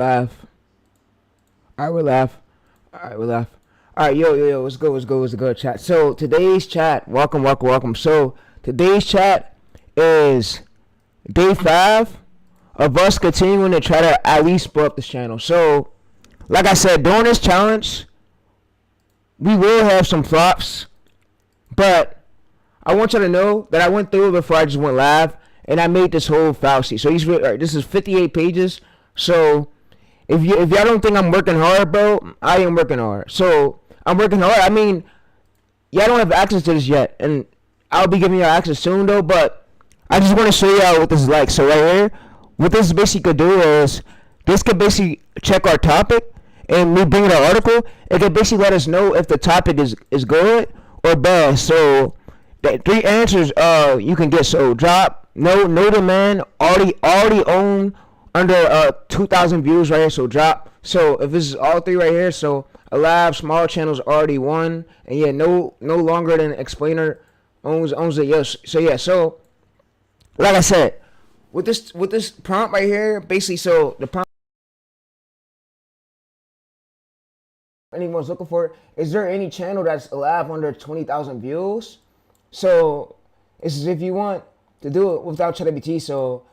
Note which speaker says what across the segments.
Speaker 1: Laugh. Alright, we laugh. Alright, we laugh. Alright, yo, what's good, chat? So, today's chat, welcome. So, today's chat is day 5 of us continuing to try to at least blow up this channel. So, like I said, during this challenge, we will have some flops, but I want you to know that I went through it before I just went live, and I made this whole fallacy. So, this is 58 pages. So, if y'all don't think I'm working hard, bro, I am working hard. So I'm working hard. I mean, y'all don't have access to this yet, and I'll be giving y'all access soon, though. But I just want to show y'all what this is like. So right here, what this basically could do is this could basically check our topic, and me bringing our article, it could basically let us know if the topic is good or bad. So the 3 answers you can get. So drop, no demand, already own, under 2,000 views right here. So drop. So if this is all 3 right here, so alive, small channels already won, and yeah, no longer than explainer owns it. Yes. So yeah, so like I said, with this prompt right here, basically, so the prompt anyone's looking for, is there any channel that's alive under 20,000 views? So it's as if you want to do it without ChatGPT. So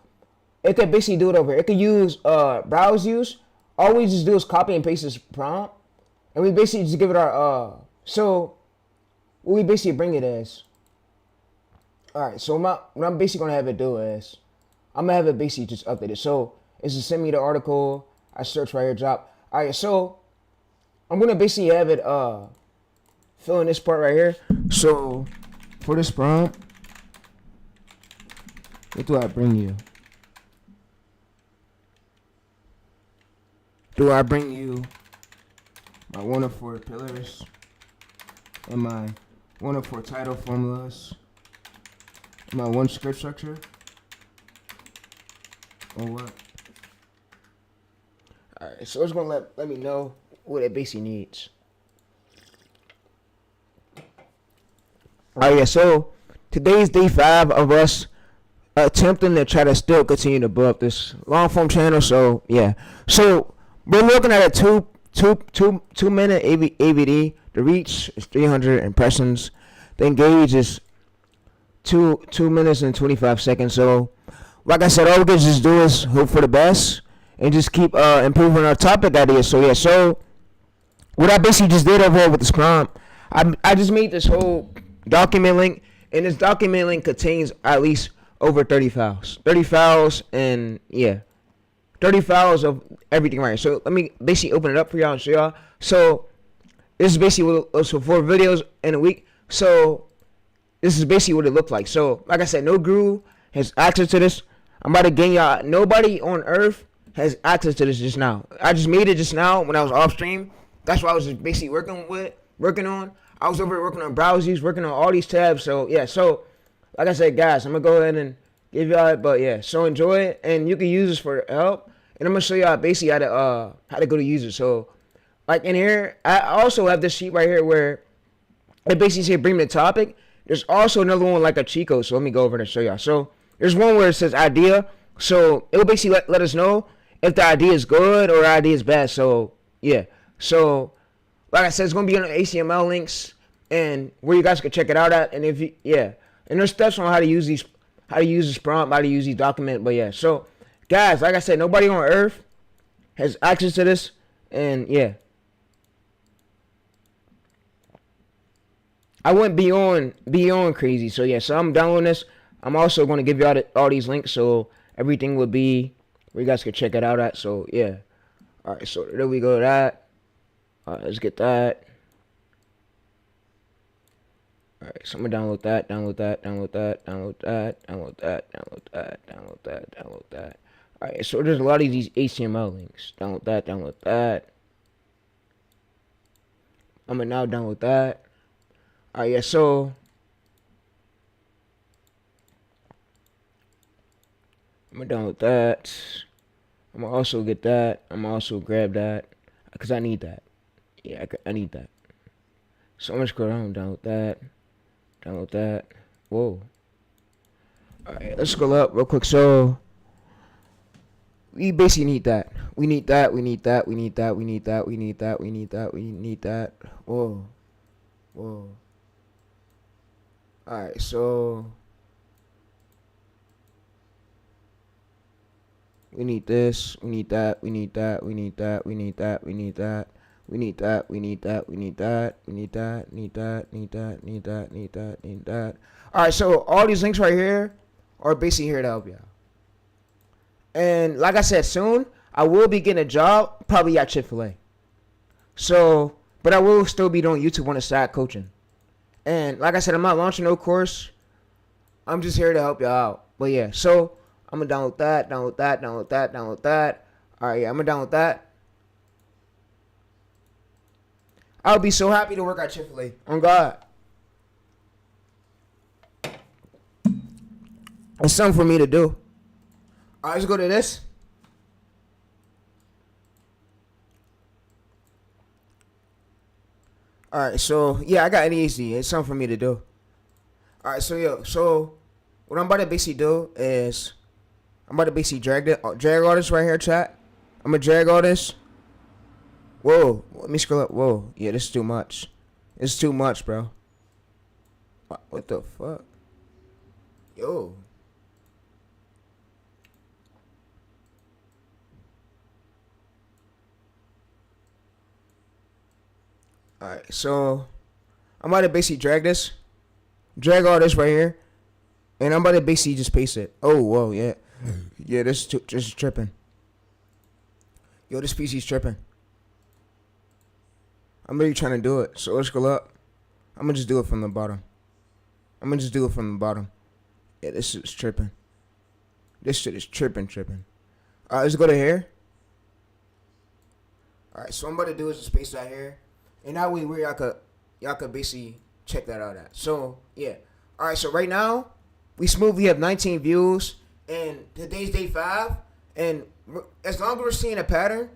Speaker 1: it could basically do it over here. It could use browse use. All we just do is copy and paste this prompt, and we basically just give it our so what we basically bring it as. Alright, so what I'm basically gonna have it do is I'm gonna have it basically just update it. So it's to send me the article. I search right here, drop. Alright, so I'm gonna basically have it fill in this part right here. So for this prompt, what do I bring you? Do I bring you my 1 of 4 pillars and my 1 of 4 title formulas and my 1 script structure, or what? Alright, so it's gonna let me know what it basically needs. Alright, yeah, so today's day 5 of us attempting to try to still continue to blow up this long form channel. So yeah, so we're looking at a two minute AVD. The reach is 300 impressions. The engage is 2 minutes and 25 seconds. So, like I said, all we can just do is hope for the best and just keep improving our topic ideas. So yeah, so what I basically just did over here with this prompt, I just made this whole document link, and this document link contains at least over 30 files. 30 files, and yeah, 30 files of everything right here. So let me basically open it up for y'all and show y'all. So this is basically what, so 4 videos in a week. So this is basically what it looked like. So like I said, no guru has access to this. I'm about to gain y'all. Nobody on earth has access to this just now. I just made it just now when I was off stream. That's what I was just basically working on. I was over here working on browsers, working on all these tabs. So yeah, so like I said, guys, I'm gonna go ahead and give y'all it, but yeah, so enjoy it, and you can use this for help. And I'm gonna show y'all basically how to go to use it. So like in here, I also have this sheet right here where it basically says bring the topic. There's also another one like a cheat code. So let me go over and show y'all. So there's one where it says idea. So it will basically let us know if the idea is good or the idea is bad. So yeah. So like I said, it's gonna be on the HTML links and where you guys can check it out at. And if you and there's steps on how to use this prompt, how to use these documents. But yeah, so guys, like I said, nobody on earth has access to this, and yeah, I went beyond crazy. So yeah, so I'm downloading this. I'm also going to give you all these links, so everything will be where you guys can check it out at. So yeah, all right, so there we go. That all right, let's get that. All right, so I'm gonna download that. All right, so there's a lot of these HTML links. Download that. I'm gonna now download that. All right, yeah, so I'm gonna download that. I'm gonna also get that. I'm gonna also grab that because I need that. Yeah, I need that. So I'm gonna scroll down, download that. Whoa. All right, let's scroll up real quick. So we basically need that. We need that. We need that. We need that. We need that. We need that. We need that. We need that. Whoa. Whoa. Alright, so we need this. We need that. We need that. We need that. We need that. We need that. We need that. We need that. We need that. We need that. Need that. Need that. Need that. Need that. Need that. Alright, so all these links right here are basically here to help you out. And like I said, soon I will be getting a job, probably at Chick-fil-A. So, but I will still be doing YouTube on the side coaching. And like I said, I'm not launching no course. I'm just here to help you out. But yeah, so I'm gonna download that, download that, download that, download that. All right, yeah, I'm gonna download that. I'll be so happy to work at Chick-fil-A. On God. It's something for me to do. All right, let's go to this. All right, so yeah, I got ADHD. It's something for me to do. All right, so what I'm about to basically do is I'm about to basically drag all this right here, chat. I'm gonna drag all this. Whoa, let me scroll up. Whoa, yeah, this is too much. It's too much, bro. What the fuck? Yo. Alright, so I'm about to basically drag all this right here, and I'm about to basically just paste it. Oh, whoa, yeah. Yeah, this is tripping. Yo, this PC's tripping. I'm really trying to do it. So let's go up. I'm going to just do it from the bottom. Yeah, this is tripping. This shit is tripping. Alright, let's go to here. Alright, so what I'm about to do is just paste that here. And that way where y'all could basically check that out at. So yeah. Alright, so right now we smoothly have 19 views, and today's day 5. And as long as we're seeing a pattern,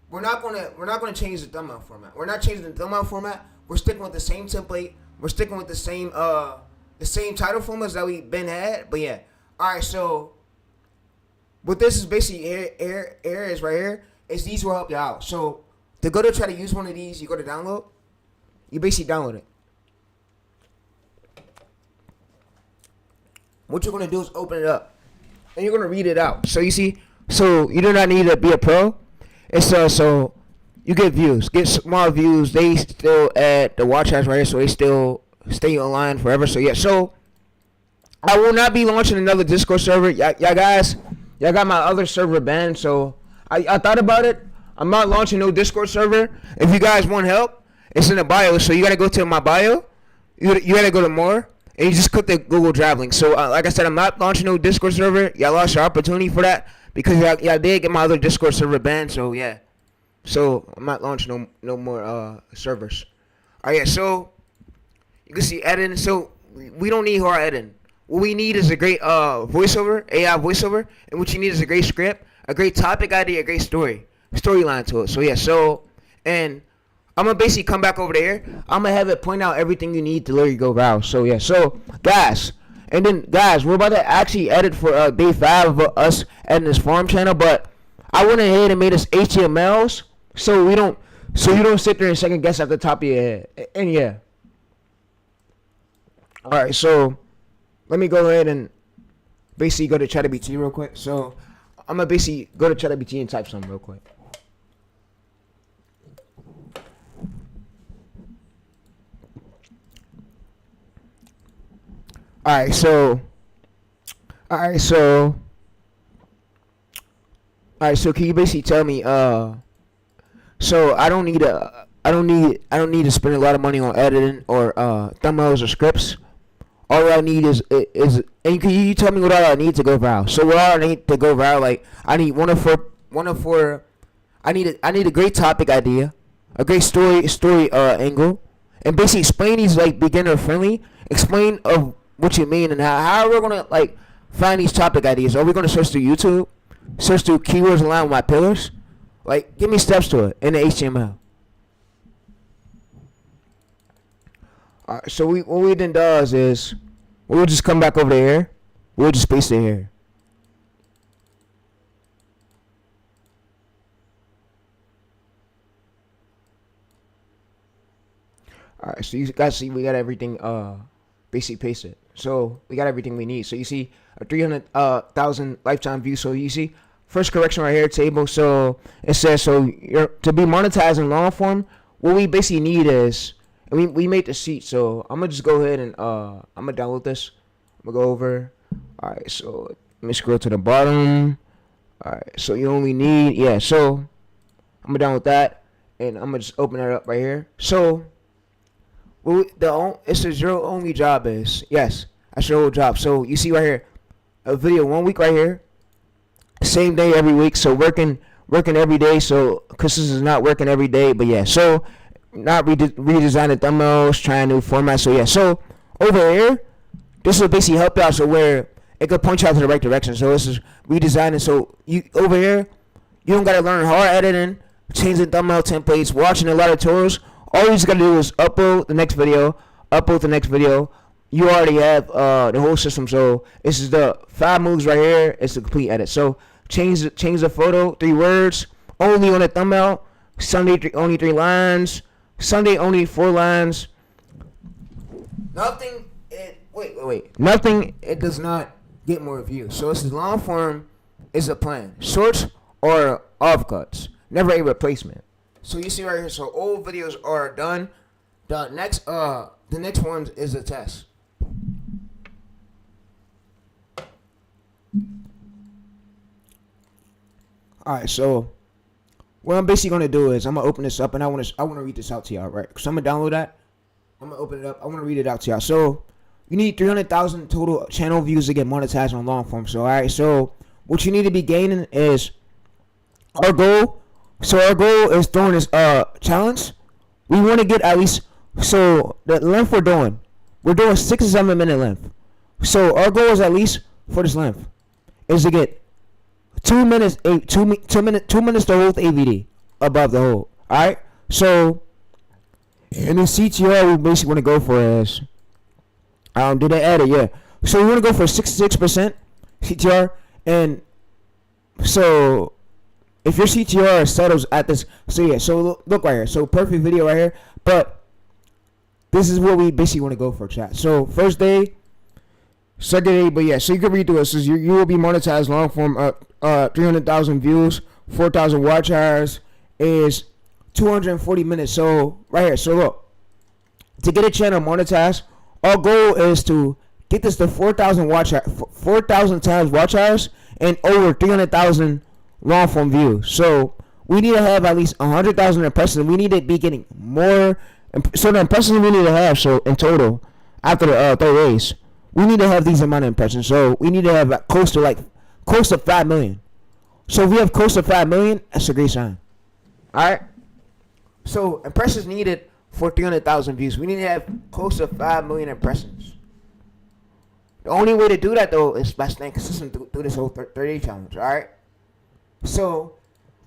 Speaker 1: we're not gonna change the thumbnail format. We're not changing the thumbnail format. We're sticking with the same template. We're sticking with the same title formats that we've been had. But yeah. Alright, so what this is basically here is right here is these will help you out. So to go to try to use one of these, you go to download. You basically download it. What you're going to do is open it up. And you're going to read it out. So you see, so you do not need to be a pro. It's so you get views. Get small views. They still add the watch hours right here, so they still stay online forever. So yeah, so I will not be launching another Discord server. Y'all guys, y'all got my other server banned. So I thought about it. I'm not launching no Discord server. If you guys want help, it's in the bio. So you gotta go to my bio. You gotta go to more, and you just click the Google Drive link. So like I said, I'm not launching no Discord server. Y'all lost your opportunity for that because y'all did get my other Discord server banned. So yeah, so I'm not launching no more servers. All right, yeah, so you can see editing. So we don't need hard editing. What we need is a great voiceover, AI voiceover, and what you need is a great script, a great topic idea, a great storyline to it. So yeah, so and I'm gonna basically come back over there. I'm gonna have it point out everything you need to literally go viral. So yeah, so guys, and then guys, we're about to actually edit for day 5 of us editing this farm channel, but I went ahead and made us HTMLs so you don't sit there and second guess at the top of your head. And yeah, all right, so let me go ahead and basically go to ChatGPT real quick. So I'm gonna basically go to ChatGPT and type something real quick. Alright, so can you basically tell me so I don't need to spend a lot of money on editing or thumbnails or scripts. All I need is and can you tell me what all I need to go viral? So what all I need to go viral, like I need one of four I need a great topic idea, a great story angle, and basically explain these like beginner friendly, explain of what you mean and how we're gonna like find these topic ideas. Are we gonna search through YouTube? Search through keywords aligned with my pillars? Like give me steps to it in the HTML. Alright, so what we then does is we'll just come back over here. We'll just paste it here. All right, so you guys see we got everything basically pasted. So we got everything we need. So you see 300,000 lifetime views. So you see first correction right here table. So it says to be monetized in long form. What we basically need is we made the sheet. So I'm gonna just go ahead and I'm gonna download this. I'm gonna go over. All right, so let me scroll to the bottom. All right, so you only need So I'm gonna download that, and I'm gonna just open it up right here. So it says your only job is that's your whole job. So you see right here, a video 1 week right here, same day every week. So working every day. So because this is not working every day, but so not redesigning thumbnails, trying new formats. So so over here, this will basically help you out. So where it could point you out to the right direction. So this is redesigning. So you over here, you don't gotta learn hard editing, changing thumbnail templates, watching a lot of tutorials. All you just gotta do is upload the next video. You already have the whole system. So this is the 5 moves right here. It's the complete edit. So change the photo, 3 words, only on the thumbnail. Sunday only 3 lines. Sunday only 4 lines. Nothing. Nothing. It does not get more views. So this is long form. Is a plan. Shorts or offcuts. Never a replacement. So you see right here. So old videos are done. The next one is a test. All right. So what I'm basically gonna do is I'm gonna open this up, and I wanna read this out to y'all, right? So I'm gonna download that. I'm gonna open it up. I wanna read it out to y'all. So you need 300,000 total channel views to get monetized on long form. So all right. So what you need to be gaining is our goal. So our goal is doing this challenge. We want to get at least, so the length we're doing 6 to 7 minute length. So our goal is at least for this length is to get 2 minutes to hold AVD above the whole. All right. So in the CTR, we basically want to go for is did they add it? Yeah. So we want to go for 66% CTR, and so if your CTR settles at this, so look right here. So perfect video right here. But this is what we basically want to go for, chat. So first day, second day, but so you can read through it. So you will be monetized long form 300,000 views, 4,000 watch hours, is 240 minutes. So right here. So look, to get a channel monetized, our goal is to get this to 4,000 times watch hours and over 300,000 long form views. So we need to have at least 100,000 impressions. We need to be getting more. So the impressions we need to have, so in total, after the third race, we need to have these amount of impressions. So we need to have close to 5 million. So if we have close to 5 million, that's a great sign. All right. So impressions needed for 300,000 views. We need to have close to 5 million impressions. The only way to do that though is by staying consistent through this whole 30-day challenge. All right. So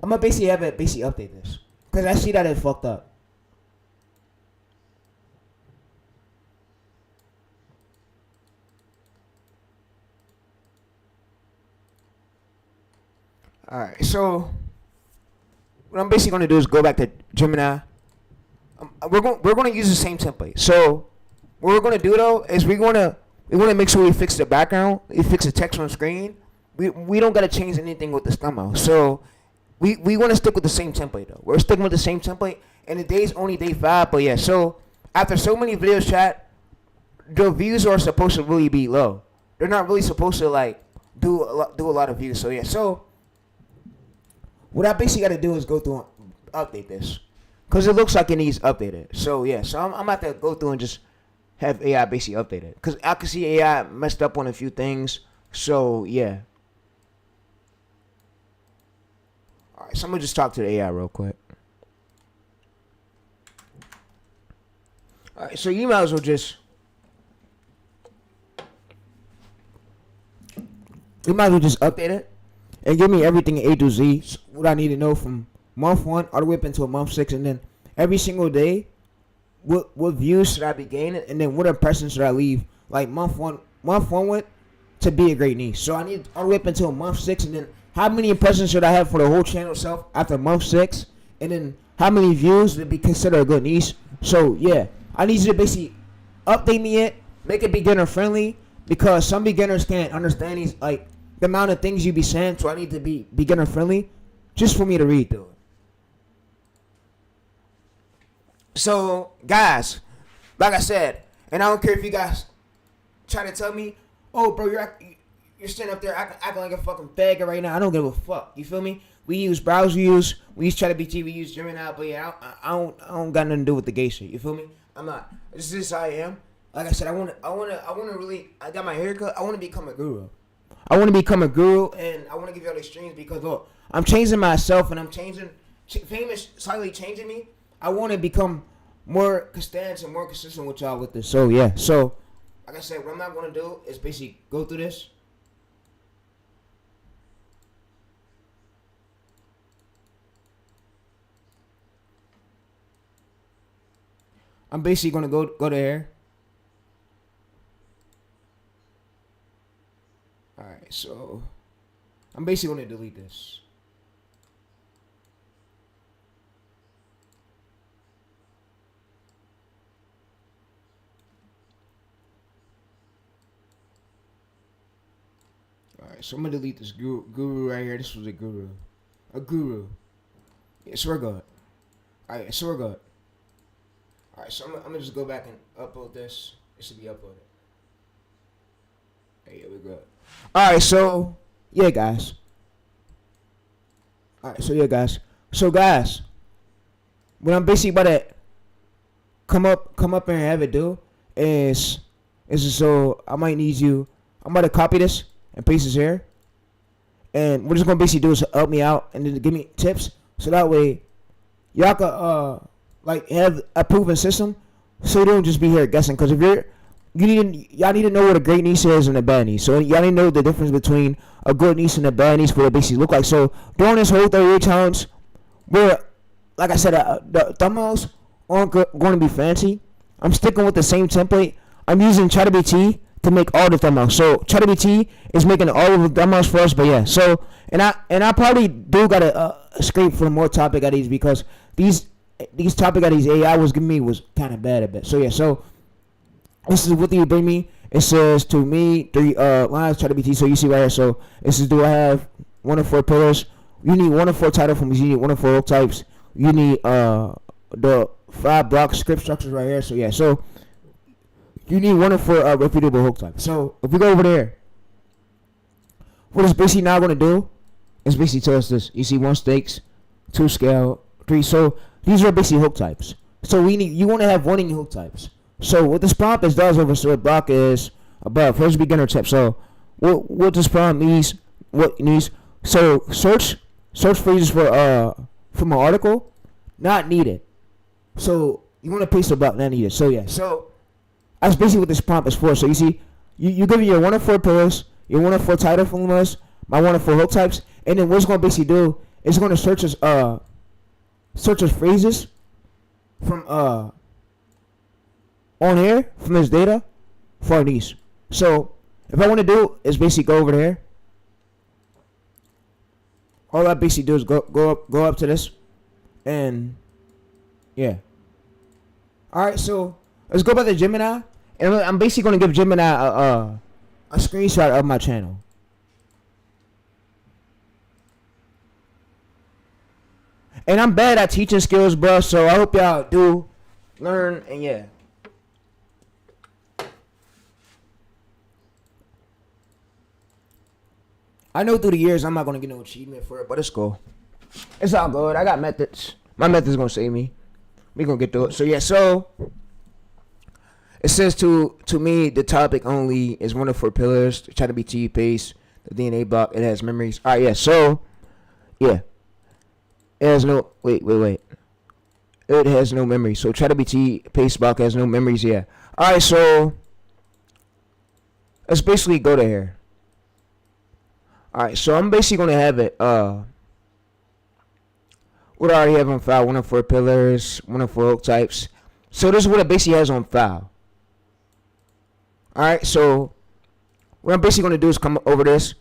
Speaker 1: I'm gonna basically update this because I see that it fucked up. All right. So what I'm basically gonna do is go back to Gemini. We're gonna use the same template. So what we're gonna do though is we wanna make sure we fix the background, we fix the text on screen. We don't gotta change anything with this thumbnail. So we want to stick with the same template though. We're sticking with the same template, and the day's only day 5. But so after so many videos, chat, the views are supposed to really be low. They're not really supposed to do a lot of views. So so what I basically got to do is go through and update this because it looks like it needs updated. So so I'm about to go through and just have AI basically updated because I can see AI messed up on a few things. So Alright, so I'm gonna just talk to the AI real quick. Alright, so you might as well just update it and give me everything A to Z, what I need to know from month 1 all the way up into month 6, and then every single day, what views should I be gaining, and then what impressions should I leave like month one with to be a great niche. So I need all the way up until month 6, and then how many impressions should I have for the whole channel itself after month 6, and then how many views would be considered a good niche. So I need you to basically update me it, make it beginner friendly, because some beginners can't understand these, like, the amount of things you be saying, so I need to be beginner friendly just for me to read through it. So, guys, like I said, and I don't care if you guys try to tell me, oh, bro, you're sitting up there acting like a fucking faggot right now. I don't give a fuck. You feel me? We use browser use, we use ChatGPT, we use Gemini, but yeah, I don't got nothing to do with the gay shit. You feel me? I'm not. This is how I am. Like I said, I wanna really. I got my haircut. I wanna become a guru. I wanna become a guru, and I wanna give y'all the streams because look, I'm changing myself, and I'm changing. Fame is slightly changing me. I wanna become more constant and more consistent with y'all with this. So yeah. So like I said, what I'm not gonna do is basically go through this. I'm basically gonna go to here. Alright, so I'm basically gonna delete this. Alright, so I'm gonna delete this guru right here. This was a guru. A guru. Yeah, so we're good. Alright, so we're good. Alright, so I'm gonna just go back and upload this. It should be uploaded. Hey, yeah, we're good. Alright, so yeah, guys. Alright, so yeah, guys. So guys, what I'm basically about to come up and have it do is so I might need you. I'm about to copy this and paste this here, and we're just gonna basically do is help me out and then give me tips, so that way y'all can like have a proven system, so you don't just be here guessing. Because if y'all need to know what a great niece is and a bad niece. So y'all need to know the difference between a good niece and a bad niece, what they basically look like. So during this whole 30-day challenge, where, like I said, the thumbnails aren't going to be fancy. I'm sticking with the same template. I'm using ChatGPT to make all the thumbnails. So ChatGPT is making all of the thumbnails for us. But yeah, so and I probably do gotta scrape for more topic ideas, because these topic ideas AI was giving me was kind of bad a bit. So yeah, so this is what they bring me. It says to me 3 lines ChatGPT. So you see right here. So this is, do I have 1 of 4 pillars? You need 1 of 4 title forms. You need 1 of 4 hook types. You need the 5 block script structures right here. So yeah, so you need 1 of 4 reputable hook types. So if we go over there, what it's basically now going to do is basically tell us this. You see 1 stakes, 2 scale, 3. So these are basically hook types. So you want to have 1 in your hook types. So what this prompt does over so block is above. First beginner tip. So what this prompt needs, so search phrases for from an article, not needed. So you want to paste the block, not needed. So yeah, so that's basically what this prompt is for. So you see, you give me your 1 of 4 pillars, your 1 of 4 title formulas, my 1 of 4 hook types, and then what it's going to basically do is going to search as phrases from on here from this data for these. So if I want to do is basically go over there. All I basically do is go up to this, and yeah. All right, so let's go back to Gemini, and I'm basically going to give Gemini a screenshot of my channel. And I'm bad at teaching skills, bro, so I hope y'all do learn, and yeah. I know through the years I'm not going to get no achievement for it, but it's cool. It's all good. I got methods. My method's going to save me. We going to get through it. So, yeah, so it says to me, the topic only is 1 of 4 pillars. Try to be T paste, the DNA block. It has memories. All right, yeah, so, yeah. It has no, wait. It has no memory. So, try to be T paste block has no memories, yeah. All right, so let's basically go to here. Alright, so I'm basically going to have it, what I already have on file, 1 of 4 pillars, 1 of 4 hook types. So this is what it basically has on file. Alright, so what I'm basically going to do is come over this.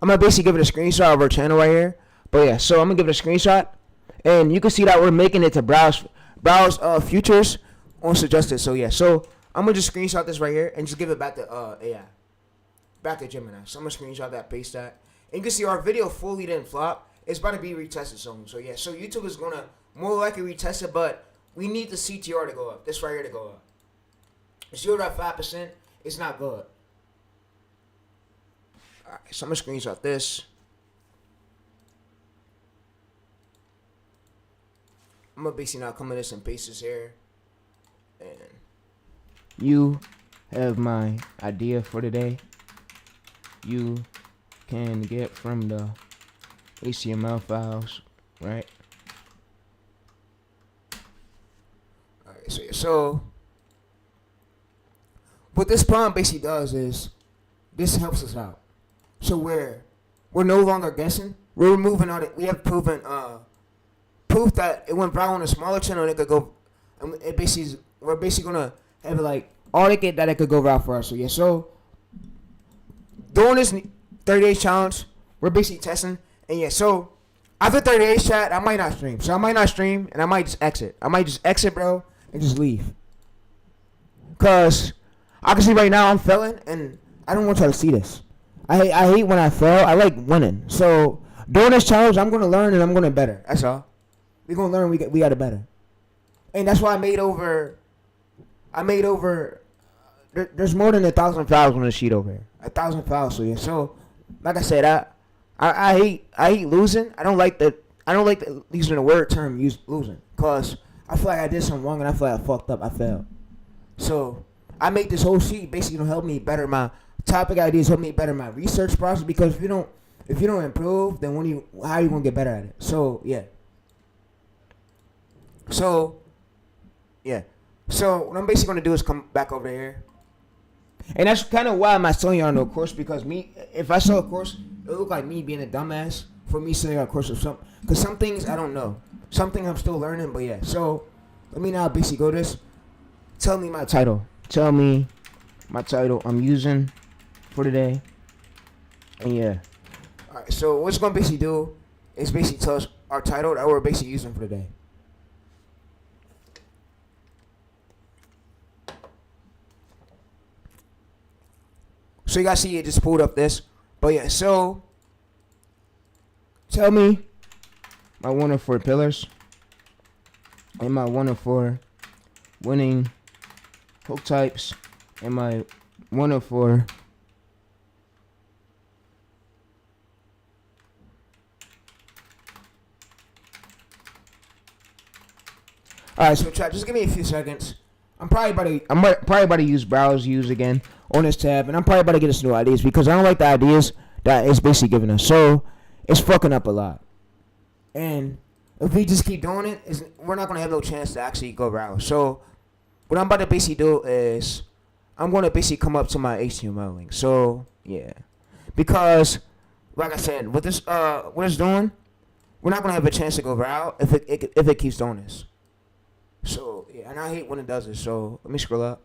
Speaker 1: I'm going to basically give it a screenshot of our channel right here. But yeah, so I'm going to give it a screenshot. And you can see that we're making it to browse futures on suggested. So yeah, so I'm gonna just screenshot this right here and just give it back to AI, back to Gemini. So I'm gonna screenshot that, paste that, and you can see our video fully didn't flop. It's about to be retested soon. So yeah, so YouTube is gonna more likely retest it, but we need the CTR to go up. This right here to go up. 0.5% is not good. Alright, so I'm gonna screenshot this. I'm gonna basically now come in this and paste this here. And you have my idea for today. You can get from the HTML files, right? Alright, so what this prompt basically does is this helps us out. So we're no longer guessing. We're removing all the, we have proven proof that it went viral on a smaller channel and it could go. It basically we're basically gonna have like all they get that it could go viral for us. So yeah, so doing this 30 days challenge, we're basically testing. And yeah, so after 30 days, chat, I might not stream. So I might not stream and I might just exit. I might just exit, bro, and just leave. Cause I can see right now I'm failing and I don't want y'all to see this. I hate when I fail. I like winning. So during this challenge, I'm gonna learn and I'm gonna better. That's all. We're gonna learn. We got it better. And that's why I made over. There's more than 1,000 files on the sheet over here. 1,000 files. So yeah. So like I said, I hate losing. I don't like using the word term losing. Cause I feel like I did something wrong and I feel like I fucked up. I failed. So I made this whole sheet basically to help me better my topic ideas, help me better my research process. Because if you don't improve, then how are you gonna get better at it? So yeah. So yeah. So what I'm basically gonna do is come back over here. And that's kind of why I'm not selling y'all no course, because if I sell a course, it look like me being a dumbass for me selling a course of something. Because some things I don't know. Something I'm still learning, but yeah. So let me now basically go this. Tell me my title. Tell me my title I'm using for today. And yeah. Alright, so what it's going to basically do is basically tell us our title that we're basically using for today. So you guys see it just pulled up this. But yeah, so tell me my 1 of 4 pillars and my 1 of 4 winning hook types and my 1 of 4 Alright, so chat, just give me a few seconds. I'm probably about to use browse use again on this tab, and I'm probably about to get us new ideas because I don't like the ideas that it's basically giving us. So it's fucking up a lot. And if we just keep doing it, we're not gonna have no chance to actually go browse. So what I'm about to basically do is I'm gonna basically come up to my HTML link. So yeah, because like I said, what it's doing, we're not gonna have a chance to go viral if it keeps doing this. So yeah, and I hate when it does it. So let me scroll up.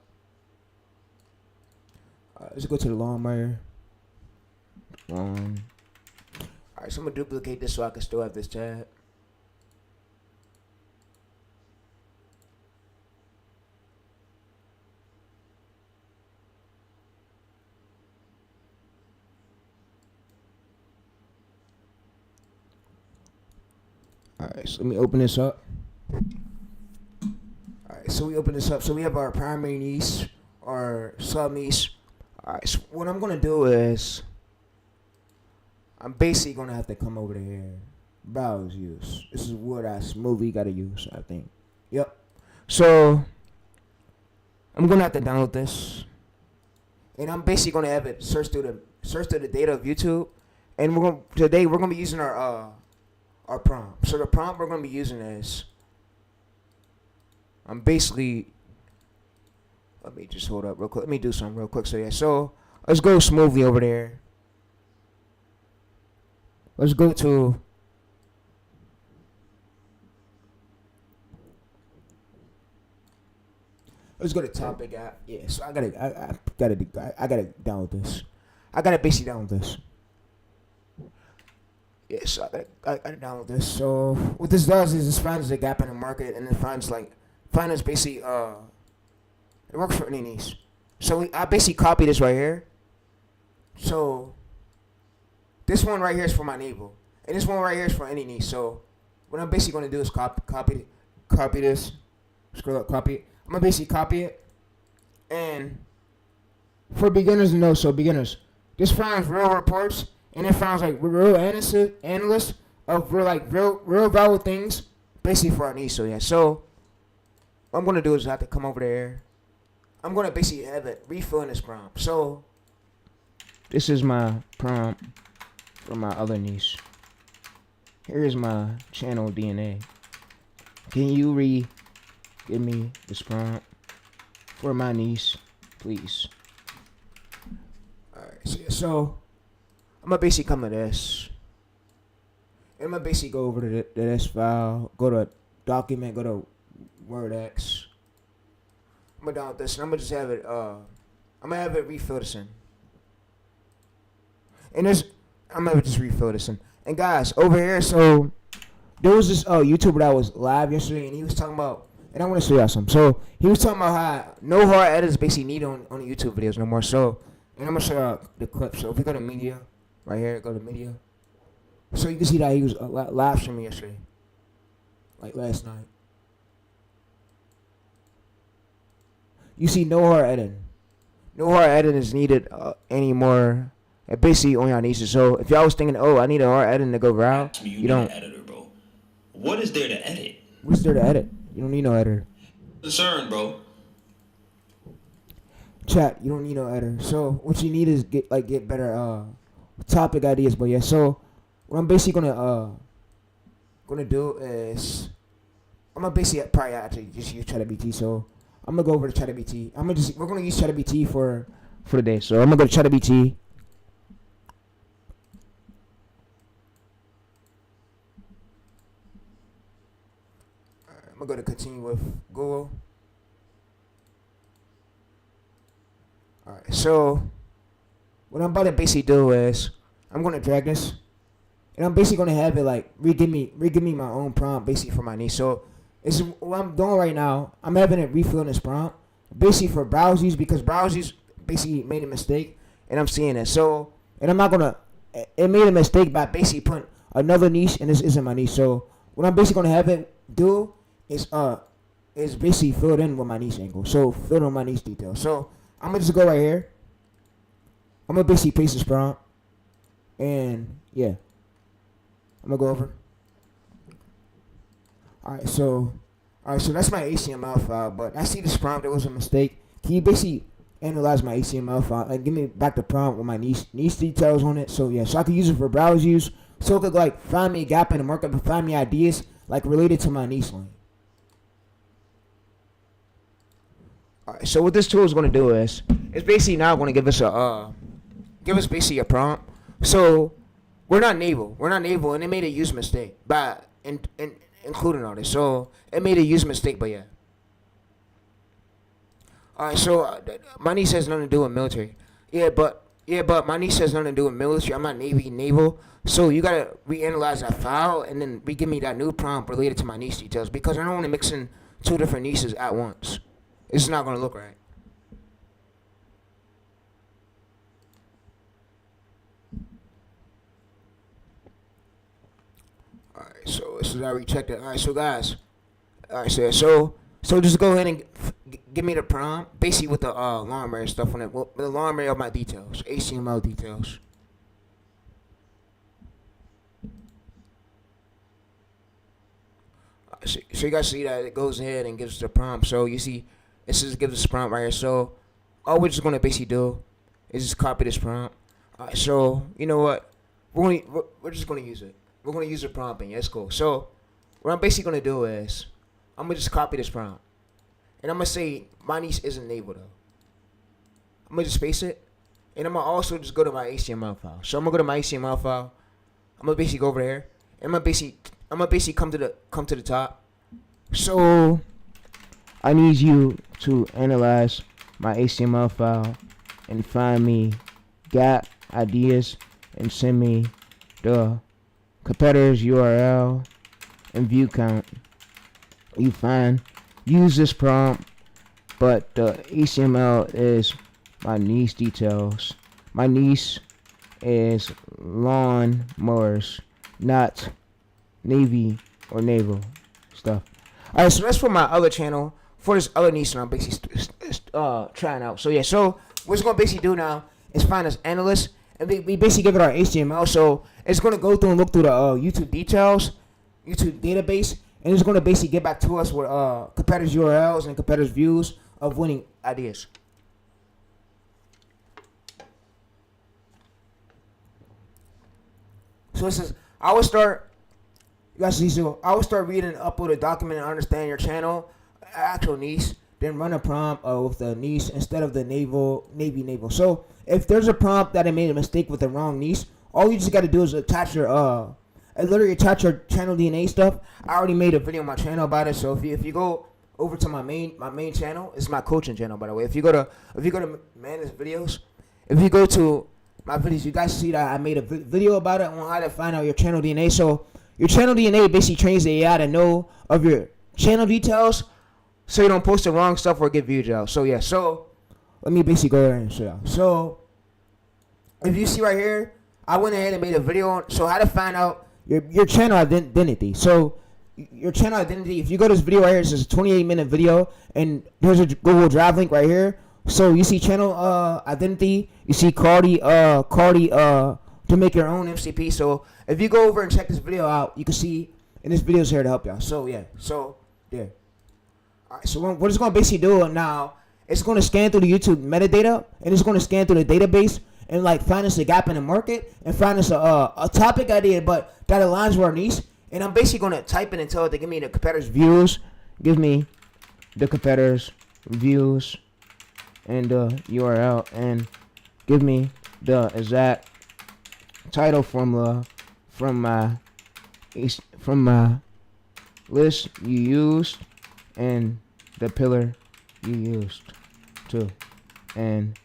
Speaker 1: Let's go to the lawnmower. Alright, so I'm gonna duplicate this so I can still have this tab. Alright, so let me open this up. Alright, so we open this up. So we have our primary niche, our sub niche. Alright, so what I'm gonna do is I'm basically gonna have to come over to here. Browse use. This is what I smoothly gotta use, I think. Yep. So I'm gonna have to download this. And I'm basically gonna have it search through the data of YouTube. And today we're gonna be using our prompt. So the prompt we're gonna be using is I'm basically, let me just hold up real quick. Let me do something real quick. So yeah, so let's go smoothly over there. Let's go to topic app. Yeah, so I gotta download this. I gotta basically download this. Yeah, so I gotta download this. So what this does is it finds a gap in the market and it finds basically It works for any niche. So I basically copy this right here. So this one right here is for my navel, and this one right here is for any niche. So what I'm basically gonna do is copy this. Scroll up, copy it. I'm gonna basically copy it, and for beginners to know, so beginners, this finds real reports, and it finds like real analysts of real valuable things, basically for our niche. So yeah, so what I'm gonna do is I have to come over there. I'm gonna basically have it refill in this prompt. So this is my prompt for my other niche. Here is my channel DNA. Can you give me this prompt for my niche, please? Alright, so I'm gonna basically come to this. And I'm gonna basically go over to this file, go to document, go to WordX. I'm gonna download this and I'm gonna just have it I'm gonna have it refill this in. And I'm gonna just refill this in. And guys, over here, so there was this YouTuber that was live yesterday, and he was talking about, and I want to show y'all something. So he was talking about how no hard edits basically needed on YouTube videos no more. So, and I'm gonna show y'all the clip. So if you go to media, right here, go to media. So you can see that he was live streaming yesterday, like last night. You see no hard editing. No hard editing is needed anymore. Basically on your niches. So if y'all was thinking, oh, I need a hard editing to go viral, you don't.
Speaker 2: Editor, bro. What is there to edit?
Speaker 1: What's there to edit? You don't need no editor.
Speaker 2: Concern, bro.
Speaker 1: Chat, you don't need no editor. So what you need is get better topic ideas. But yeah, so what I'm basically gonna do is I'm gonna basically probably actually just use ChatGPT. So I'm gonna go over to ChatGPT. We're gonna use ChatGPT for the day. So I'm gonna go to ChatGPT. I'm gonna go to continue with Google. Alright, so what I'm about to basically do is I'm gonna drag this, and I'm basically gonna have it like re-give me my own prompt basically for my niche. So it's what I'm doing right now. I'm having it refill this prompt basically for browsers because browsers basically made a mistake, and I'm seeing it. So and I'm not gonna. It made a mistake by basically putting another niche, and this isn't my niche. So what I'm basically gonna have it do is basically filled in with my niche angle. So filled in my niche detail. So I'm gonna just go right here. I'm gonna basically paste this prompt, and yeah, I'm gonna go over. Alright, so that's my HTML file. But I see this prompt. There was a mistake. Can you basically analyze my HTML file and give me back the prompt with my niche details on it? So yeah, so I can use it for browse use. So it could like find me a gap in the market, but find me ideas like related to my niche lane. Alright, so what this tool is going to do is, it's basically now going to give us basically a prompt. So we're not naval, and it made a use mistake by including all this. So it made a use mistake, but yeah. Alright, so my niche has nothing to do with military. Yeah, but my niche has nothing to do with military. I'm not naval. So you gotta reanalyze that file and then give me that new prompt related to my niche details because I don't want to mix in two different niches at once. It's not gonna look right. Alright, so I rechecked it. Alright, so guys. Alright, so just go ahead and give me the prompt, basically with the long array stuff on it. Well, the long array of my details, HTML details. So you guys see that it goes ahead and gives the prompt. So you see, it says gives us prompt right here. So all we're just gonna basically do is just copy this prompt. Alright, so you know what? We're just gonna use it. We're gonna use the prompt, and yeah, it's cool. So what I'm basically gonna do is I'm gonna just copy this prompt, and I'm gonna say my niche isn't naval though. I'm gonna just paste it, and I'm gonna also just go to my HTML file. So I'm gonna go to my HTML file. I'm gonna basically go over here, and I'm gonna basically come to the top. So I need you to analyze my HTML file and find me gap ideas and send me the competitor's URL and view count. You find, use this prompt but the HTML is my niche details. My niche is lawn mowers, not navy or naval stuff. Alright, so that's for my other channel, for this other niche that I'm basically trying out. So yeah, so what it's gonna basically do now is find this analyst, and we basically give it our HTML. So it's gonna go through and look through the YouTube details, YouTube database, and it's gonna basically get back to us with competitors' URLs and competitors' views of winning ideas. So this is, I would start, you guys see, so I would start reading and upload a document and understand your channel, actual niche, then run a prompt with the niche instead of the naval. So if there's a prompt that I made a mistake with the wrong niche, all you just got to do is attach your, literally attach your channel DNA stuff. I already made a video on my channel about it. So if you go over to my main channel, it's my coaching channel, by the way. If you go to manage videos, if you go to my videos, you guys see that I made a video about it on how to find out your channel DNA. So your channel DNA basically trains the AI to know of your channel details, so you don't post the wrong stuff or get views out. So yeah, so let me basically go there and show you. So if you see right here, I went ahead and made a video on so how to find out your channel identity. So your channel identity, if you go to this video right here, it's just a 28-minute video, and there's a Google Drive link right here. So you see channel identity, you see Cardi to make your own MCP. So if you go over and check this video out, you can see, and this video is here to help y'all. So yeah, Alright, so what it's going to basically do now, it's going to scan through the YouTube metadata, and it's going to scan through the database and like find us a gap in the market and find us a topic idea, but that aligns with our niche. And I'm basically going to type it and tell it to give me the competitors' views, give me the competitors' views and the URL, and give me the exact title formula from my list you used and the pillar you used too. And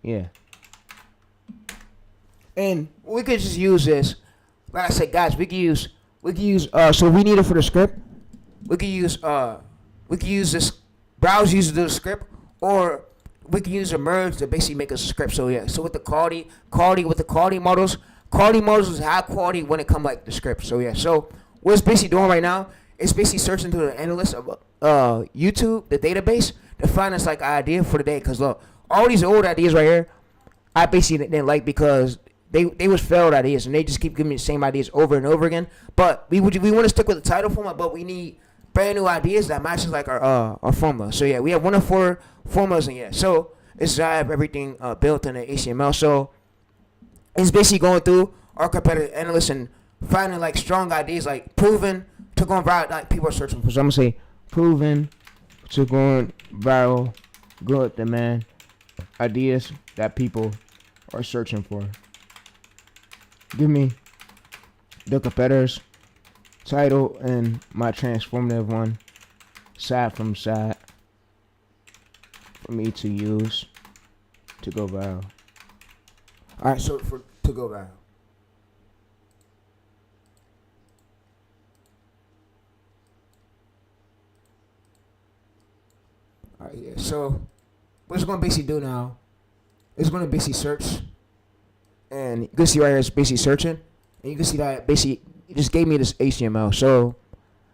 Speaker 1: yeah, and we could just use this, like I said, guys, we could use so we need it for the script. We could use this browse user to the script, or we can use a merge to basically make a script. So yeah, so with the quality models is high quality when it comes like the script. So yeah, so what it's basically doing right now, it's basically searching through the analyst of YouTube, the database, to find us like an idea for the day. Cause look, all these old ideas right here, I basically didn't like because they was failed ideas, and they just keep giving me the same ideas over and over again. But we want to stick with the title format, but we need brand new ideas that matches like our formula. So yeah, we have 1 of 4 formulas, and yeah, so it's I have everything built in the HTML. So it's basically going through our competitive analysts and finding like strong ideas, like proven to go viral, like people are searching for. So I'm gonna say proven to go viral, good demand ideas that people are searching for. Give me the competitors title and my transformative one, side from side, for me to use to go viral. Alright, so to go viral. Alright, yeah, so what it's going to basically do now, it's going to basically search, and you can see right here it's basically searching, and you can see that basically it just gave me this HTML. So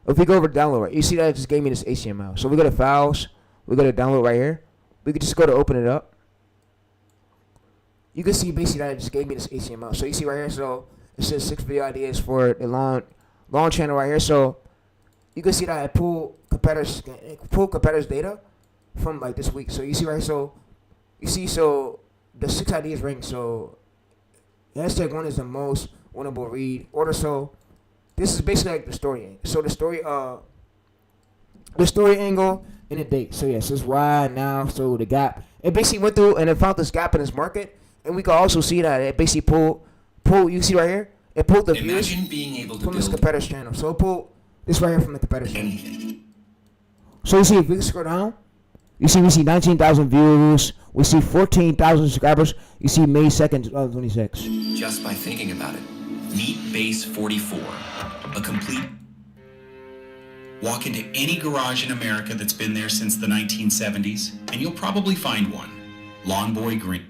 Speaker 1: if we go over to download, right, you see that it just gave me this HTML. So we go to files, we go to download right here. We could just go to open it up. You can see basically that it just gave me this HTML. So you see right here, so it says 6 video ideas for the long channel right here. So you can see that I pull competitors data from like this week. So you see right here, so you see, so the 6 ideas ranked. So hashtag 1 is the most winnable read order. So this is basically like the story. So the story angle and the date. So yes, it's why now. So the gap, it basically went through and it found this gap in this market, and we can also see that it basically pull. You see right here, it pulled the views from this competitor's channel. So it pulled this right here from the competitor's channel. So you see, if we scroll down, we see 19,000 views. We see 14,000 subscribers. You see May 2nd, 2026.
Speaker 3: Just by thinking about it. Meet Base 44, a complete... Walk into any garage in America that's been there since the 1970s, and you'll probably find one. Lawn Boy Green.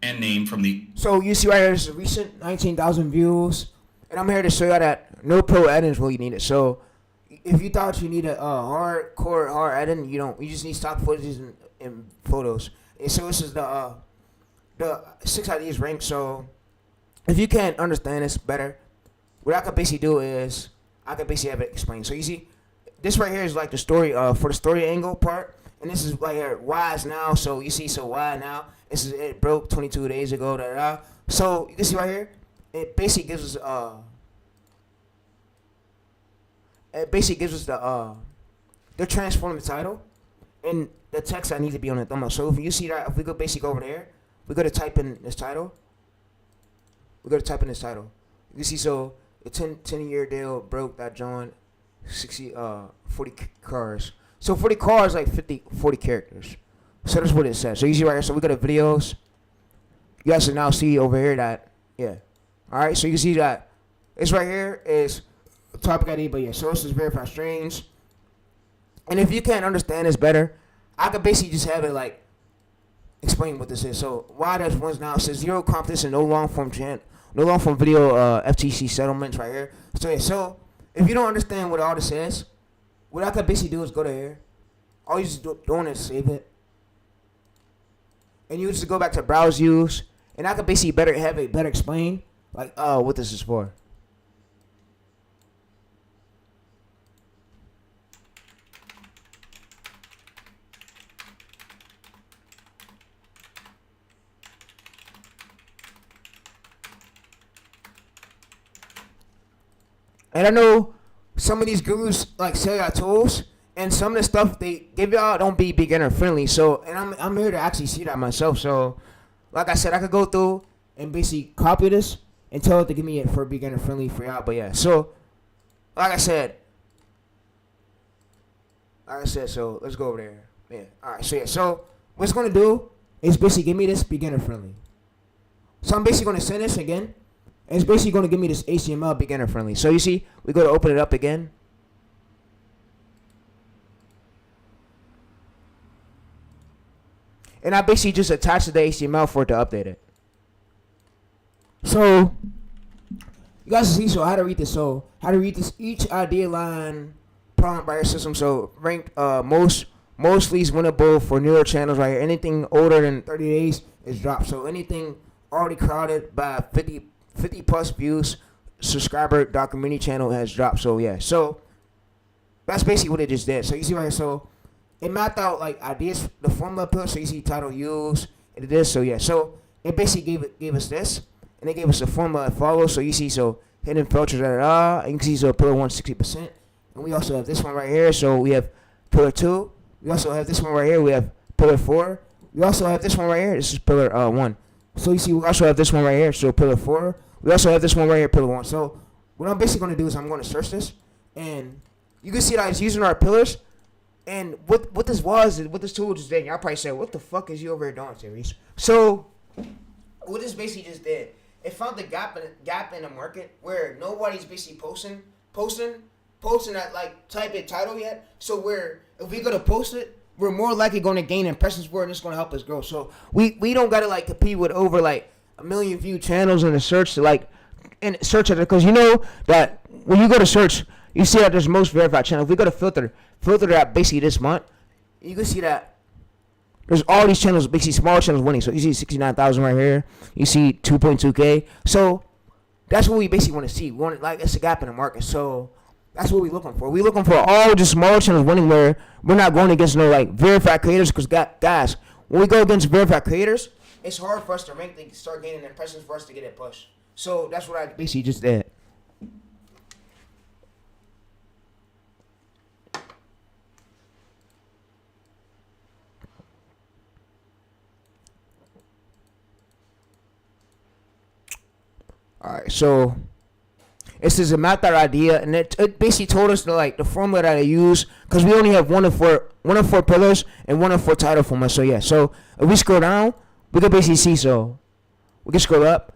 Speaker 3: And name from the...
Speaker 1: So you see right here, this is recent 19,000 views. And I'm here to show you that no pro editing is really needed. So if you thought you needed hard editing, you don't. You just need stock footage and photos. And so this is the 6 ideas rank. So if you can't understand this better, what I could basically do is I could basically have it explained. So you see, this right here is like the story for the story angle part, and this is right here why is now. So you see, so why now? This is it broke 22 days ago. Da, da, da. So you can see right here, it basically gives us the transform the title and the text that needs to be on the thumbnail. So if you see that, if we go basically go over there, we go to type in this title. You see, so the 10-year deal broke that John 40 cars. So 40 cars like 40 characters. So that's what it says. So you see right here. So we go to videos. You guys can now see over here that All right. So you can see that it's right here is topic ID, but sources verified strings. And if you can't understand this better, I could basically just have it like explain what this is. So why does one's now says zero confidence and no long form video FTC settlements right here. So if you don't understand what all this is, what I could basically do is go to here. All you just doing is save it, and you just go back to browse use, and I could basically have it better explain like what this is for. And I know some of these gurus like sell y'all tools, and some of the stuff they give y'all don't be beginner friendly. So, and I'm here to actually see that myself. So, like I said, I could go through and basically copy this and tell it to give me it for beginner friendly for y'all. But so like I said, so let's go over there. All right. So what it's gonna do is basically give me this beginner friendly. So I'm basically gonna send this again. And it's basically going to give me this HTML beginner friendly. So you see, we go to open it up again. And I basically just attach the HTML for it to update it. So, you guys see, so how to read this. So, how to read this, each idea line problem by your system. So, ranked most least winnable for newer channels right here. Anything older than 30 days is dropped. So, anything already crowded by 50 plus views subscriber documentary channel has dropped. So so that's basically what it just did. So you see right here, so it mapped out like ideas, the formula pillar. So you see title use and it is. So it basically gave us this, and it gave us a formula that follows. So you see, so hidden filters and you can see so pillar 1 60%, and we also have this one right here. So we have pillar 2. We also have this one right here. We have pillar 4. We also have this one right here. This is pillar 1. So you see, we also have this one right here. So pillar 4. We also have this one right here, pillar 1. So what I'm basically going to do is I'm going to search this, and you can see that it's using our pillars. And what this tool just did, y'all probably said, what the fuck is you over here doing, series? So what this basically just did, it found the gap in the market where nobody's basically posting that like type in title yet. So if we go to post it, we're more likely going to gain impressions for it, and it's going to help us grow. So we don't got to like compete with over like 1 million view channels in the search to like and search it, because you know that when you go to search, you see that there's most verified channels. If we go to filter that basically this month, you can see that there's all these channels, basically small channels winning. So you see 69,000 right here. You see 2.2K. So that's what we basically want to see. We want like it's a gap in the market. So that's what we're looking for. We're looking for all just small channels winning where we're not going against no like verified creators, because guys, when we go against verified creators, it's hard for us to rank to start gaining impressions for us to get it pushed. So that's what I basically just did. Alright, so this is a mapped out idea, and it basically told us the formula that I use, because we only have one of four pillars and one of 4 title formulas. So so if we scroll down, we can basically see, so we can scroll up,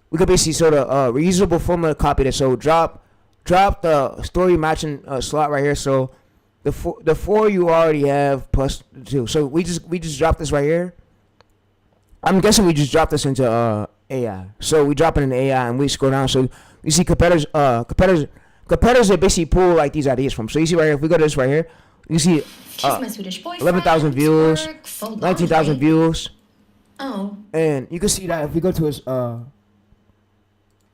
Speaker 1: we can basically the reusable formula copy this. So drop drop the story matching slot right here. So the four you already have plus the two. So we just dropped this right here. I'm guessing we just dropped this into AI. So we drop it in AI and we scroll down. So you see competitors that basically pull like these ideas from. So you see right here, if we go to this right here, you see
Speaker 4: My Swedish boyfriend.
Speaker 1: 11,000 views,
Speaker 4: Work, fold
Speaker 1: 19,000
Speaker 4: laundry.
Speaker 1: views,
Speaker 4: Oh,
Speaker 1: and you can see that if we go to his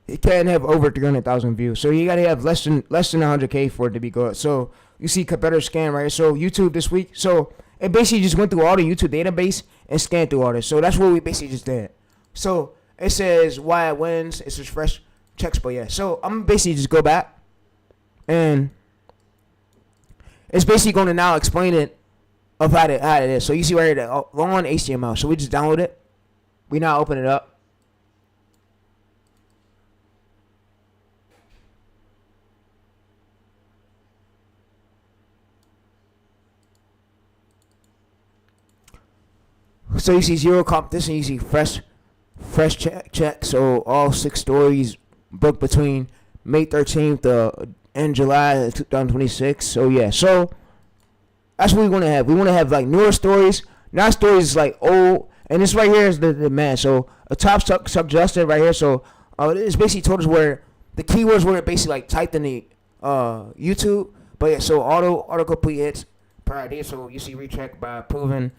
Speaker 1: it can't have over 300,000 views. So you gotta have less than 100K for it to be good. So you see competitor scan right here. So YouTube this week. So it basically just went through all the YouTube database and scanned through all this. So that's what we basically just did. So it says why it wins. It says fresh checks, but yeah. So I'm basically just go back and it's basically going to now explain it of how it is. So you see right here the long HTML. So we just download it. We now open it up. So you see zero competition. You see fresh check. So all 6 stories booked between May 13th and July 2026. So yeah. So that's what we want to have. We want to have like newer stories, not stories like old. And this right here is the demand. So a top suggested right here. So it's basically told us where the keywords were basically like typed in the YouTube. But yeah. So autocomplete hits per idea. So you see recheck by proven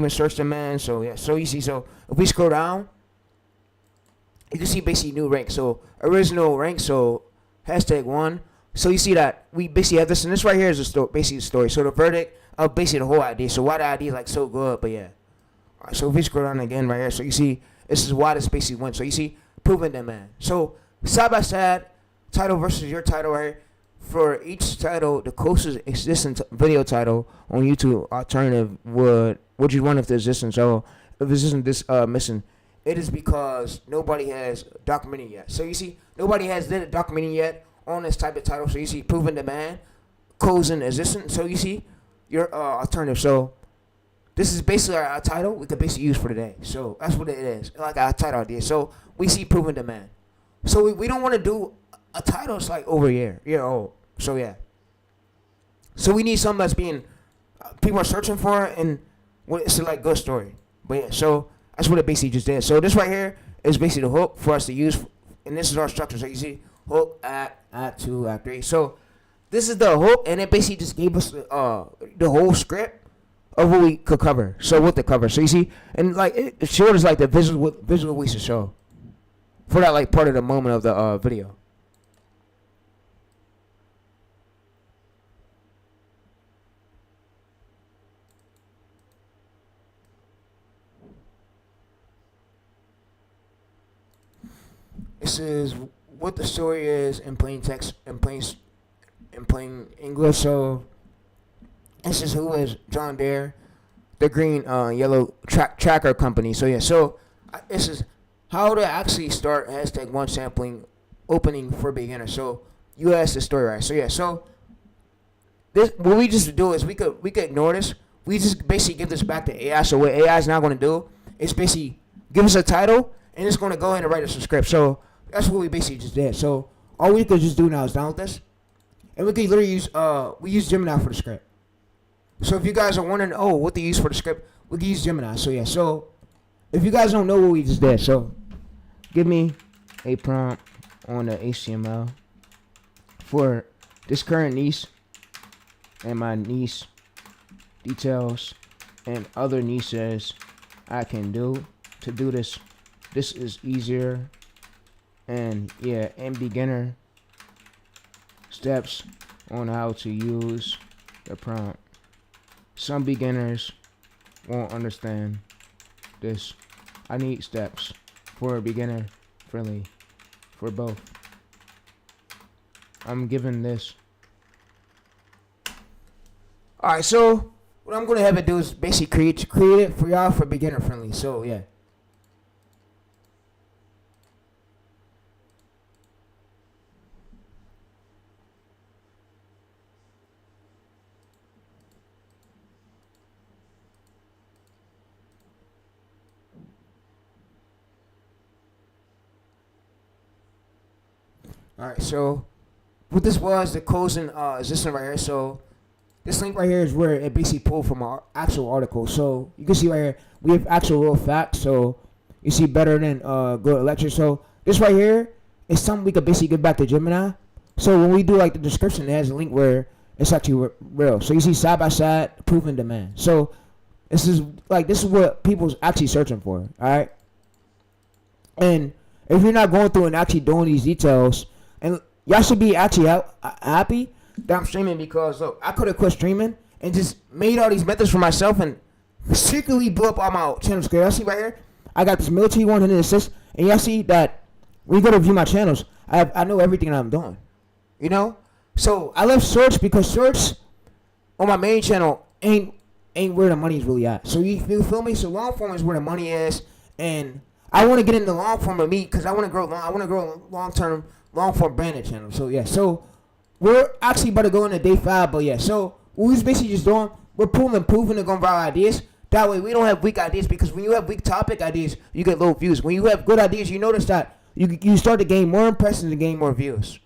Speaker 1: search demand. So yeah. So you see. So if we scroll down, you can see basically new rank. So original rank. So #1. So you see that we basically have this, and this right here is basically the story. So the verdict of basically the whole idea. So why the idea is like so good, but yeah. All right, so if we scroll down again right here, so you see this is why this basically went. So you see proven demand. So side by side, title versus your title right here. For each title, the closest existing video title on YouTube alternative would you run if the existence. So if this isn't this missing, it is because nobody has documented yet. So you see nobody has did it documenting yet on this type of title. So you see proven demand, closing existence. So you see your alternative. So this is basically our title we could basically use for today. So that's what it is, like our title idea. So we see proven demand. So we don't want to do a title that's like over a year old. So yeah. So we need something that's being people are searching for and it's a like good story. But yeah, so that's what it basically just did. So this right here is basically the hook for us to use, and this is our structure. So you see hook, act 2, act 3. So this is the hook, and it basically just gave us the whole script of what we could cover. So with the cover, so you see, and like it showed us like the visual we should show for that like part of the moment of the video. This is what the story is in plain text, in plain English. So this is who is John Deere, the green yellow tracker company. So yeah, so this is how to actually start #1 sampling opening for beginners. So you asked the story right. So yeah, so this what we just do is we could ignore this. We just basically give this back to AI. So what AI is now going to do is basically give us a title and it's going to go ahead and write us a script. So that's what we basically just did. So all we could just do now is download this, and we could literally use we use Gemini for the script. So if you guys are wondering, oh, what to use for the script, we can use Gemini. So yeah, so if you guys don't know what we just did, so give me a prompt on the HTML for this current niece and my niece details and other nieces I can do to do this. This is easier. And yeah, and beginner steps on how to use the prompt. Some beginners won't understand this. I need steps for a beginner friendly for both. I'm giving this. Alright, so what I'm gonna have it do is basically create it for y'all for beginner friendly. So yeah. Alright, so what this was, the closing is this one right here. So this link right here is where it basically pulled from our actual article. So you can see right here, we have actual real facts. So you see better than good lecture. So this right here is something we could basically give back to Gemini. So when we do like the description, it has a link where it's actually real. So you see side by side, proof and demand. So this is what people's actually searching for. All right. And if you're not going through and actually doing these details, and y'all should be actually happy that I'm streaming, because look, I could have quit streaming and just made all these methods for myself and secretly blew up all my channels. Y'all see right here, I got this military 100 assist, and y'all see that when you go to view my channels, I know everything that I'm doing. You know, so I left search because search on my main channel ain't where the money is really at. So you feel me? So long form is where the money is, and I want to get into long form of me because I want to grow. I want to grow long term, long form branded channel. So yeah, so we're actually about to go into day 5, but yeah. So what we're basically just doing, we're proving and going viral ideas. That way we don't have weak ideas, because when you have weak topic ideas, you get low views. When you have good ideas, you notice that you start to gain more impressions and gain more views.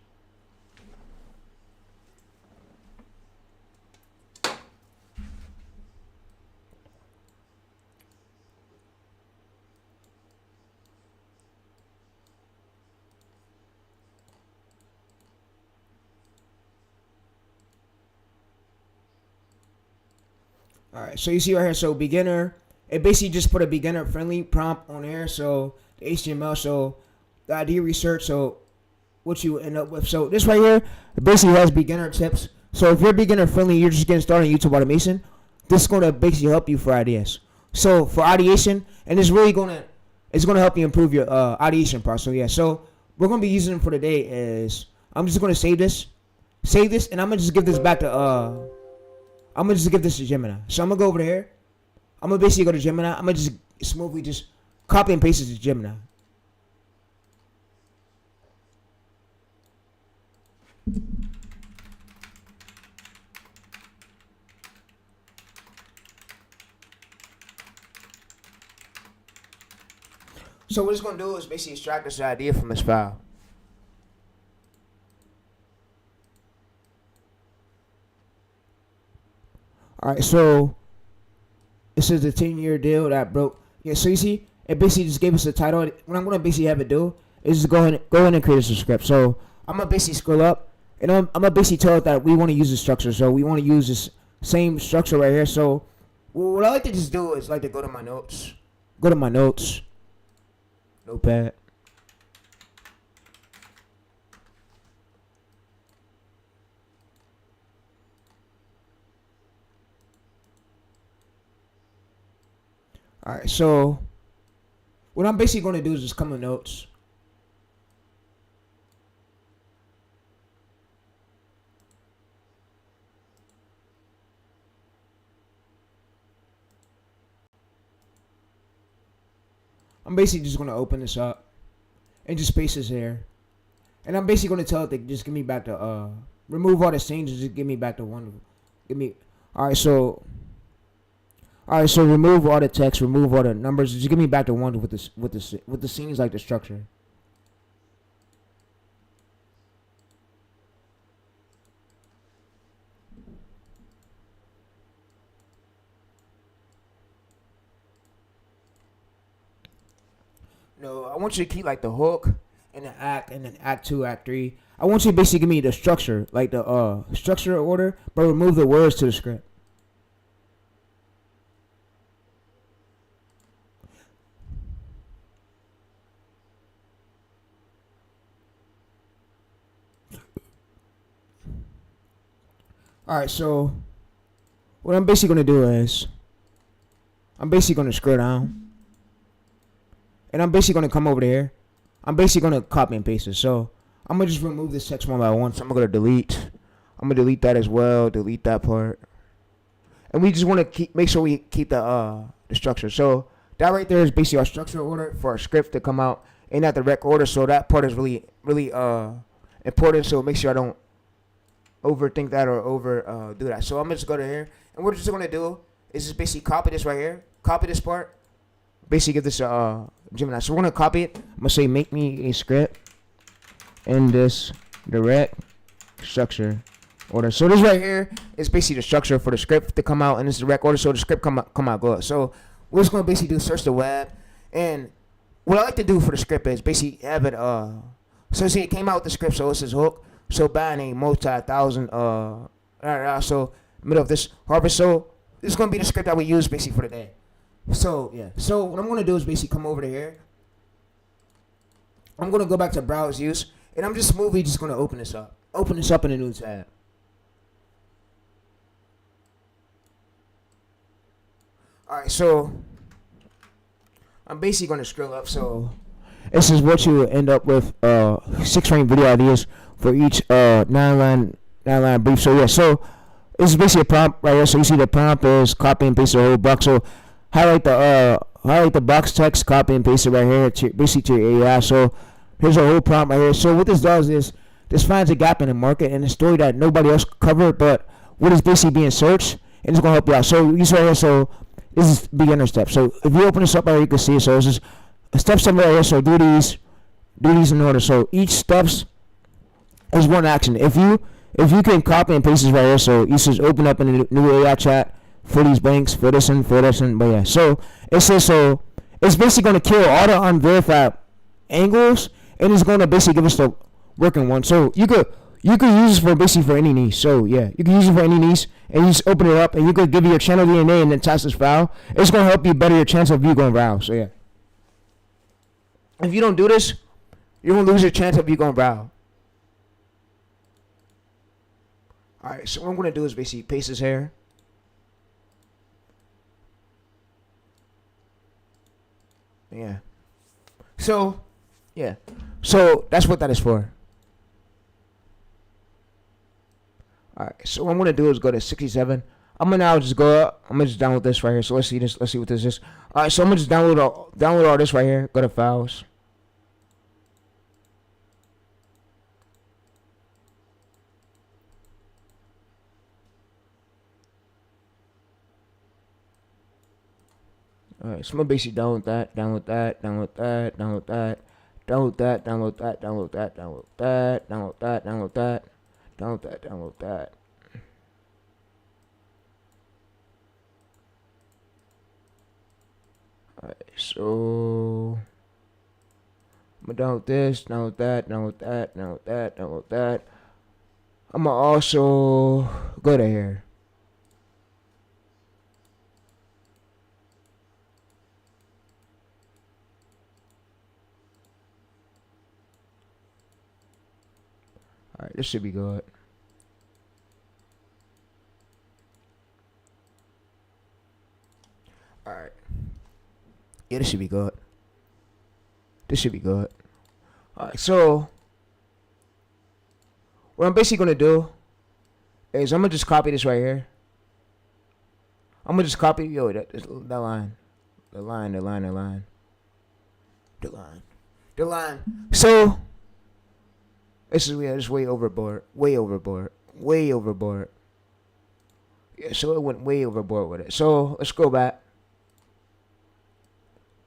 Speaker 1: Alright, so you see right here, so beginner, it basically just put a beginner friendly prompt on there. So the HTML, so the idea research, so what you end up with. So this right here, it basically has beginner tips. So if you're beginner friendly, you're just getting started in YouTube automation, this is going to basically help you for ideas. So for ideation, and it's really going to help you improve your ideation process. So yeah, so we're going to be using it for today is, I'm just going to save this, and I'm going to just give this back to I'm going to just give this to Gemini. So I'm going to go over here. I'm going to basically go to Gemini. I'm going to just smoothly just copy and paste it to Gemini. So what it's going to do is basically extract this idea from this file. Alright, so this is the 10-year deal that broke. Yeah, so you see, it basically just gave us a title. What I'm gonna basically have it do is just go ahead and create a script. So I'm gonna basically scroll up, and I'm gonna basically tell it that we want to use this structure. So we want to use this same structure right here. So what I like to just do is like to go to my notes, notepad. Alright, so what I'm basically going to do is just come to notes. I'm basically just going to open this up and just paste this here. And I'm basically going to tell it to just give me back the, remove all the scenes and just give me back the one. Alright, so remove all the text, remove all the numbers. Just give me back the one with the scenes, like the structure. No, I want you to keep like the hook and the act, and then act 2, act 3. I want you to basically give me the structure, like the structure order, but remove the words to the script. Alright, so what I'm basically going to do is I'm basically going to scroll down, and I'm basically going to come over there. I'm basically going to copy and paste it. So I'm going to just remove this text one by one. So I'm going to delete. I'm going to delete that as well. Delete that part. And we just want to make sure we keep the structure. So that right there is basically our structure order for our script to come out in that direct order. So that part is really important. So make sure I don't overthink that or do that. So I'm going to just go to here, and what we're just going to do is just basically copy this right here. Copy this part. Basically give this Gemini. So we're going to copy it. I'm going to say make me a script in this direct structure order. So this right here is basically the structure for the script to come out, and this is the rec order, so the script come out good. So we're just gonna basically do search the web, and what I like to do for the script is basically have it so see it came out with the script, so it says hook, so buying a multi-thousand so middle of this harvest. So this is gonna be the script that we use basically for the day. So yeah, so what I'm gonna do is basically come over to here. I'm gonna go back to browse use, and I'm just smoothly just gonna open this up in a new tab. Alright, so I'm basically gonna scroll up. So this is what you end up with 6 frame video ideas for each 9 line brief. So yeah, so this is basically a prompt right here. So you see the prompt is copy and paste the whole box. So highlight the box text, copy and paste it right here to basically to your AI. So here's a whole prompt right here. So what this does is this finds a gap in the market and a story that nobody else covered, but what is basically being searched, and it's gonna help you out. So you see right here, so this is beginner steps. So if you open this up right here, you can see it. So this is step 7 right here. So do these in order. So each steps is one action. If you can copy and paste this right here, so you just open up in a new AI chat, fill these blanks, fill this in, but yeah. So it says, so it's basically going to kill all the unverified angles, and it's going to basically give us the working one. So you could use this for basically for any niche. So yeah, you can use it for any niche, and you just open it up, and you could give it your channel DNA and then test this file. It's going to help you better your chance of you going viral. So yeah, if you don't do this, you're going to lose your chance of you going viral. Alright, so what I'm going to do is basically paste this here. Yeah. So, yeah. So, that's what that is for. Alright, so what I'm going to do is go to 67. I'm going to now just go up. I'm going to just download this right here. So, let's see this. Let's see what this is. Alright, so I'm going to just download all this right here. Go to files. Alright, so I'm gonna basically download that. Alright, so I'm gonna download this, download that. I'm gonna also go to here. Alright, this should be good. Alright. Yeah, this should be good. Alright, so what I'm basically gonna do is I'm gonna just copy this right here. I'm gonna just copy that line. The line. So this is just way overboard. Yeah, so it went way overboard with it. So let's go back.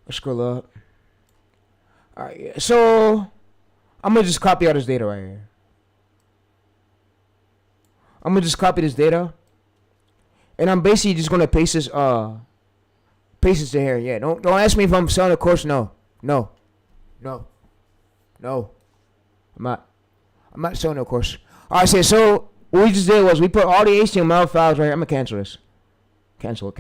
Speaker 1: Let's scroll up. Alright, yeah. So I'm gonna just copy all this data right here. I'm gonna just copy this data, and I'm basically just gonna paste this to here. Yeah, don't ask me if I'm selling a course. No. I'm not selling no course. Alright, so what we just did was we put all the HTML files right here. I'm gonna cancel this. Cancel.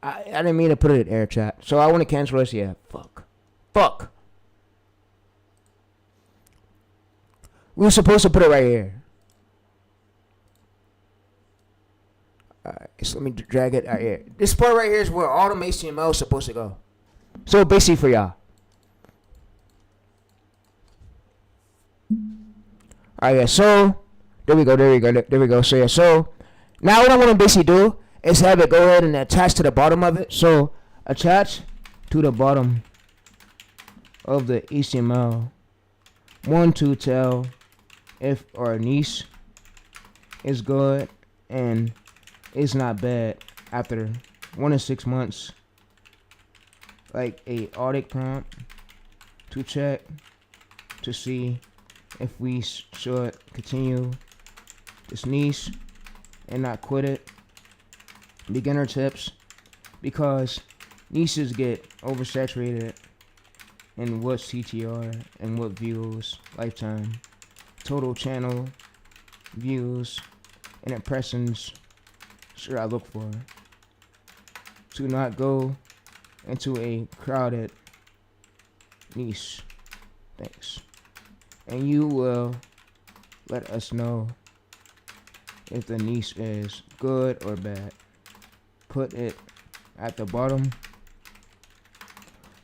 Speaker 1: I didn't mean to put it in air chat. So I want to cancel this. Yeah, fuck. We were supposed to put it right here. Alright, so let me drag it out here. This part right here is where all the HTML is supposed to go. So basically for y'all. Alright, yeah, so there we go. So yeah, so now what I want to basically do is have it go ahead and attach to the bottom of it. So attach to the bottom of the HTML. 1 to tell if our niche is good and it's not bad after 1 to 6 months. Like a audit prompt to check to see if we should continue this niche and not quit it. Beginner tips, because niches get oversaturated in what's CTR and what views, lifetime, total channel views, and impressions should I look for to not go into a crowded niche. Thanks. And you will let us know if the niche is good or bad. Put it at the bottom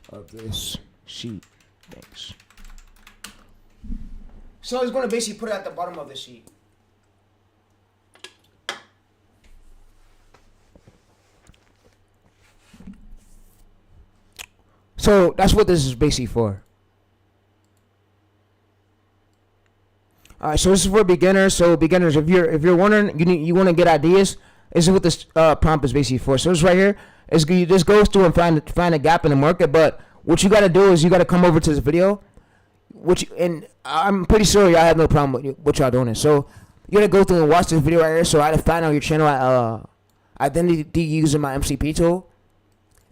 Speaker 1: of this sheet. Thanks. So it's going to basically put it at the bottom of the sheet. So that's what this is basically for. Alright, so this is for beginners. So beginners, if you're wondering, you want to get ideas, this is what this prompt is basically for. So this right here is this goes through and find a gap in the market. But what you got to do is you got to come over to this video, and I'm pretty sure y'all have no problem with what y'all doing it. So you got to go through and watch this video right here. So I had to find out your channel identity using my MCP tool.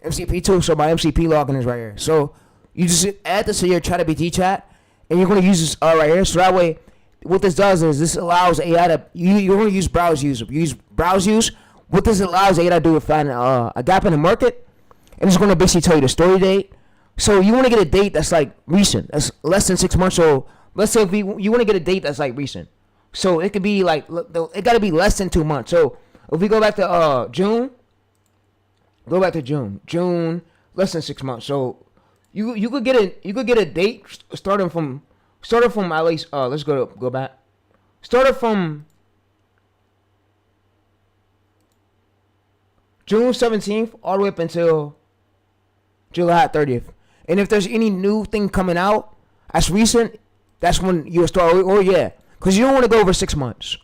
Speaker 1: So my MCP login is right here. So you just add this to your ChatGPT chat, and you're going to use this right here. So that way, what this does is this allows AI to you're going to use browse use. Use browse use. What this allows AI to do is find a gap in the market, and it's going to basically tell you the story date. So you want to get a date that's like recent, that's less than 6 months. So let's say if you want to get a date that's like recent. So it could be like it got to be less than 2 months. So if we go back to June. Go back to June, less than 6 months. So you could get a date starting from at least let's go back. Started from June 17th all the way up until July 30th. And if there's any new thing coming out that's recent, that's when you'll start. Or yeah, because you don't want to go over 6 months.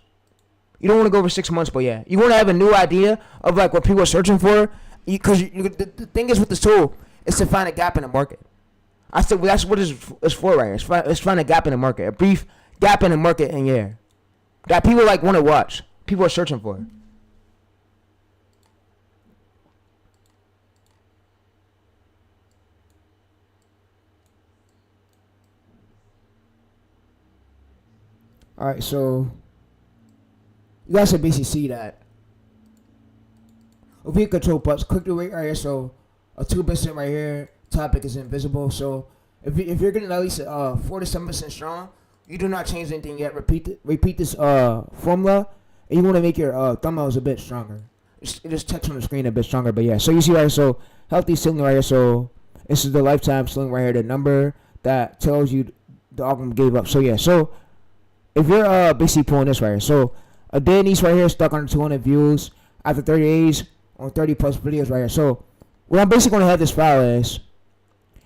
Speaker 1: You don't want to go over 6 months, but yeah, you want to have a new idea of like what people are searching for. Because the thing is with this tool is to find a gap in the market. I said that's what it's for right here. It's find a gap in the market, a brief gap in the market, and yeah, that people like want to watch. People are searching for. All right, so you guys can basically see that. If we control plus, click the rate right here. So a 2% right here. Topic is invisible. So if you're getting at least 4 to 7% strong, you do not change anything yet. Repeat this formula, and you want to make your thumbnails a bit stronger. Just text on the screen a bit stronger. But yeah, so you see right here. So healthy ceiling right here. So this is the lifetime ceiling right here. The number that tells you the algorithm gave up. So yeah. So if you're basically pulling this right here. So a dead niche right here stuck on 200 views after 30 days. On 30 plus videos right here. So what I'm basically going to have this file is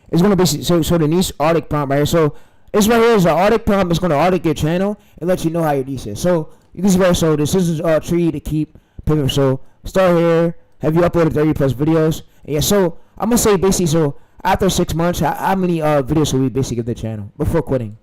Speaker 1: it's going to basically so the niche audit prompt right here. So this right here is an audit prompt. It's going to audit your channel and let you know how your niche is. So you can see right here. So this is a tree to keep picking. So start here. Have you uploaded 30 plus videos? And yeah. So I'm gonna say basically. So after 6 months, how many videos should we basically give the channel before quitting?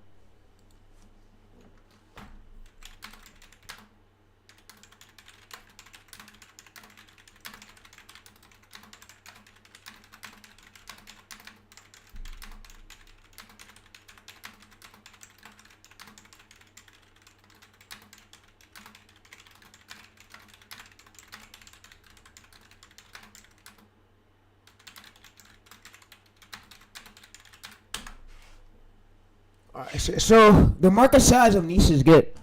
Speaker 1: Alright, so the market size of niches get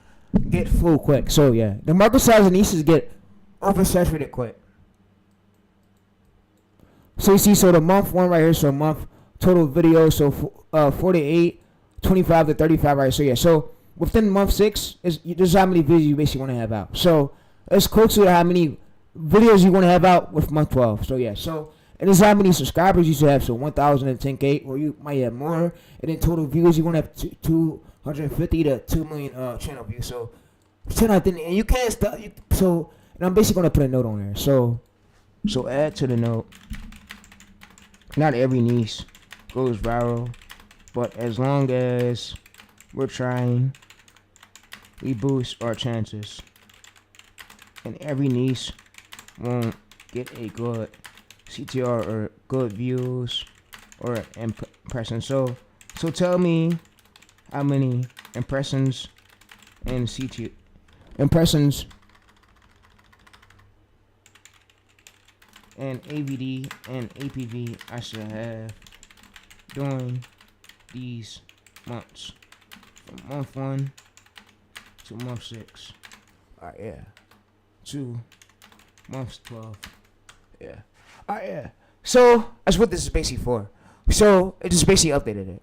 Speaker 1: full quick. So yeah, the market size of niches get oversaturated quick. So you see, so the month one right here, so month total videos, so 48, 25 to 35 right here. So yeah, so within month 6 is this is how many videos you basically want to have out. So it's close to how many videos you want to have out with month 12. So yeah, so and this is how many subscribers you should have. So 1,010K, or you might have more. And then total views, you want to have 250 to 2 million channel views. So, and you can't stop. So, and I'm basically going to put a note on there. So add to the note. Not every niche goes viral, but as long as we're trying. We boost our chances. And every niche won't get a good CTR or good views or impressions. So tell me how many impressions and CT impressions and AVD and APV I should have during these months, from month 1 to month 6. Alright, yeah. To month 12. Yeah. Alright, yeah. So that's what this is basically for. So it just basically updated it.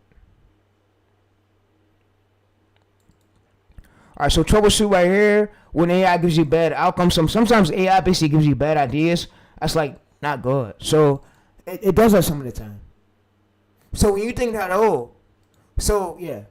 Speaker 1: Alright, so troubleshoot right here. When AI gives you bad outcomes, sometimes AI basically gives you bad ideas. That's like not good. So it does that some of the time. So when you think that, oh, so yeah.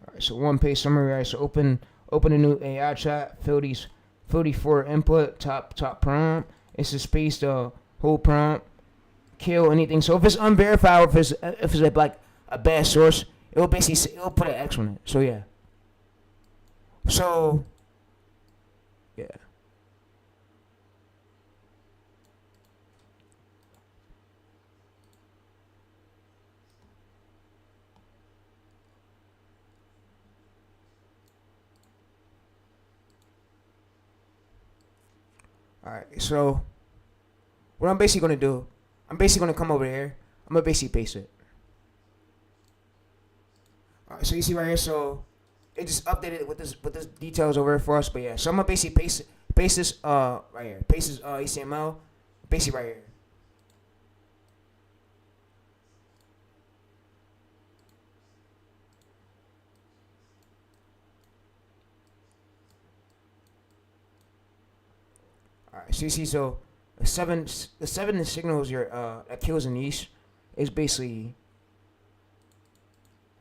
Speaker 1: Alright, so one page summary. Right, so open a new AI chat. Fill these 4 input top prompt. It's a space the whole prompt. Kill anything. So if it's unverified, if it's like a bad source, it'll basically put an X on it. So yeah. So yeah. Alright, so what I'm basically gonna do, I'm basically gonna come over here. I'm gonna basically paste it. Alright, so you see right here, so it just updated it with this details over here for us. But yeah, so I'm gonna basically paste this right here. Paste this HTML, basically right here. Alright, so you see, so the seven signals your that kills a niche is basically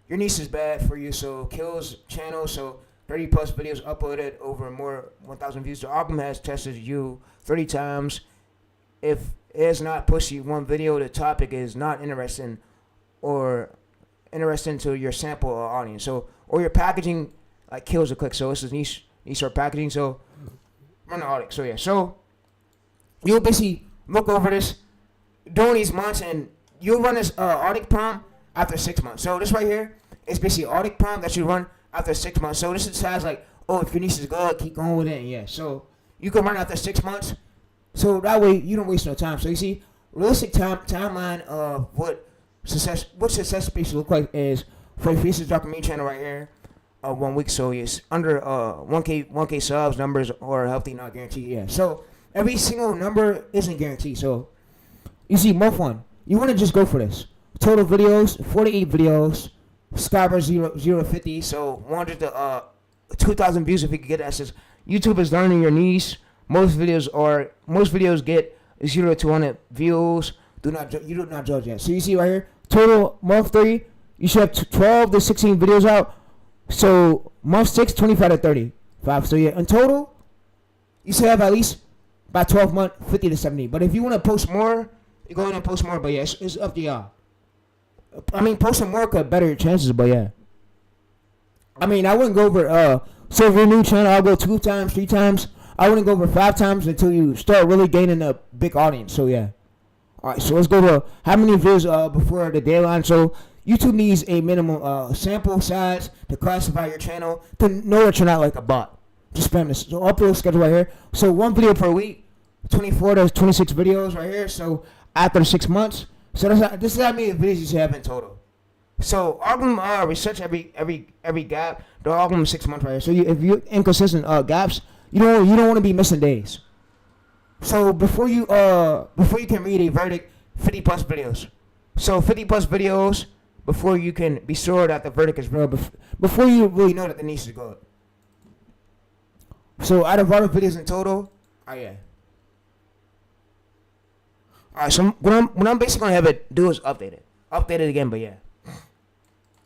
Speaker 1: your niche is bad for you, so kills channel, so 30 plus videos uploaded over more 1,000 views. The algorithm has tested you 30 times. If it has not pushed you one video, the topic is not interesting to your sample audience. So or your packaging like kills a click. So this is niche or packaging. So run the audit. So yeah, so you'll basically look over this during these months, and you'll run this audit prompt after 6 months. So this right here is basically audit prompt that you run after 6 months. So this decides like, oh, if your niche is good, keep going with it. And yeah, so you can run after 6 months. So that way you don't waste no time. So you see, realistic timeline of what success basically look like is for your Faceless Dr. channel right here. 1 week, so yes, under 1K subs numbers are healthy, not guaranteed. Yeah, so every single number isn't guaranteed. So you see, month 1, you want to just go for this. Total videos, 48 videos, subscribers 0 to 50, so 100 to 2,000 views if you can get that. Says YouTube is learning your niche. Most videos get 0 to 200 views. You do not judge yet. So you see right here, total month 3, you should have 12 to 16 videos out. So month 6, 25 to 35. So yeah, in total, you should have at least by 12 months, 50 to 70. But if you want to post more, you go ahead and post more. But yeah, it's up to y'all. I mean, posting more could better your chances. But yeah, I mean, I wouldn't go over. So if you're a new channel, I'll go 2 times, 3 times. I wouldn't go over 5 times until you start really gaining a big audience. So yeah. All right, so let's go to how many views before the deadline. So YouTube needs a minimum sample size to classify your channel to know that you're not like a bot. Just spam this. So upload schedule right here. So 1 video per week, 24 to 26 videos right here. So after 6 months, so this is how many videos you should have in total. So algorithm research every gap. The algorithm 6 months right here. So if you're inconsistent gaps, you don't want to be missing days. So before you can read a verdict, 50 plus videos. So 50 plus videos before you can be sure that the verdict is real. Before you really know that the niche is good. So out of all the videos in total, yeah. Alright, so what I'm basically gonna have it do is update it again, but yeah.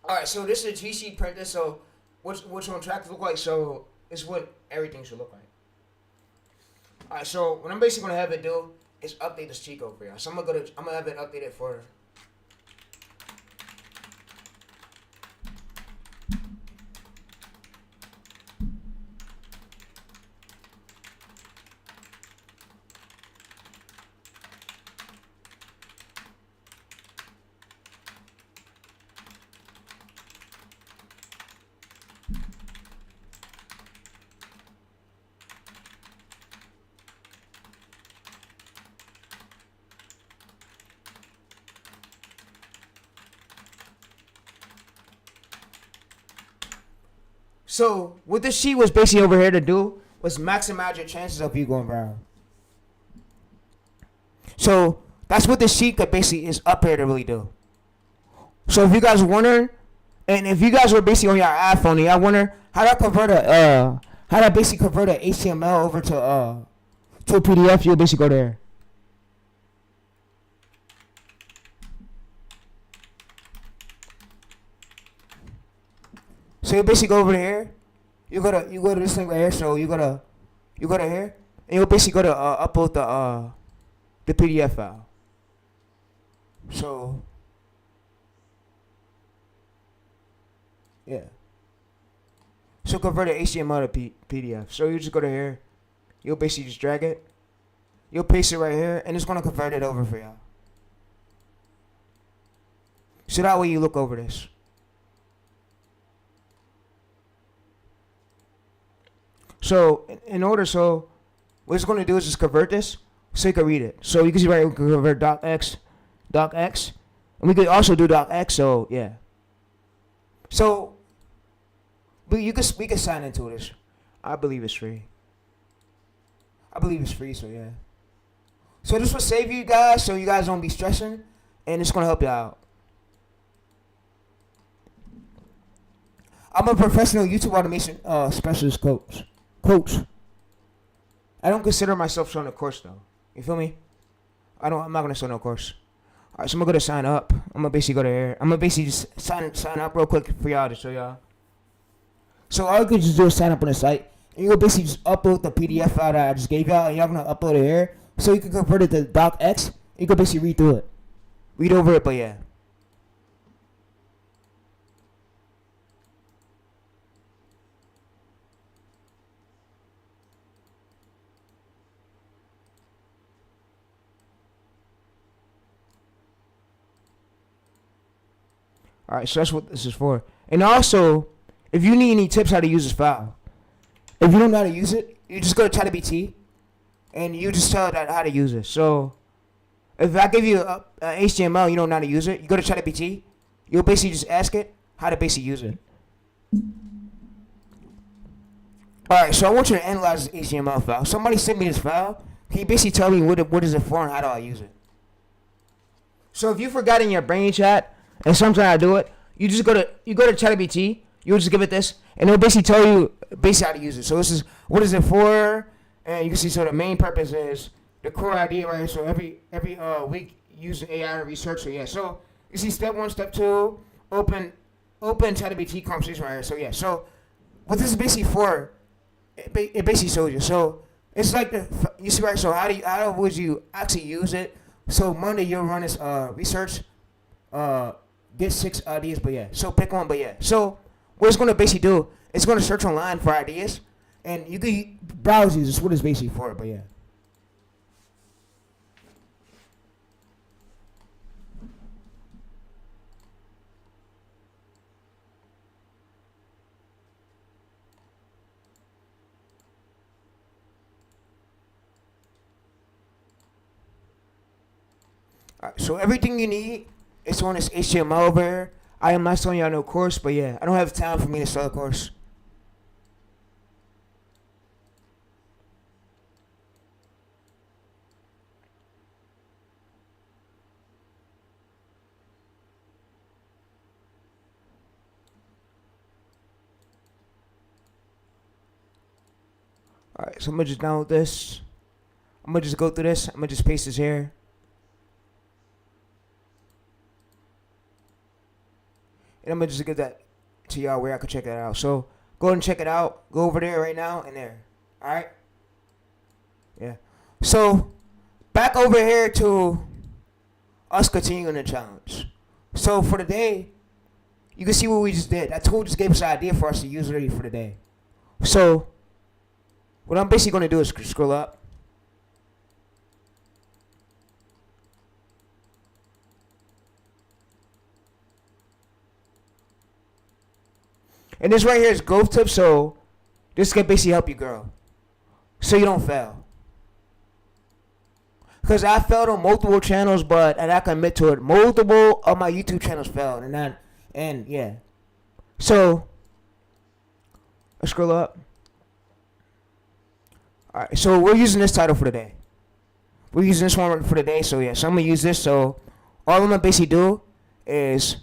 Speaker 1: Alright, so this is a cheat sheet printer, so what's on track to look like, so it's what everything should look like. Alright, so what I'm basically gonna have it do is update this cheat code for y'all. So I'm gonna have it updated for. So what this sheet was basically over here to do was maximize your chances of you going viral. So that's what this sheet could basically is up here to really do. So if you guys are wondering, and if you guys were basically on your iPhone and y'all wonder how to basically convert a HTML over to a PDF, you'll basically go there. So you basically go over here. You go to this thing right here. So you go to here, and you'll basically go to upload the PDF file. So yeah. So convert the HTML to PDF. So you just go to here. You'll basically just drag it. You'll paste it right here, and it's gonna convert it over for y'all. So that way you look over this. So what it's going to do is just convert this so you can read it. So you can see right here, we can convert docx, and we could also do docx. So yeah. So, but we can sign into this. I believe it's free. So yeah. So this will save you guys, so you guys don't be stressing, and it's going to help you out. I'm a professional YouTube automation specialist coach. I don't consider myself showing a course though. You feel me? I'm not gonna show no course. Alright, so I'm gonna go to sign up. I'm gonna basically go to here. I'm gonna basically just sign up real quick for y'all to show y'all. So all you can just do is sign up on the site, and you'll basically just upload the PDF file that I just gave y'all, and y'all gonna upload it here, so you can convert it to docx. You can basically read through it, read over it, but yeah. Alright, so that's what this is for. And also, if you need any tips how to use this file, if you don't know how to use it, you just go to ChatGPT, and you just tell it how to use it. So, if I give you a HTML, you don't know how to use it, you go to ChatGPT, you'll basically just ask it how to basically use it. Alright, so I want you to analyze this HTML file. Somebody sent me this file. Can you basically tell me what is it for and how do I use it? So if you forgot in your brain chat, and sometimes I do it, you go to ChatGPT, you'll just give it this, and it'll basically tell you basically how to use it. So this is what is it for, and you can see so the main purpose is the core idea right here. So every week using AI to research. So yeah, so you see step 1, step 2, open ChatGPT conversation right here. So yeah, so what this is basically for, it basically shows you. So it's like you see right. So how would you actually use it? So Monday you'll run this research. Get 6 ideas, but yeah. So pick one, but yeah. So what it's gonna basically do, it's gonna search online for ideas, and you can browse these. That's what it's basically for, but yeah. Alright, so everything you need. It's on this HTML over here. I am not showing y'all no course, but yeah, I don't have time for me to sell a course. Alright, so I'm gonna just download this. I'm gonna just go through this. I'm gonna just paste this here. And I'm gonna just give that to y'all where I can check that out. So go ahead and check it out. Go over there right now and there. All right. Yeah. So back over here to us continuing the challenge. So for today, you can see what we just did. That tool just gave us an idea for us to use already for today. So what I'm basically going to do is scroll up. And this right here is growth tips, so this can basically help you grow, so you don't fail. Because I failed on multiple channels, and I can admit to it, multiple of my YouTube channels failed, and yeah. So let's scroll up. All right, so we're using this title for today. We're using this one for today, so yeah. So I'm gonna use this. So all I'm gonna basically do is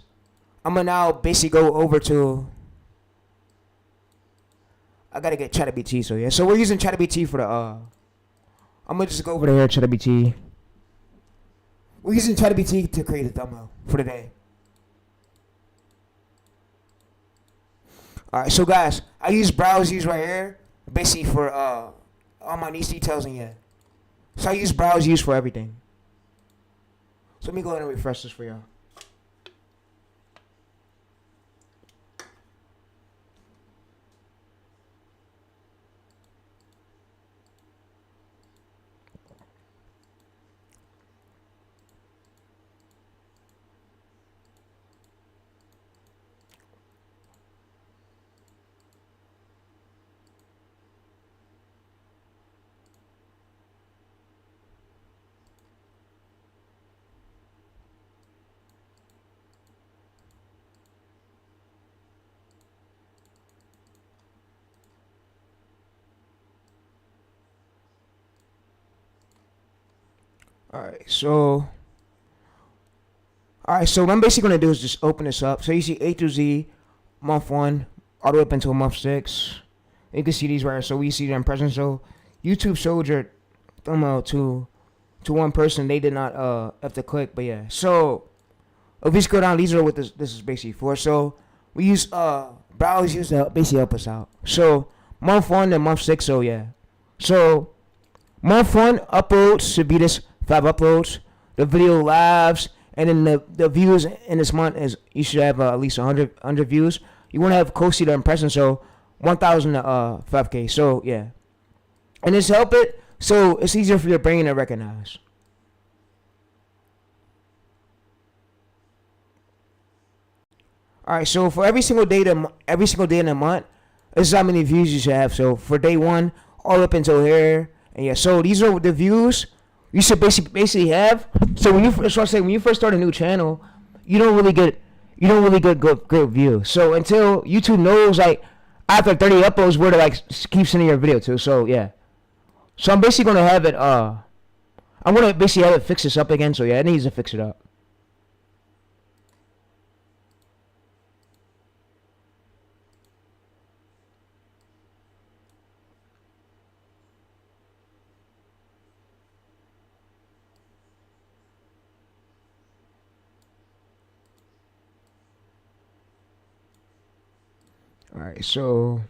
Speaker 1: I'm gonna now basically go over to. I gotta get ChatGPT, so yeah. So we're using ChatGPT for the I'm gonna just go over there, ChatGPT. We're using ChatGPT to create a thumbnail for today. Alright, so guys, I use browse use right here, basically for all my niche details and yeah. So I use browse use for everything. So let me go ahead and refresh this for y'all. Alright, so what I'm basically gonna do is just open this up. So you see A through Z, month 1, all the way up until month 6. You can see these right here. So we see their impressions. So YouTube showed your thumbnail to one person. They did not have to click, but yeah. So if we scroll down, these are what this is basically for. So we use browse use to basically help us out. So month 1 and month 6. So yeah. So month 1 uploads should be this 5 uploads. The video lives. And then the views in this month is you should have at least 100 views. You want to have close to the impression, so 1,000 to 5K. So yeah, and this help it so it's easier for your brain to recognize. All right, so for every single day in the month, this is how many views you should have. So for day 1, all up until here, and yeah. So these are the views you should basically have. So when you first start a new channel, you don't really get good view. So until YouTube knows like after 30 uploads where to like keep sending your video to. So yeah. So I'm basically gonna have it I'm gonna basically have it fix this up again. So yeah, it needs to fix it up. Alright, so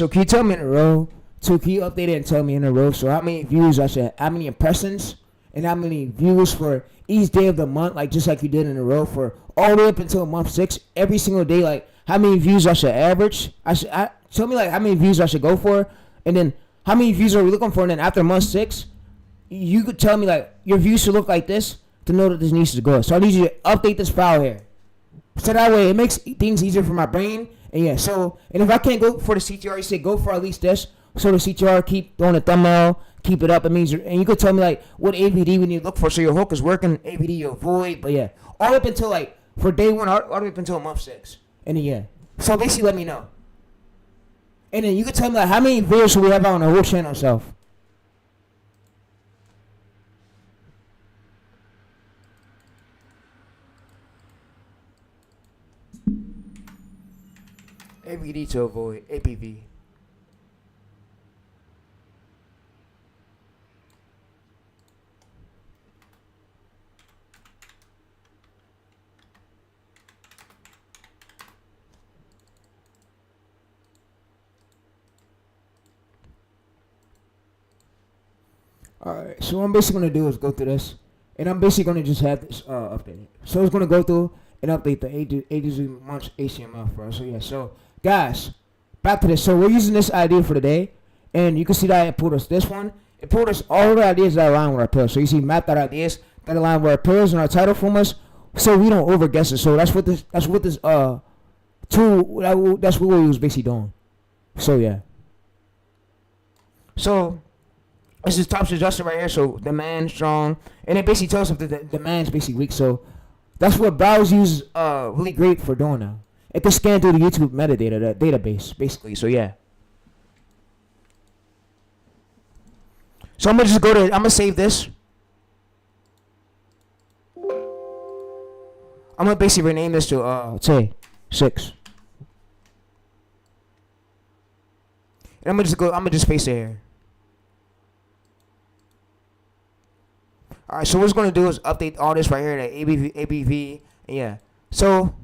Speaker 1: can you tell me in a row? Can you update it and tell me in a row? So how many views how many impressions, and how many views for each day of the month, like just like you did in a row for all the way up until month 6, every single day, like how many views I should average? Tell me like how many views I should go for, and then how many views are we looking for, and then after month 6, you could tell me like your views should look like this to know that this needs to go. So I need you to update this file here. So that way it makes things easier for my brain. And yeah, so, and if I can't go for the CTR, you say go for at least this. So the CTR, keep throwing a thumbnail, keep it up. It means, and you could tell me like what AVD we need to look for so your hook is working, AVD you avoid. But yeah, all up until like, for day 1, all the way up until month 6. And then yeah. So basically let me know. And then you could tell me like how many videos should we have on the whole channel itself. AVD to avoid APV. Alright, so what I'm basically gonna do is go through this, and I'm basically gonna just have this updated. So it's gonna go through and update the A months HTML for us. So yeah, so guys, back to this. So we're using this idea for today, and you can see that it pulled us this one. It pulled us all the ideas that align with our pillars. So you see map.ideas that align with our pillars and our title formats, so we don't overguess it. So that's what this tool that's what we was basically doing. So yeah. So this is top suggestion right here. So demand strong, and it basically tells us if the demand's basically weak. So that's what browsers use really great for doing now. It can scan through the YouTube metadata, that database, basically. So yeah. So I'm gonna just go to. I'm gonna save this. I'm gonna basically rename this to say 6. And I'm gonna just paste it here. Alright, so what it's gonna do is update all this right here, the ABV, and yeah. So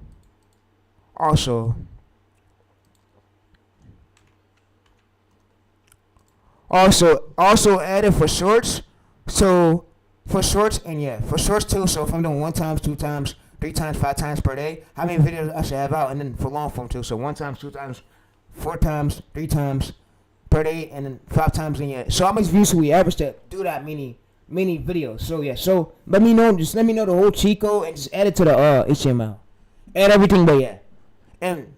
Speaker 1: also add it for shorts. So for shorts, and yeah, for shorts too. So if I'm doing 1 times, 2 times, 3 times, 5 times per day, how many videos I should have out, and then for long form too. So 1 times, 2 times, 4 times, 3 times per day, and then 5 times in yeah. So how much views should we average to do that many videos? So yeah, so let me know the whole cheat code and just add it to the HTML. Add everything, but yeah. And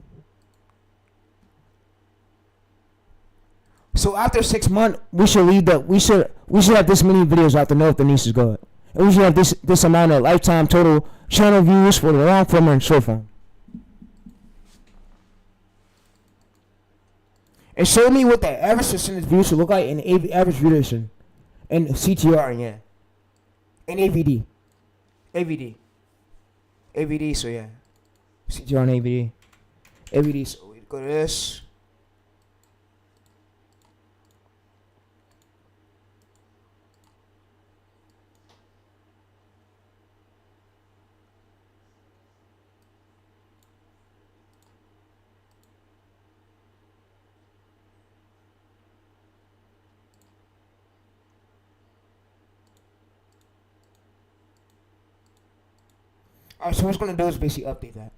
Speaker 1: so after 6 months, we should have this many videos out to know if the niche is good. And we should have this amount of lifetime total channel views for the long form and short form. And show me what the average percentage views should look like in average view duration. And CTR, yeah. And AVD. So yeah. CTR and AVD. So we go to this. Alright, so what it's gonna do is basically update that.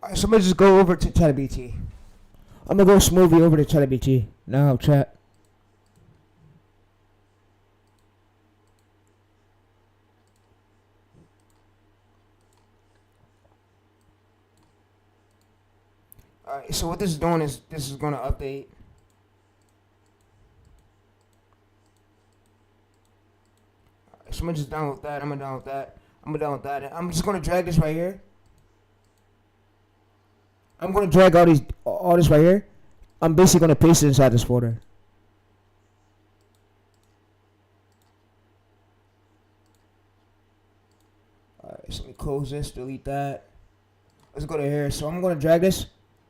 Speaker 1: Alright, so I'm gonna just go over to ChatGPT. I'm gonna go smoothly over to ChatGPT. Now chat. Alright, so what this is doing is this is gonna update. Alright, so I'm gonna just download that. I'm gonna download that. I'm just gonna drag this right here. I'm gonna drag all this right here. I'm basically gonna paste it inside this folder. Alright, so let me close this, delete that. Let's go to here. So I'm gonna drag this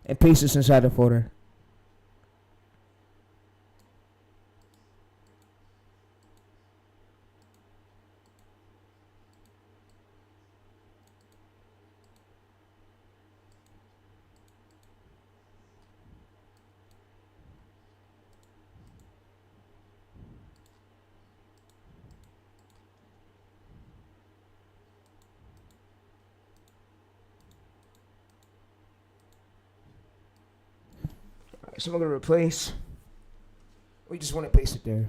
Speaker 1: and paste this inside the folder. So I'm gonna replace. We just want to paste it there.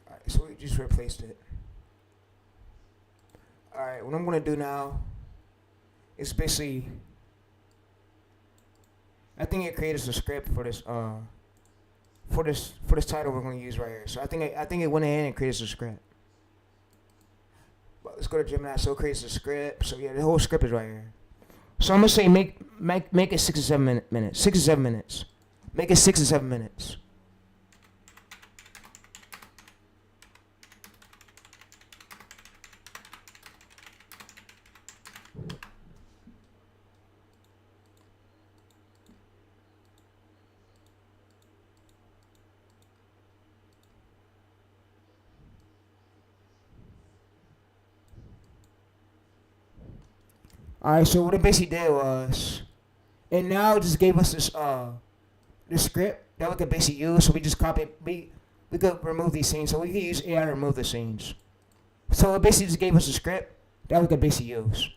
Speaker 1: Alright, so we just replaced it. Alright, what I'm gonna do now is basically, I think it created a script for this title we're gonna use right here. So I think it went ahead and created a script. let's go to Gemini. So it creates a script. So yeah, the whole script is right here. So I'm gonna say make it 6 or 7 minutes. 6 or 7 minutes. Make it 6 or 7 minutes. Alright, so what it basically did was, and now it just gave us this script that we could basically use. So we just copy we could remove these scenes. So we could use AI to remove the scenes. So it basically just gave us a script that we could basically use.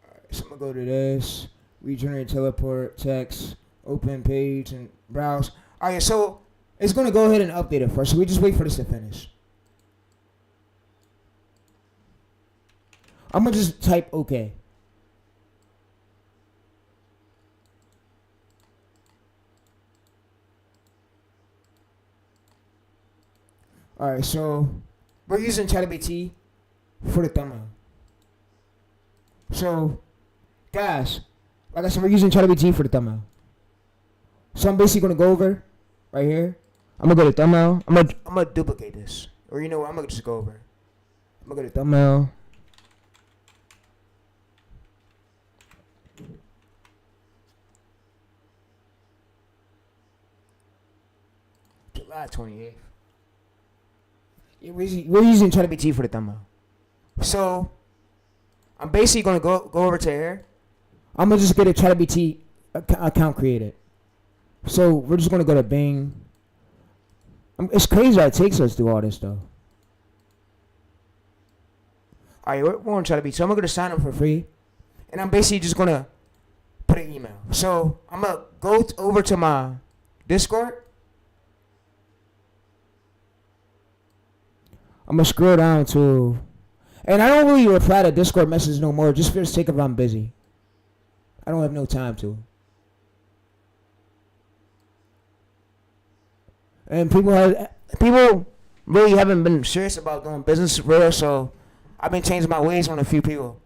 Speaker 1: Alright, so I'm gonna go to this, regenerate, teleport, text, open page, and browse. Alright, so it's gonna go ahead and update it first. So we just wait for this to finish. I'm gonna just type OK. Alright, so we're using ChatGPT for the thumbnail. So, guys, like I said, we're using ChatGPT for the thumbnail. So I'm basically gonna go over right here. I'm gonna go to thumbnail. I'm gonna duplicate this, or you know what? I'm gonna just go over. I'm gonna go to thumbnail. July 28th. Yeah, we're using ChatGPT for the thumbnail. So I'm basically gonna go over to here. I'm gonna just get a ChatGPT account created. So we're just gonna go to Bing. It's crazy how it takes us through all this though. Alright, we're on ChatGPT. So I'm gonna sign up for free, and I'm basically just gonna put an email. So I'm gonna go over to my Discord. I'm gonna scroll down to, and I don't really reply to Discord messages no more, just for the sake of I'm busy. I don't have no time to. And people really haven't been serious about doing business for real, so I've been changing my ways on a few people.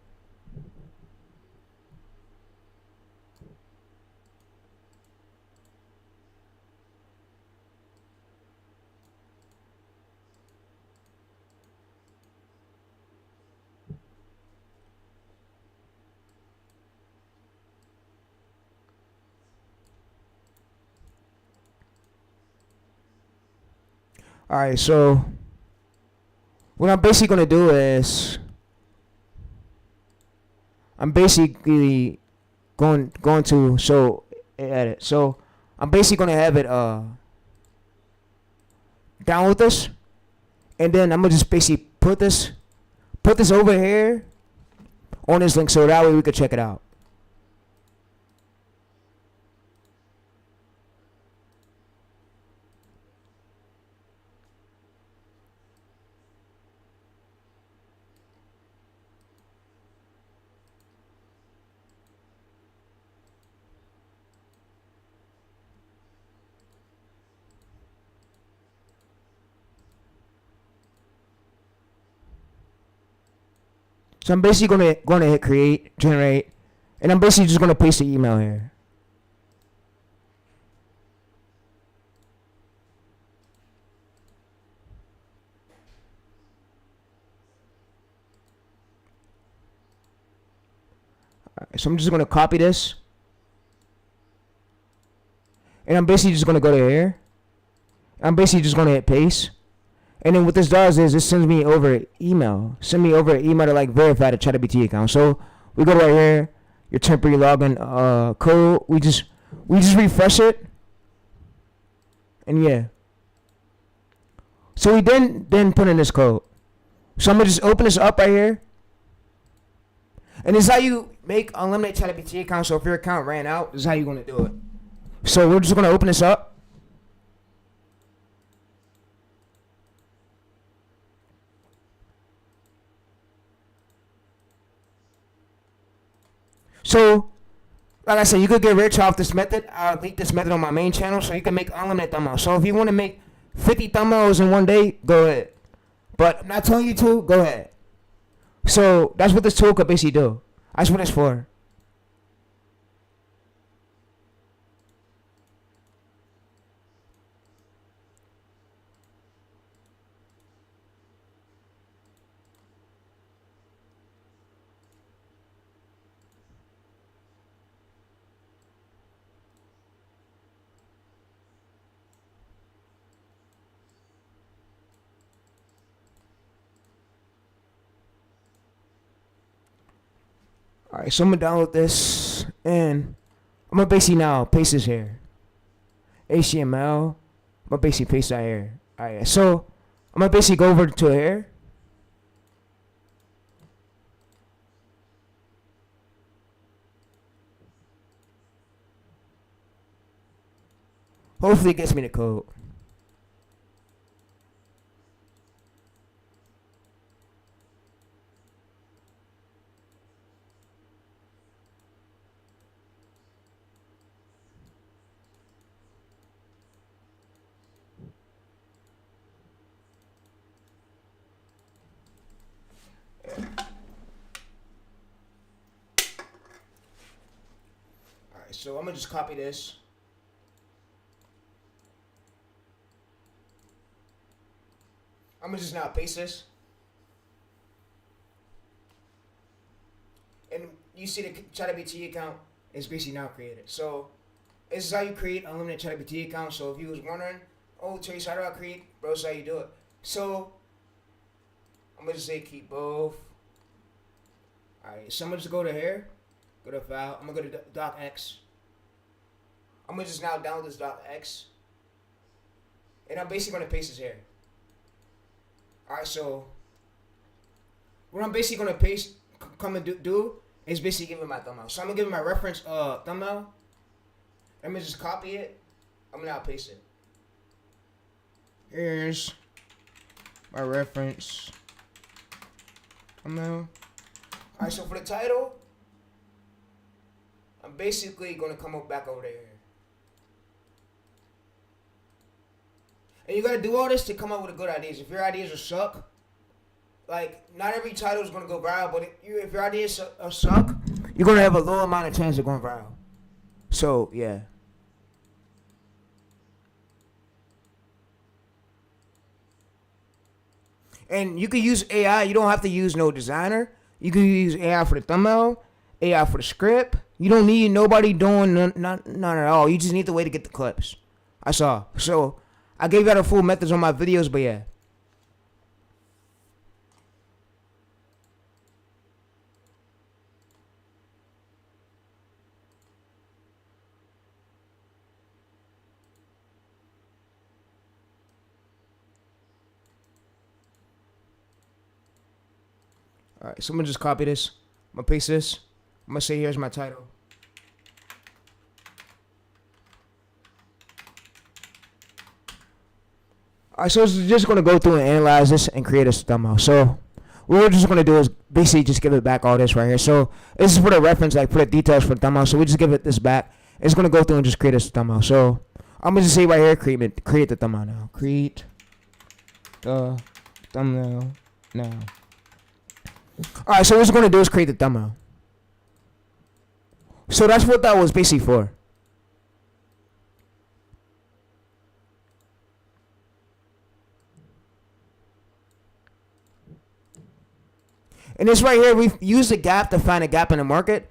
Speaker 1: Alright, so what I'm basically gonna do is I'm basically going to show edit. So I'm basically gonna have it download this, and then I'm gonna just basically put this over here on this link, so that way we could check it out. So I'm basically gonna hit create, generate, and I'm basically just gonna paste the email here. Alright, so I'm just gonna copy this, and I'm basically just gonna go to here. I'm basically just gonna hit paste. And then what this does is it sends me over an email. Send me over an email to like verify the ChatGPT account. So we go right here, your temporary login code. We just refresh it. And yeah. So we then put in this code. So I'm gonna just open this up right here. And this is how you make unlimited ChatGPT account. So if your account ran out, this is how you're gonna do it. So we're just gonna open this up. So, like I said, you could get rich off this method. I'll link this method on my main channel, so you can make unlimited thumbnails. So if you want to make 50 thumbnails in one day, go ahead. But I'm not telling you to, go ahead. So that's what this tool could basically do. That's what it's for. Alright, so I'm gonna download this and I'm gonna basically now paste this here. HTML. I'm gonna basically paste that here. Alright, so I'm gonna basically go over to here. Hopefully it gets me the code. Alright, so I'm gonna just copy this. I'm gonna just now paste this. And you see the ChatGPT account is basically now created. So this is how you create unlimited ChatGPT account. So if you was wondering, oh Trace, how do I create? Bro, this is how you do it. So I'm gonna just say keep both. Alright, so I'm gonna just go to here, go to file. I'm gonna go to docx. I'm gonna just now download this docx. And I'm basically gonna paste this here. Alright, so what I'm basically gonna paste, come and do is basically give it my thumbnail. So I'm gonna give it my reference thumbnail. I'm gonna just copy it. I'm gonna now paste it. Here's my reference thumbnail. Alright, so for the title, I'm basically gonna come up back over there. And you gotta do all this to come up with a good ideas. If your ideas are suck, like not every title is gonna go viral, but if your ideas are suck, you're gonna have a low amount of chance of going viral. So yeah. And you can use AI. You don't have to use no designer. You can use AI for the thumbnail, AI for the script. You don't need nobody doing none at all. You just need the way to get the clips. That's all. So I gave out the full methods on my videos, but yeah. Alright, so I'm gonna just copy this. I'm gonna paste this. I'm gonna say here's my title. Alright, so it's just gonna go through and analyze this and create a thumbnail. So what we're just gonna do is basically just give it back all this right here. So this is for the reference, like for the details for the thumbnail. So we just give it this back. It's gonna go through and just create a thumbnail. So I'm gonna just say right here, create the thumbnail now. Create the thumbnail now. Alright, so what we're gonna do is create the thumbnail. So that's what that was basically for. And this right here, we've used a gap to find a gap in the market,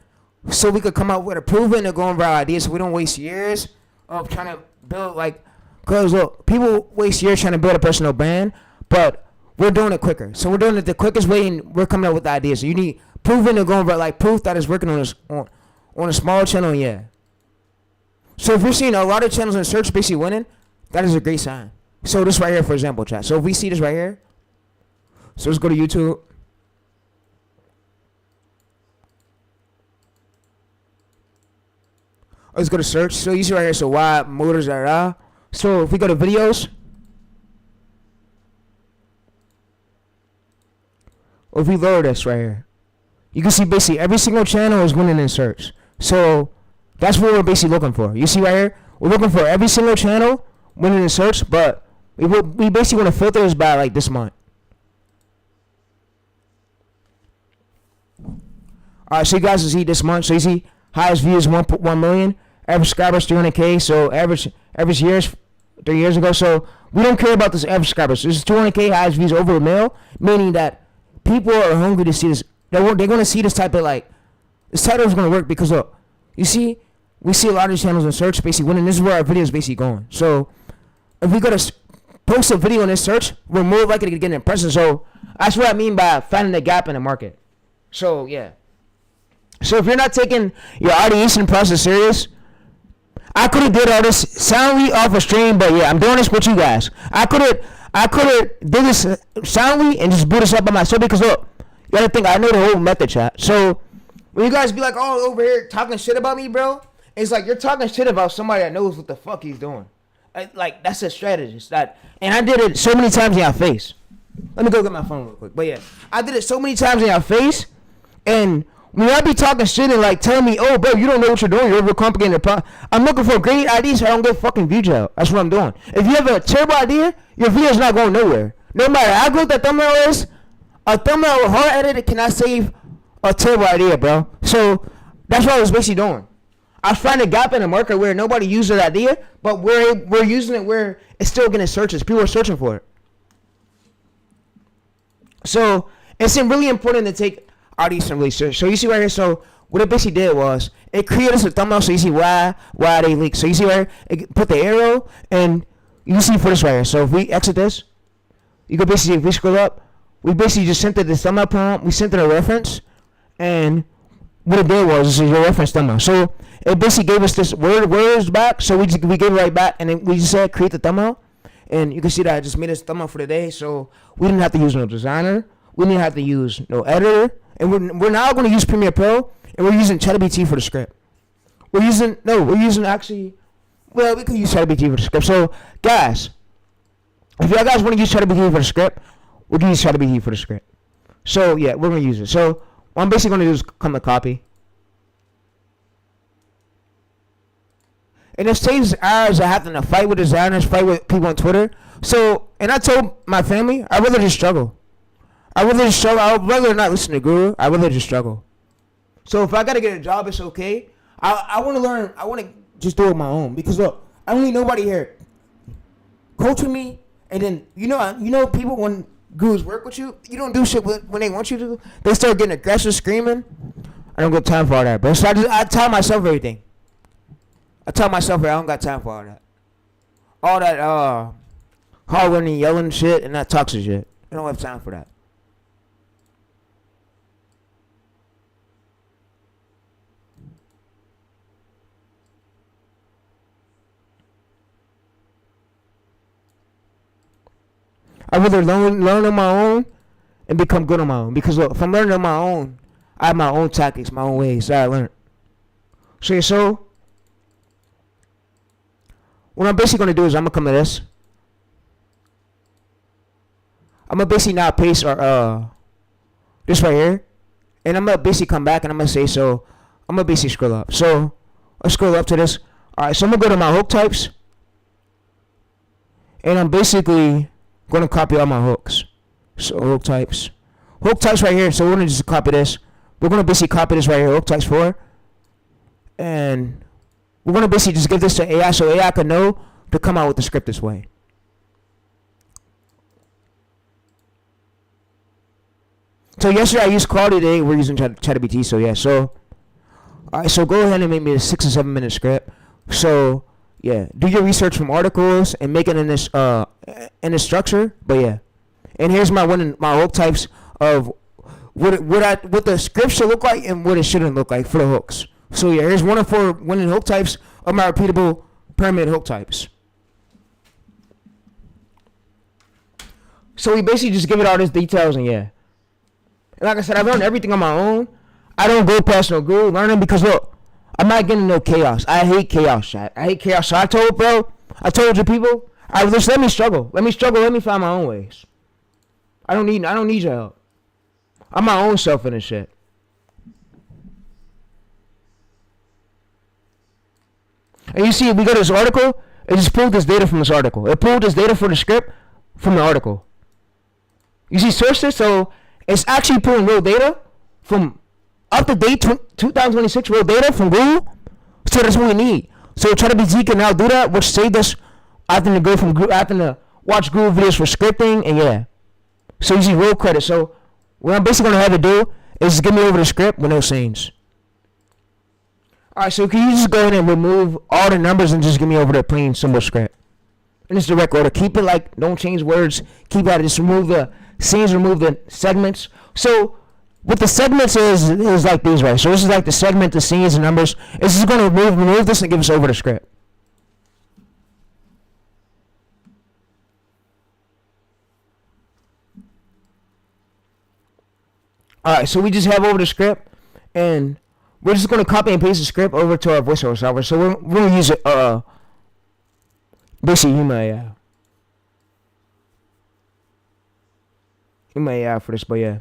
Speaker 1: so we could come up with a proven and going viral idea, so we don't waste years of trying to build, like, cause look, people waste years trying to build a personal brand, but we're doing it quicker. So we're doing it the quickest way, and we're coming up with the ideas. So you need proven and going viral, like proof that is working on this on a small channel, yeah. So if you're seeing a lot of channels in search basically winning, that is a great sign. So this right here, for example, chat. So if we see this right here, so let's go to YouTube. Let's go to search. So you see right here, so why motors are So if we go to videos, or if we lower this right here, you can see basically every single channel is winning in search. So that's what we're basically looking for. You see right here, we're looking for every single channel winning in search, but We basically want to filter this by like this month. Alright, so you guys see this month. So you see highest views 1 million, average subscribers 300K. So average years 3 years ago. So we don't care about this average subscribers. This is 200K highest views over a mil, meaning that people are hungry to see this. They're going to see this type of like, this title is going to work because look, you see, we see a lot of these channels in search basically winning. This is where our video is basically going. So if we go to post a video in this search, we're more likely to get an impression. So that's what I mean by finding the gap in the market. So yeah. So if you're not taking your ideation process serious, I could have did all this soundly off a stream, but yeah, I'm doing this with you guys. I could have did this soundly and just boot this up by myself because look, you gotta think I know the whole method, chat. So when you guys be like, oh, over here talking shit about me, bro, it's like you're talking shit about somebody that knows what the fuck he's doing. Like that's a strategist. And I did it so many times in your face. Let me go get my phone real quick. But yeah, I did it so many times in your face, and when y'all be talking shit and like telling me, oh, bro, you don't know what you're doing, you're overcomplicating the problem. I'm looking for great ideas so I don't get fucking views out. That's what I'm doing. If you have a terrible idea, your video's not going nowhere. No matter how good that thumbnail is, a thumbnail with hard edited cannot save a terrible idea, bro. So that's what I was basically doing. I was finding a gap in the market where nobody used that idea, but we're using it where it's still getting searches. People are searching for it. So it's really important to take audience and really search. So you see right here, so what it basically did was it created us a thumbnail so you see why they leak. So you see right here, it put the arrow and you see for this right here. So if we exit this, you can basically, if we scroll up, we basically just sent it the thumbnail prompt, we sent it a reference, and what it did was, this is your reference thumbnail. So it basically gave us this words back, so we gave it right back, and then we just said create the thumbnail, and you can see that I just made this thumbnail for today, so we didn't have to use no designer, we didn't have to use no editor, and we're now going to use Premiere Pro, and we're using ChatGPT for the script. We're using actually, well, we could use ChatGPT for the script. So guys, if y'all guys want to use ChatGPT for the script, we're going to use ChatGPT for the script. So yeah, we're going to use it. So what I'm basically going to do is come to copy. And it saves hours of having to fight with designers, fight with people on Twitter. So, and I told my family, I'd rather just struggle. I'd rather not listen to Guru. I'd rather just struggle. So if I got to get a job, it's okay. I want to learn. I want to just do it on my own. Because look, I don't need nobody here coaching me. And then, you know people when gurus work with you, you don't do shit when they want you to. They start getting aggressive, screaming. I don't got time for all that, bro. So I tell myself everything. I tell myself I don't got time for all that. All that hollering and yelling shit and that toxic shit. I don't have time for that. I'd rather learn on my own and become good on my own. Because look, if I'm learning on my own, I have my own tactics, my own ways that I learned. So what I'm basically going to do is I'm going to come to this. I'm going to basically now paste this right here. And I'm going to basically come back and I'm going to say, so I'm going to basically scroll up. So let's scroll up to this. Alright, so I'm going to go to my hook types. And I'm basically going to copy all my hooks. So hook types right here. So we're going to just copy this. We're going to basically copy this right here, hook types 4. And we're going to basically just give this to AI so AI can know to come out with the script this way. So yesterday I used Claude, today we're using ChatGPT. So yeah, so alright, so go ahead and make me a 6 or 7 minute script. So yeah, do your research from articles and make it in this structure. But yeah, and here's my hook types of what the script should look like and what it shouldn't look like for the hooks. So yeah, here's 1 of 4 winning hook types of my repeatable pyramid hook types. So we basically just give it all these details and yeah. And like I said, I've learned everything on my own. I don't go past no guru learning because look, I'm not getting no chaos. I hate chaos, chat. I hate chaos. So I told you people, just let me struggle. Let me find my own ways. I don't need your help. I'm my own self in this shit. And you see, if we go to this article, It just pulled this data from this article. It pulled this data for the script from the article. You see sources, so it's actually pulling real data from up to date 2026 real data from Google. So that's what we need. So ChatGPT can now do that, which saved us having to go from having to watch Google videos for scripting, and yeah. So you see real credit. So what I'm basically gonna have it do is just give me over the script with no scenes. Alright, so can you just go ahead and remove all the numbers and just give me over the plain simple script? In this direct order. Keep it like, don't change words. Keep at it. Just remove the scenes, remove the segments. So what the segments is like these, right? So this is like the segment, the scenes, the numbers. It's just going to remove this and give us over the script. Alright, so we just have over the script, and we're just going to copy and paste the script over to our voiceover software. So we're going to use it, basically Human AI. Human AI for this, but yeah.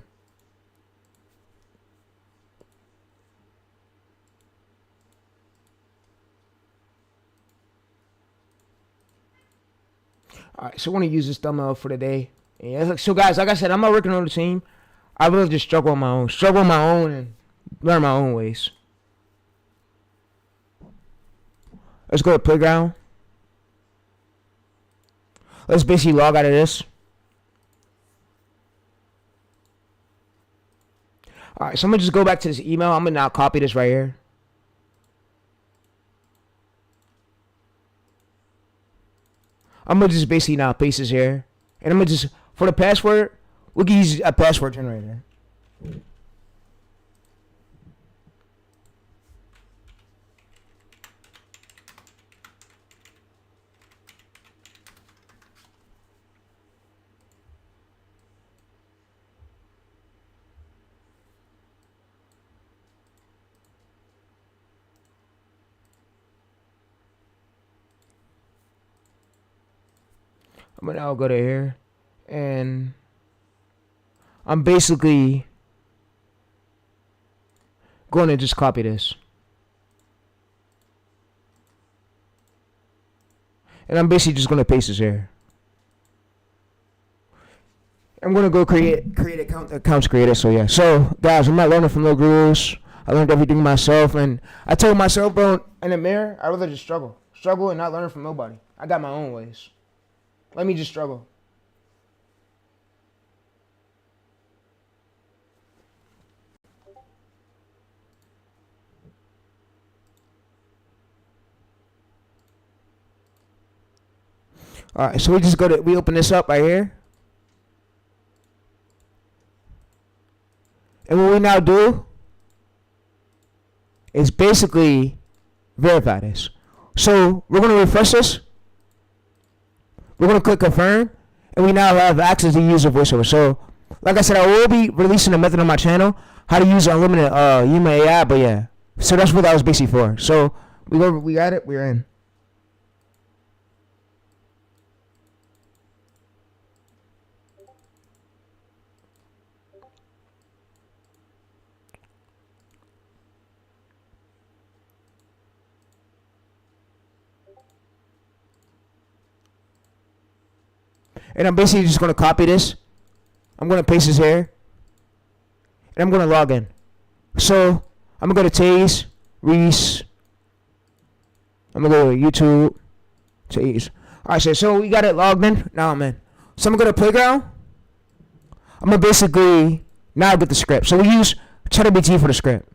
Speaker 1: Alright, so I want to use this thumbnail for the day. Yeah, so guys, like I said, I'm not working on the team. I really just struggle on my own, and learn my own ways. Let's go to Playground. Let's basically log out of this. Alright, so I'm going to just go back to this email. I'm going to now copy this right here. I'm going to just basically now paste this here. And I'm going to just, for the password, we can use a password generator. I'm gonna now go to here, and I'm basically going to just copy this, and I'm basically just gonna paste this here. I'm gonna go create accounts created. So yeah, so guys, I'm not learning from no gurus. I learned everything myself, and I told myself, bro, in the mirror, I'd rather just struggle and not learn from nobody. I got my own ways. Let me just struggle. Alright, so we open this up right here. And what we now do is basically verify this. So we're going to refresh this. We're going to click confirm, and we now have access to use a voiceover. So, like I said, I will be releasing a method on my channel, how to use unlimited Human AI, but yeah. So that's what that was basically for. So, we got it, we're in. And I'm basically just going to copy this. I'm going to paste this here. And I'm going to log in. So, I'm going to go to Taze, Reese. I'm going to go to YouTube, Taze. Alright, so we got it logged in. Now I'm in. So I'm going to go to Playground. I'm going to basically now get the script. So we use ChatGPT for the script.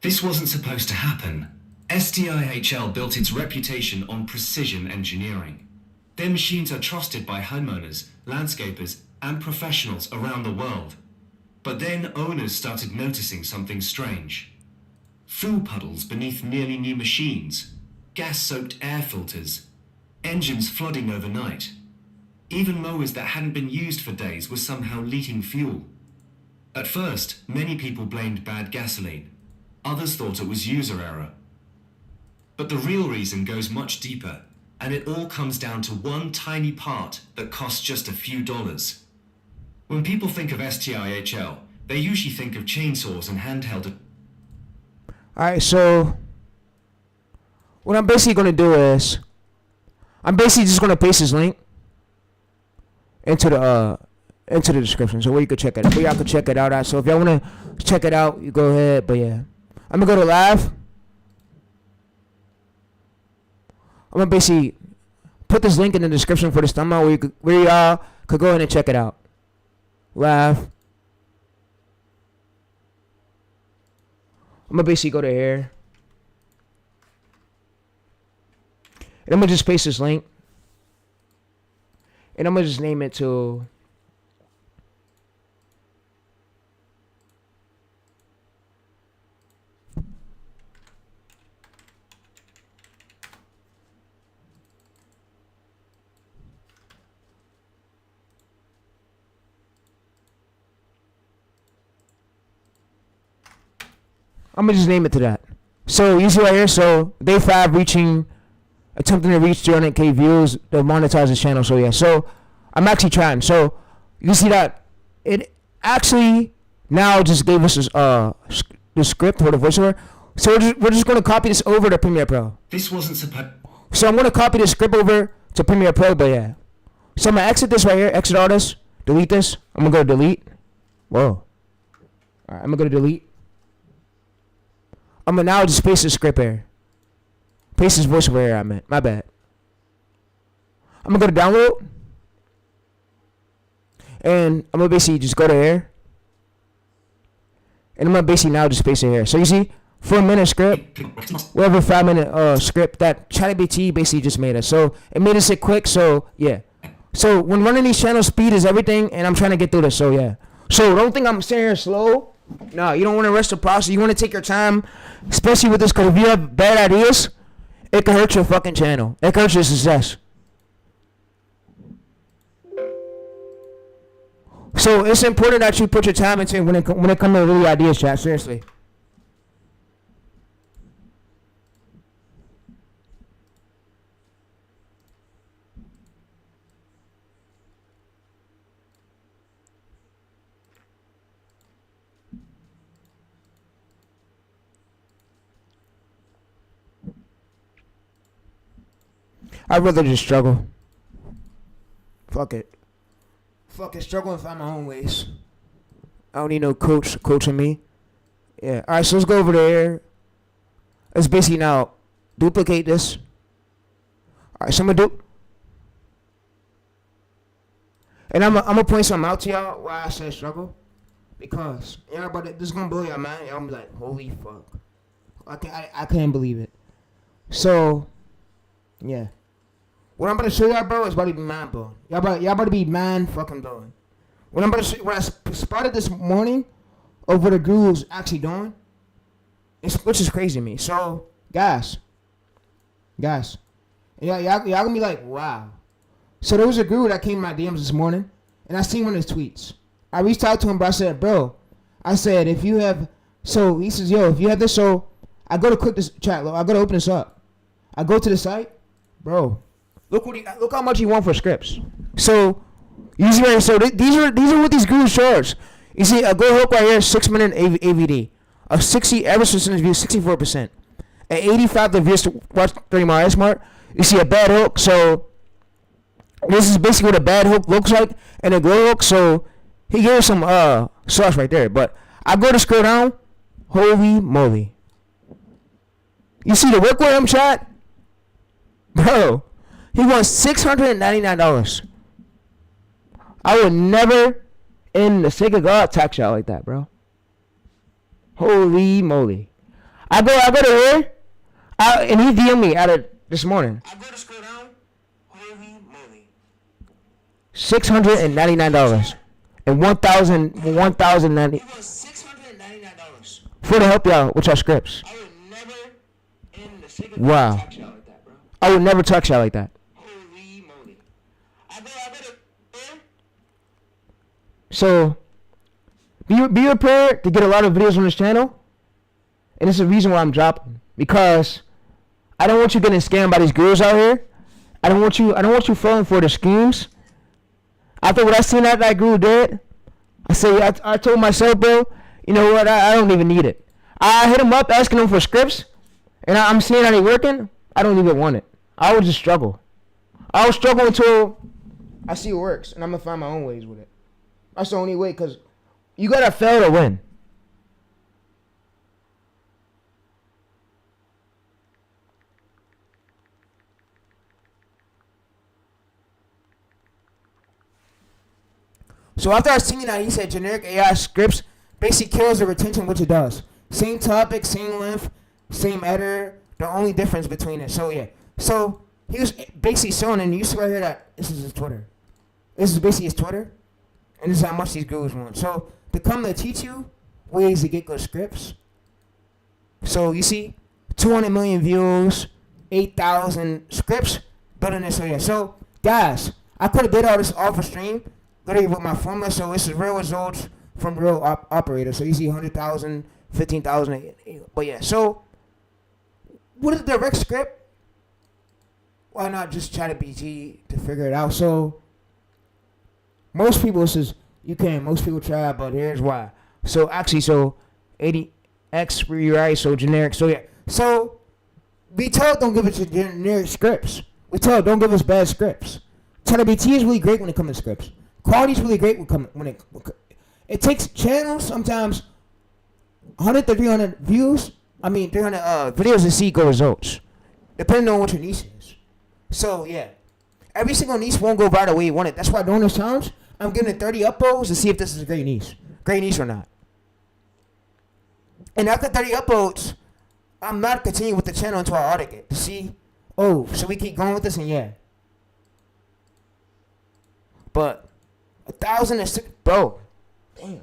Speaker 3: This wasn't supposed to happen. SDIHL built its reputation on precision engineering. Their machines are trusted by homeowners, landscapers, and professionals around the world. But then owners started noticing something strange. Fill puddles beneath nearly new machines, gas-soaked air filters, engines flooding overnight. Even mowers that hadn't been used for days were somehow leaking fuel. At first, many people blamed bad gasoline. Others thought it was user error. But the real reason goes much deeper, and it all comes down to one tiny part that costs just a few dollars. When people think of STIHL, they usually think of chainsaws and handheld.
Speaker 1: Alright, so what I'm basically gonna do is I'm basically just gonna paste this link into the description, so where you could check it, where y'all could check it out at. So if y'all wanna check it out, you go ahead. But yeah, I'm gonna go to live. I'm gonna basically put this link in the description for this thumbnail where y'all could go ahead and check it out. Live. I'm gonna basically go to here. And I'm gonna just paste this link. And I'm gonna just name it to that. So you see right here, so day 5 attempting to reach 300K views to monetize this channel. So yeah, so I'm actually trying. So you see that it actually now just gave us the script for the voiceover. So we're just going to copy this over to Premiere Pro.
Speaker 3: This wasn't supposed.
Speaker 1: So I'm going to copy the script over to Premiere Pro, but yeah. So I'm going to exit this right here, exit all this, delete this. I'm going to go to delete. Whoa. All right, I'm going to go to delete. I'm going to now just paste the script here. Paste this voiceover here, I meant. My bad. I'm going to go to download. And I'm going to basically just go to here. And I'm going to basically now just paste it here. So you see, 4-minute script. We have a 5-minute script that ChatGPT basically just made us. So it made us it quick, so yeah. So when running these channels, speed is everything, and I'm trying to get through this, so yeah. So don't think I'm sitting here slow. No, you don't want to rush the process. You want to take your time, especially with this, because if you have bad ideas, it can hurt your fucking channel. It can hurt your success. So it's important that you put your time into it when it comes to really ideas, chat. Seriously. I'd rather just struggle. Fuck it. Fuck it, struggle and find my own ways. I don't need no coach coaching me. Yeah, alright, so let's go over there. Let's basically now duplicate this. Alright, so I'm gonna do. And I'm gonna point something out to y'all why I said struggle. Because, yeah, but this is gonna blow your mind. Y'all gonna be like, holy fuck. I can't believe it. So, yeah. What I'm about to show y'all, bro, is about to be mind blowing. Y'all about to be mind fucking blowing. What I'm about to show, what I spotted this morning of what a guru is actually doing, which is crazy to me. So, guys, y'all gonna be like, wow. So there was a guru that came in my DMs this morning, and I seen one of his tweets. I reached out to him, but I said, bro, if you have, so he says, yo, if you have this, so I go to click this chat, I go to open this up. I go to the site, bro. Look how much he want for scripts. So you see right, so these are what these gurus charge. You see a good hook right here, 6-minute AVD, a 60 average percentage view, 64%, an 85 the views to watch 30 more smart. You see a bad hook, so this is basically what a bad hook looks like, and a good hook. So he gave some sauce right there. But I go to scroll down, holy moly! You see the work with him, chat, bro. He wants $699. I would never, in the sake of God, tax y'all like that, bro. Holy moly! I go to here, and he DM'd me out of this morning. I go to scroll down. Holy moly! $699 and 1,090. He wants $699 for to help y'all with your scripts. I would never, in the sake of God, tax y'all like that, bro. I would never tax y'all like that. So, be prepared to get a lot of videos on this channel. And it's the reason why I'm dropping. Because I don't want you getting scammed by these gurus out here. I don't want you falling for the schemes. After what I seen after I grew dead, I told myself, bro, you know what? I don't even need it. I hit him up asking him for scripts, and I'm seeing how they working. I don't even want it. I would just struggle. I will struggle until I see it works, and I'm gonna find my own ways with it. That's the only way, cause you gotta fail to win. So after I seen that, he said generic AI scripts basically kills the retention, which it does. Same topic, same length, same editor. The only difference between it. So yeah. So he was basically showing, and you see right here that this is his Twitter. This is basically his Twitter, and this is how much these gurus want. So to come to teach you ways to get good scripts. So you see, 200 million views, 8,000 scripts, building this. So yeah. So guys, I could have did all this off a stream, literally with my formula. So this is real results from real operators. So you see 100,000, 15,000. But yeah. So what is a direct script? Why not just try to BG to figure it out? So most people says you can. Most people try, but here's why. So actually, so 80x rewrite. So generic. So yeah. So we told don't give us generic scripts. We told don't give us bad scripts. ChatGPT is really great when it comes to scripts. Quality is really great when it takes channels sometimes 100 to 300 views. 300 videos to see good results, depending on what your niche is. So yeah, every single niche won't go right the way you want it. That's why during this challenge, I'm giving it 30 uploads to see if this is a great niche or not. And after 30 uploads, I'm not continuing with the channel until I audit it to see, should we keep going with this? And yeah. But 1,006, bro, damn.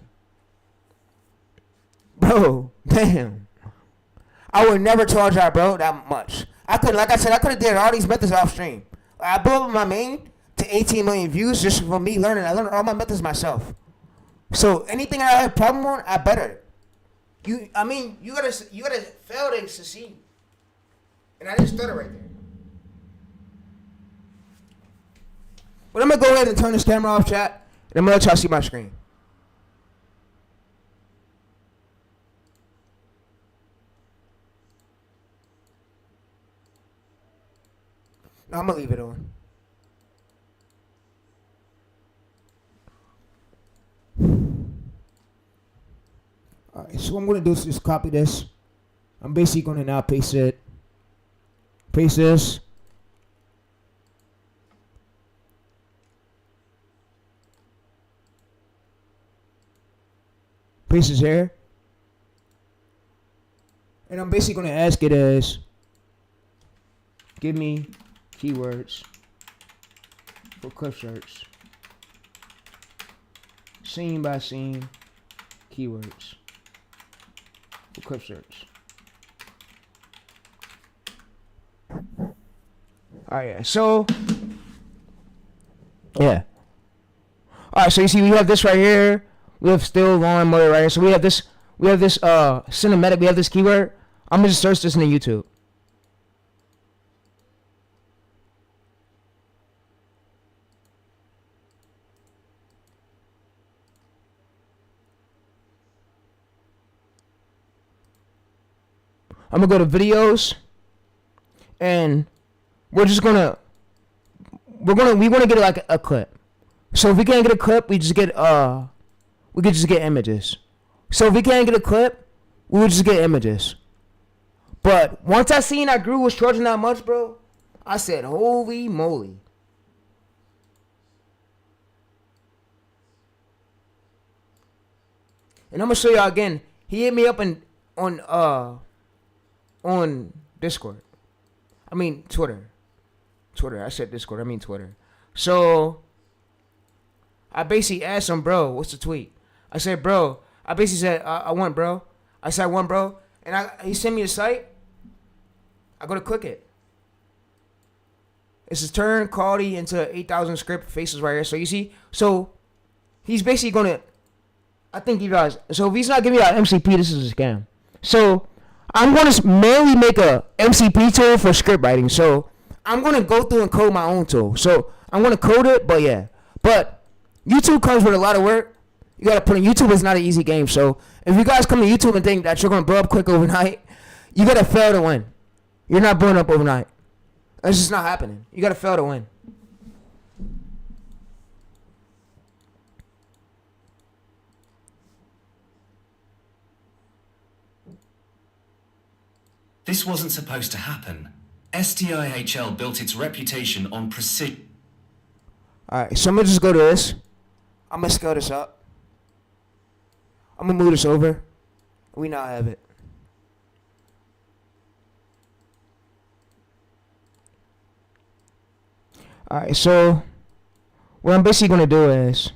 Speaker 1: I would never charge out, bro, that much. I could have did all these methods off stream. I blew up my main to 18 million views just from me learning. I learned all my methods myself. So anything I have a problem on, I better. You gotta fail to succeed. And I just started right there. But I'm gonna go ahead and turn this camera off, chat, and I'm gonna let y'all see my screen. No, I'm gonna leave it on. Alright, so what I'm gonna do is just copy this. I'm basically gonna now paste it. Paste this. Paste this here. And I'm basically gonna ask it as, give me keywords for clip search. Scene by scene keywords for clip search. Alright, yeah. So yeah. Alright, so you see we have this right here. We have still lawn mower right here. So we have this cinematic, we have this keyword. I'm gonna just search this in the YouTube. I'm gonna go to videos, and we're gonna get like a clip. So if we can't get a clip, we could just get images. So if we can't get a clip, we would just get images. But once I seen I grew was charging that much, bro, I said, holy moly. And I'm gonna show y'all again. He hit me up on Discord. I mean Twitter. I said Discord. I mean Twitter. So I basically asked him, bro, what's the tweet? I said, bro. I basically said, I want, bro. I said, I want, bro. And he sent me a site. I go to click it. It's a turn quality into 8,000 script faces right here. So you see, so he's basically gonna, I think you guys. So if he's not giving me an MCP, this is a scam. So I'm gonna mainly make a MCP tool for script writing. So I'm gonna go through and code my own tool. So I'm gonna code it, but yeah. But YouTube comes with a lot of work. You gotta put in. YouTube is not an easy game. So if you guys come to YouTube and think that you're gonna blow up quick overnight, you gotta fail to win. You're not blowing up overnight. That's just not happening. You gotta fail to win.
Speaker 3: This wasn't supposed to happen. SDIHL built its reputation on precision.
Speaker 1: Alright, so I'm gonna just go to this. I'm gonna scale this up. I'm gonna move this over. We now have it. Alright, so what I'm basically gonna do is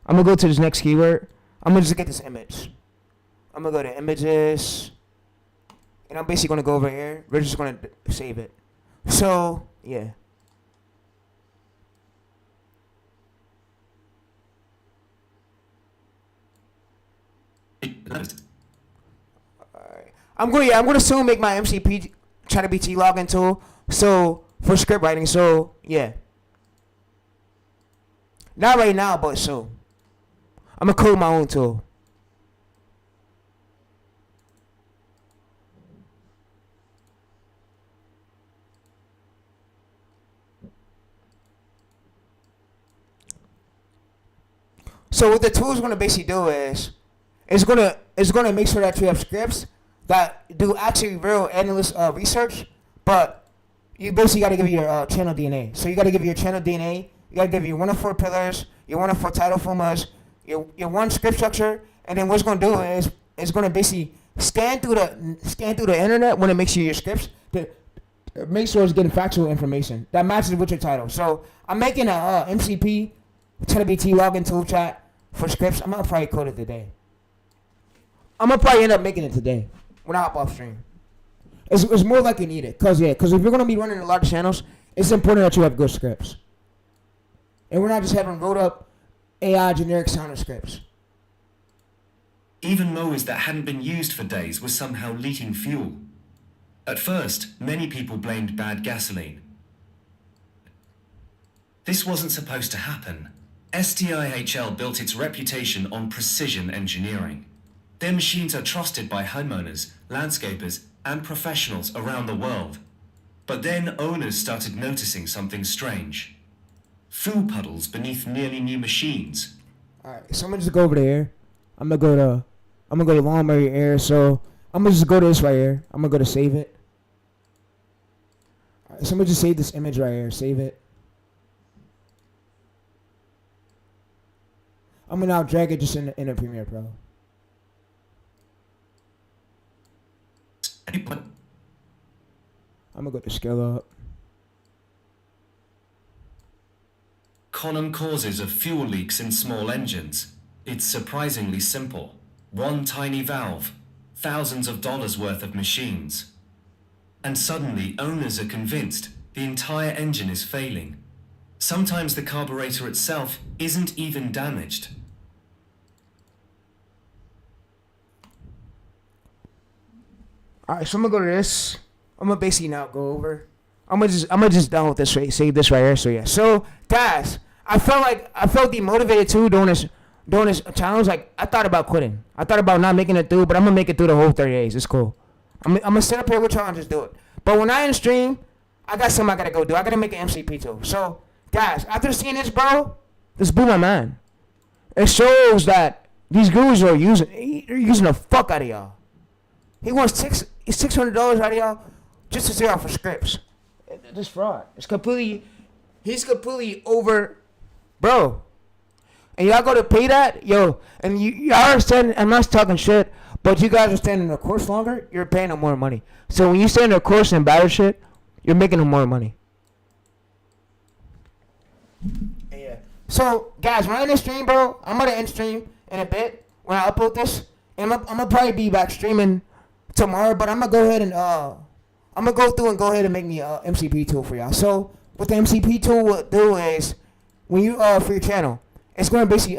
Speaker 1: I'm gonna go to this next keyword. I'm gonna just get this image. I'm gonna go to images. And I'm basically gonna go over here. We're just gonna save it. So, yeah. Alright. I'm gonna soon make my MCP try to be T login tool. So for script writing, so yeah. Not right now, but soon. I'm gonna code my own tool. So what the tool is gonna basically do is it's gonna make sure that you have scripts that do actually real analyst research, but you basically gotta give your channel DNA. So you gotta give your channel DNA. You gotta give your 1 of 4 pillars, your 1 of 4 title formulas, your one script structure, and then what it's gonna do is it's gonna basically scan through the internet when it makes you your scripts to make sure it's getting factual information that matches with your title. So I'm making a MCP TeleBT login tool chat for scripts. I'm gonna probably code it today. I'm gonna probably end up making it today when I hop off stream. It's more likely needed, cause if you're gonna be running a lot of channels, it's important that you have good scripts. And we're not just having wrote up AI generic sounding scripts.
Speaker 3: Even mowers that hadn't been used for days were somehow leaking fuel. At first, many people blamed bad gasoline. This wasn't supposed to happen. SDIHL built its reputation on precision engineering. Their machines are trusted by homeowners, landscapers, and professionals around the world. But then owners started noticing something strange. Fuel puddles beneath nearly new machines.
Speaker 1: Alright, so I'm gonna just go over there. I'm gonna go to lawnmower air. So I'm gonna just go to this right here. I'm gonna go to save it. Alright, so I'm gonna just save this image right here. Save it. I'm gonna now drag it just in the Premiere Pro. I'm gonna go to scale up.
Speaker 3: Common causes of fuel leaks in small engines. It's surprisingly simple. One tiny valve, thousands of dollars worth of machines. And suddenly owners are convinced the entire engine is failing. Sometimes the carburetor itself isn't even damaged.
Speaker 1: Alright, so I'm gonna go to this. I'm gonna basically now go over. I'm gonna just done with this right, save this right here. So yeah. So guys, I felt demotivated too doing this challenge. Like I thought about quitting. I thought about not making it through, but I'm gonna make it through the whole 30 days. It's cool. I'm gonna sit up here with y'all and just do it. But when I in stream, I got something I gotta go do. I gotta make an MCP too. So guys, after seeing this, bro, this blew my mind. It shows that these gurus are using the fuck out of y'all. He wants $600 out of y'all just to see y'all for scripts. This fraud. He's completely over, bro. And y'all go to pay that, yo. And y'all are standing. I'm not talking shit, but you guys are standing in the course longer. You're paying them more money. So when you stand in the course and battle shit, you're making them more money. Yeah. So guys, when I end the stream, bro, I'm gonna end stream in a bit when I upload this, and I'm gonna probably be back streaming tomorrow. But I'm gonna go ahead and I'm gonna go through and go ahead and make me a MCP tool for y'all. So what the MCP tool will do is when you for your channel, it's gonna basically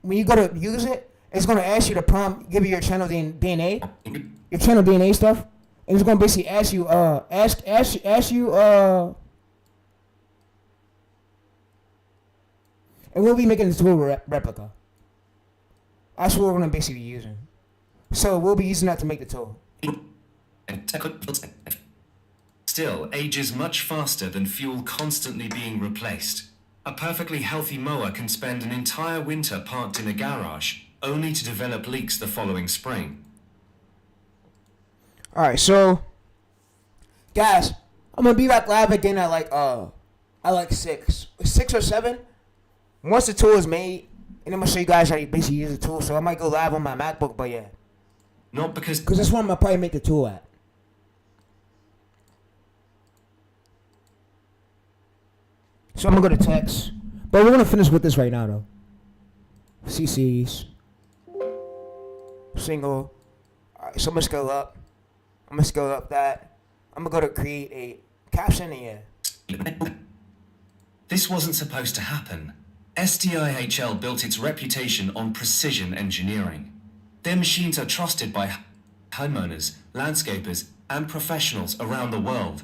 Speaker 1: when you go to use it, it's gonna ask you to prompt, give you your channel DNA, your channel DNA stuff, And it's gonna basically ask you, and we'll be making this tool replica. That's what we're gonna basically be using. So we'll be using that to make the tool.
Speaker 3: Still ages much faster than fuel constantly being replaced. A perfectly healthy mower can spend an entire winter parked in a garage, only to develop leaks the following spring.
Speaker 1: Alright, so guys, I'm gonna be back live again at like 6 or 7. Once the tool is made, and I'm gonna show you guys how you basically use the tool. So I might go live on my MacBook, but yeah.
Speaker 3: Not because
Speaker 1: That's where I'm gonna probably make the tool at. So I'm gonna go to text. But we're gonna finish with this right now though. CCs. Single. Alright, so I'm gonna scale up. I'm gonna scale up that. I'm gonna go to create a caption and yeah.
Speaker 3: this wasn't supposed to happen. SDIHL built its reputation on precision engineering. Their machines are trusted by homeowners, landscapers, and professionals around the world.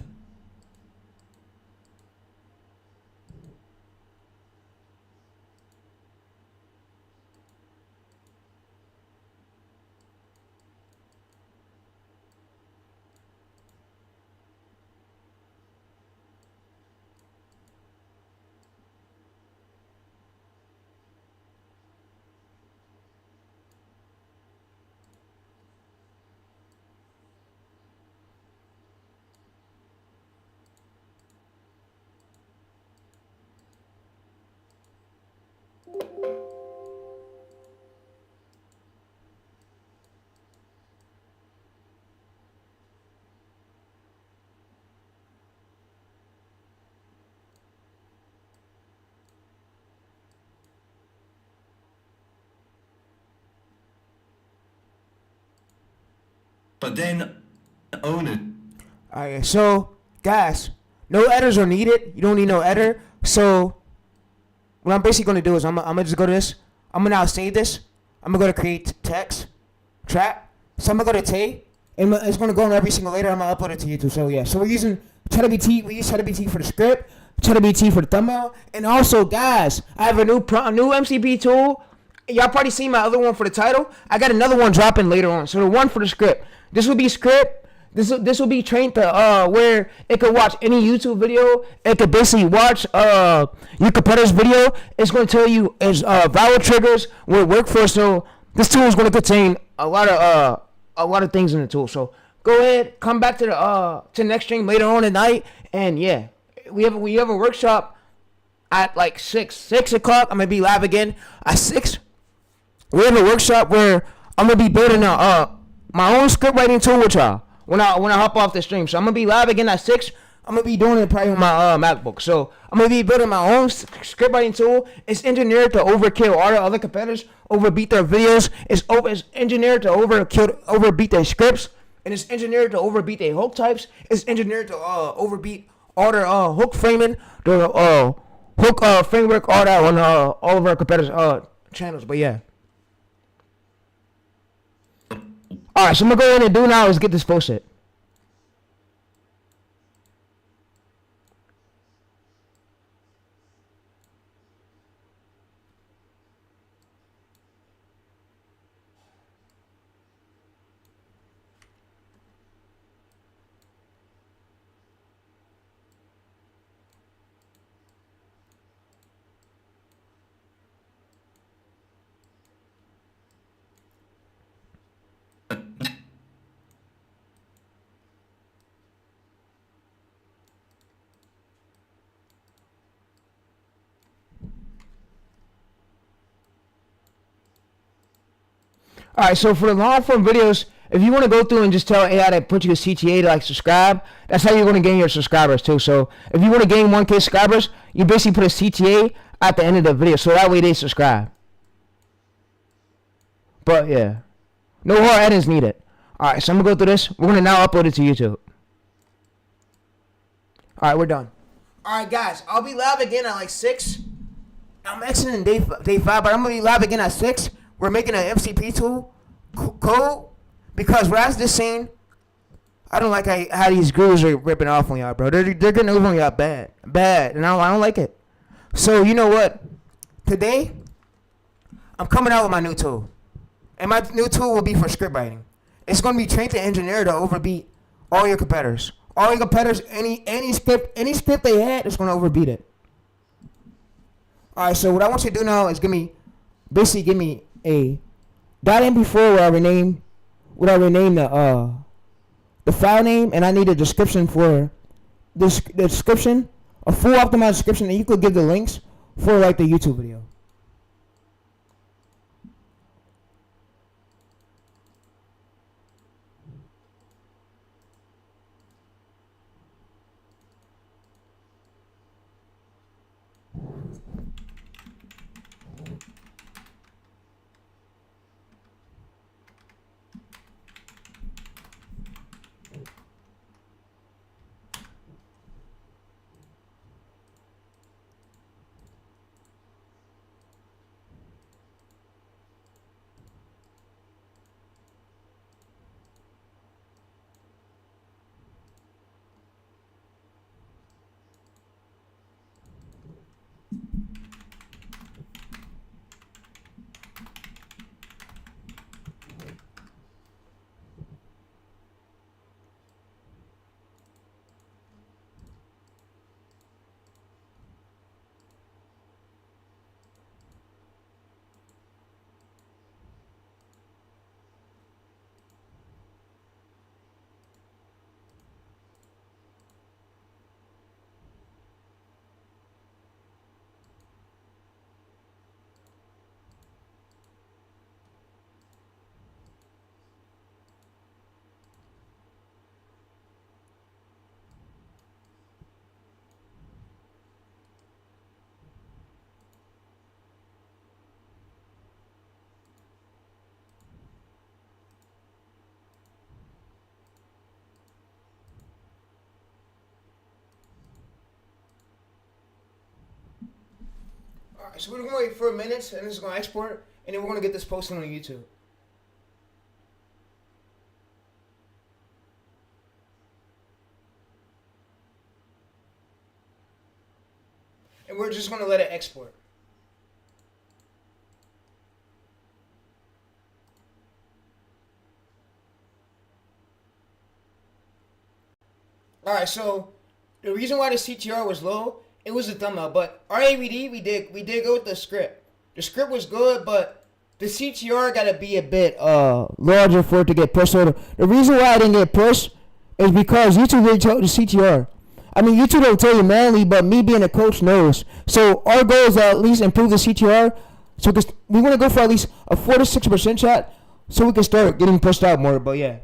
Speaker 3: But then, owner.
Speaker 1: Alright, so guys, no editors are needed. You don't need no editor. So what I'm basically gonna do is I'm gonna just go to this. I'm gonna now save this. I'm gonna go to create text track. So I'm gonna go to tape, and it's gonna go on every single later. I'm gonna upload it to YouTube. So yeah, so we're using ChatGPT. We use ChatGPT for the script, ChatGPT for the thumbnail, and also guys, I have a new MCP tool. Y'all probably seen my other one for the title. I got another one dropping later on. So the one for the script. This will be script. This will be trained to where it could watch any YouTube video. It could basically watch your competitor's video. It's going to tell you is viral triggers will work for. So this tool is going to contain a lot of things in the tool. So go ahead, come back to the next stream later on at night, and yeah, we have a workshop at like 6 o'clock. I'm gonna be live again at 6. We have a workshop where I'm gonna be building my own script writing tool with y'all when I hop off the stream. So I'm gonna be live again at 6. I'm gonna be doing it probably on my MacBook. So I'm gonna be building my own script writing tool. It's engineered to overkill all the other competitors, overbeat their videos. It's engineered to overbeat their scripts, and it's engineered to overbeat their hook types. It's engineered to overbeat all their hook framing, the hook framework, all that on all of our competitors' channels. But yeah. Alright, so I'm gonna go in and do now is get this posted. Alright, so for the long form videos, if you want to go through and just tell AI to put you a CTA to like subscribe, that's how you're going to gain your subscribers too. So if you want to gain 1K subscribers, you basically put a CTA at the end of the video, so that way they subscribe. But yeah, no hard edits needed. Alright, so I'm going to go through this. We're going to now upload it to YouTube. Alright, we're done. Alright guys, I'll be live again at like 6. I'm exiting day 5, but I'm going to be live again at 6. We're making an MCP tool code because whereas this scene, I don't like how these gurus are ripping off on y'all, bro. They're getting over on y'all bad, and I don't like it. So you know what? Today, I'm coming out with my new tool, and my new tool will be for script writing. It's going to be trained to engineer to overbeat all your competitors. All your competitors, any script they had, it's going to overbeat it. All right. So what I want you to do now is give me a .mp4 where I rename the file name, and I need a description for the description, a full optimized description, and you could give the links for like the YouTube video. Alright, so we're going to wait for a minute, and this is going to export, and then we're going to get this posted on YouTube. And we're just going to let it export. Alright, so the reason why the CTR was low, it was a thumbnail, but our AVD, we did go with the script. The script was good, but the CTR gotta be a bit larger for it to get pushed. So the reason why I didn't get pushed is because YouTube really told the CTR. I mean, YouTube don't tell you manually, but me being a coach knows. So our goal is to at least improve the CTR. So we want to go for at least a 4 to 6% shot, so we can start getting pushed out more. But yeah.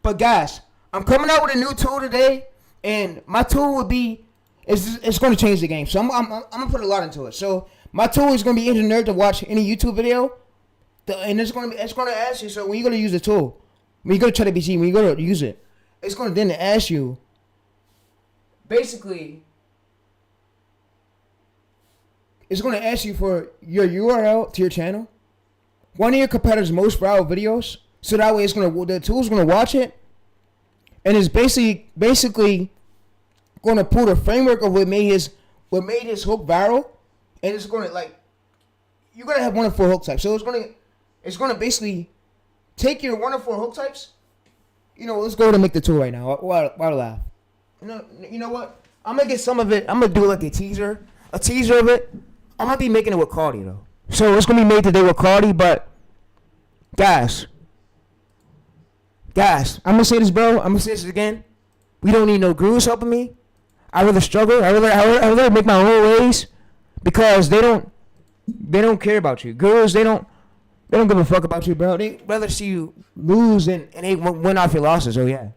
Speaker 1: But guys, I'm coming out with a new tool today, and my tool would be it's going to change the game. So I'm gonna put a lot into it. So my tool is going to be engineered to watch any YouTube video, and it's going to ask you. So when you go to use the tool, when you go to ChatGPT, when you go to use it, it's going to then ask you. Basically, it's going to ask you for your URL to your channel, one of your competitors' most viral videos. So that way, the tool's gonna watch it, and it's basically gonna pull the framework of what made his hook viral, and it's gonna you're gonna have 1 of 4 hook types. So it's gonna basically take your 1 of 4 hook types. Let's go to make the tool right now. Why laugh? You know what? I'm gonna get some of it. I'm gonna do like a teaser of it. I might be making it with Cardi though. So it's gonna be made today with Cardi, but guys, I'm gonna say this, bro. I'm gonna say this again. We don't need no gurus helping me. I rather struggle. I rather make my own ways, because they don't care about you. Gurus, they don't give a fuck about you, bro. They rather see you lose and they win off your losses. Oh yeah.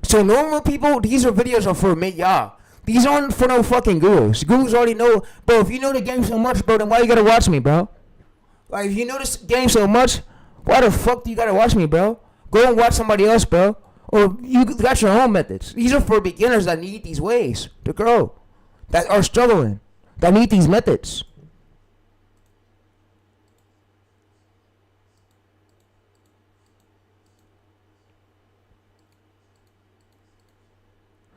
Speaker 1: So normal people, these videos are for me, y'all. These aren't for no fucking gurus. Gurus already know, bro. If you know the game so much, bro, then why you gotta watch me, bro? Like, if you know this game so much, why the fuck do you gotta watch me, bro? Go and watch somebody else, bro. Or you got your own methods. These are for beginners that need these ways to grow, that are struggling. that need these methods.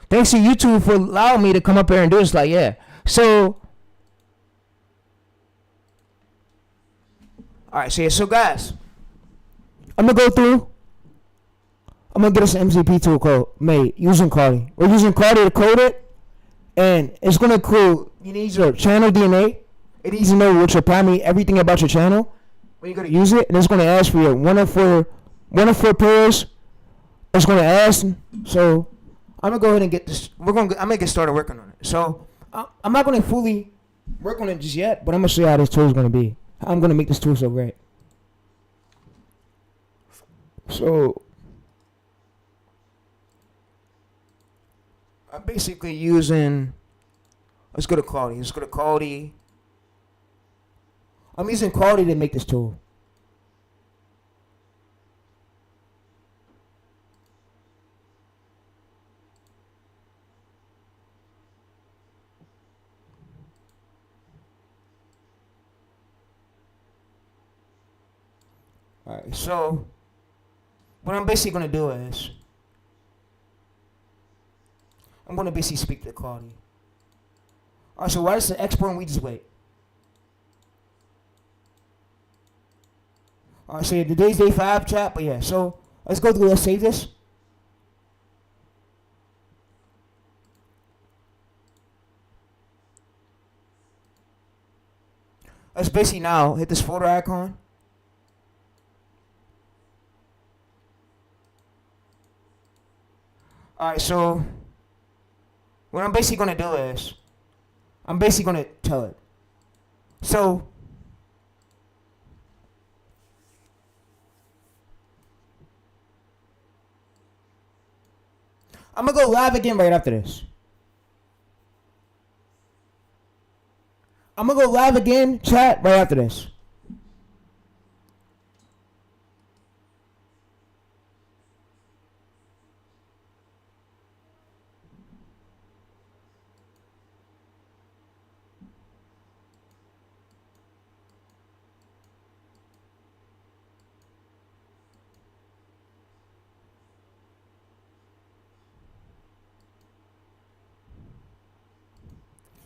Speaker 1: Thanks to YouTube for allowing me to come up here and do this. Like, yeah. So, alright, so guys, I'm gonna go through. I'm gonna get us an MCP tool code made using Cardi. We're using Cardi to code it, and it's gonna include, you need your channel DNA. It needs to know what's your primary, everything about your channel when you're gonna use it, and it's gonna ask for your one of four pairs. It's gonna ask. So I'm gonna go ahead and get this. I'm gonna get started working on it. So I'm not gonna fully work on it just yet, but I'm gonna show you how this tool is gonna be. How I'm gonna make this tool so great. So I'm basically using. Let's go to Quality. I'm using Quality to make this tool. Alright, so what I'm basically gonna do is I'm gonna basically speak to Quality. Alright, so why does the export and we just wait? Alright, so yeah, today's day 5 chat, but yeah, so let's go through, let's save this. Let's basically now hit this folder icon. Alright, so what I'm basically gonna do is I'm basically gonna tell it. So I'm gonna go live again right after this. I'm gonna go live again, chat, right after this.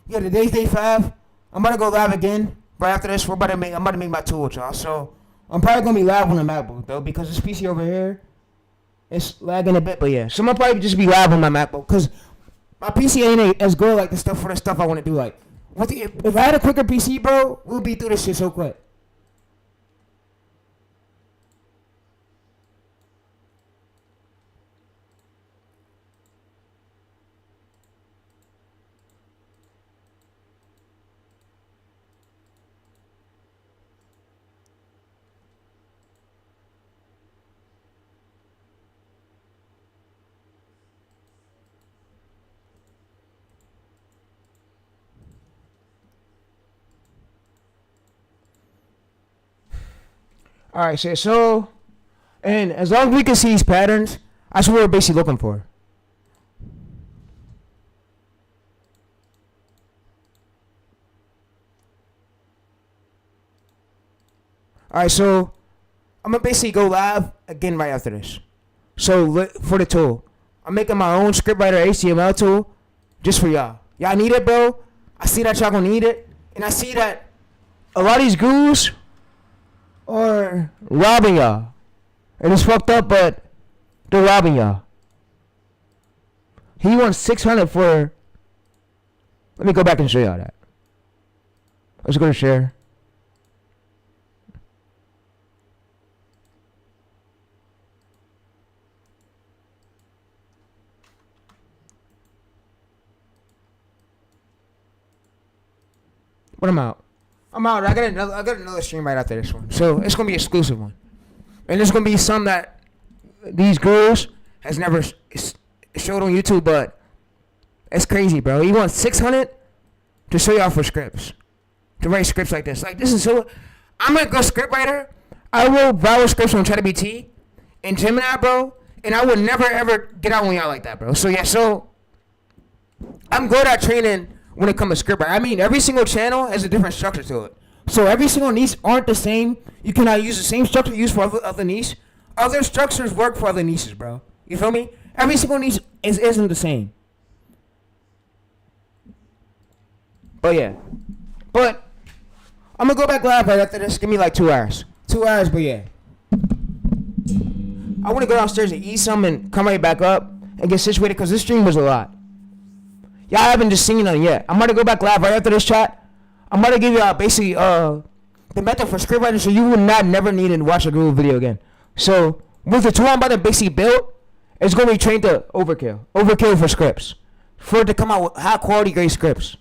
Speaker 1: Yeah, today's day 5. I'm about to go live again right after this. I'm about to make my tool with y'all. So I'm probably gonna be live on the MacBook though, because this PC over here it's lagging a bit. But yeah, so I'm gonna probably just be live on my MacBook because my PC ain't as good like the stuff I want to do. Like, if I had a quicker PC, bro, we'll be through this shit so quick. Alright, so, and as long as we can see these patterns, that's what we're basically looking for. Alright, so, I'm gonna basically go live again right after this. So, for the tool, I'm making my own scriptwriter HTML tool just for y'all. Y'all need it, bro. I see that y'all gonna need it. And I see that a lot of these gurus or robbing y'all. And it's fucked up, but they're robbing y'all. He wants 600 for. Let me go back and show y'all that. Let's go to share. But I'm out. I got another stream right after this one. So it's gonna be an exclusive one. And it's gonna be some that these girls has never showed on YouTube, but it's crazy, bro. He wants 600 to show y'all for scripts. To write scripts like this. Like, this is so. I'm a good script writer. I wrote viral scripts on ChatGPT and Gemini, bro. And I would never ever get out on y'all like that, bro. So yeah, so I'm good at training when it comes to script. I mean, every single channel has a different structure to it. So every single niche aren't the same. You cannot use the same structure used for other niche. Other structures work for other niches, bro. You feel me? Every single niche isn't the same. But yeah. But I'm gonna go back live right after this. Give me like 2 hours. 2 hours, but yeah. I want to go downstairs and eat some and come right back up and get situated because this stream was a lot. Y'all haven't just seen none yet. I'm gonna go back live right after this chat. I'm gonna give y'all basically the method for script writing so you will not never need to watch a Google video again. So with the tool I'm about to basically build, it's gonna be trained to overkill for scripts, for it to come out with high quality great scripts.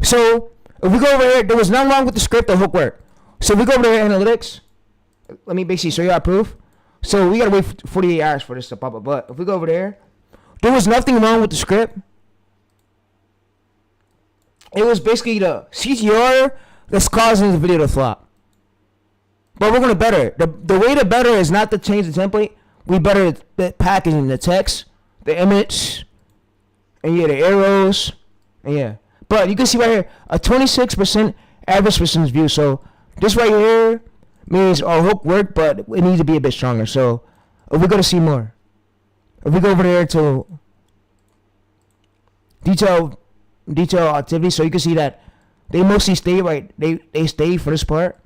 Speaker 1: So if we go over here, there was nothing wrong with the script or hook work. So if we go over here analytics. Let me basically show you our proof. So we gotta wait 48 hours for this to pop up. But if we go over there was nothing wrong with the script. It was basically the CTR that's causing the video to flop. But we're gonna better it. The way to better is not to change the template. We better the packaging, the text, the image, and yeah, the arrows, and yeah. But you can see right here a 26% average percentage view. So this right here means our hook worked, but it needs to be a bit stronger. So if we go to see more, if we go over there to detail activity, so you can see that they mostly stay right. They stay for this part.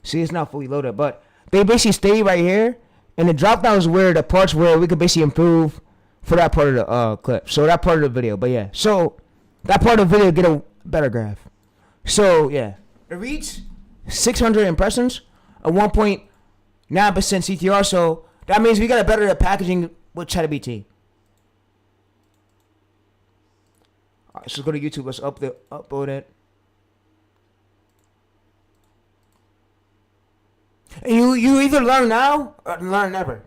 Speaker 1: See, it's not fully loaded, but they basically stay right here. And the drop down is where the parts where we could basically improve for that part of the clip. So that part of the video. But yeah, so that part of the video get a better graph. So yeah, the reach 600 impressions, a 1.9% CTR. So that means we got to better the packaging with ChatGPT. All right, so let's go to YouTube. Let's upload it. And you either learn now or learn never.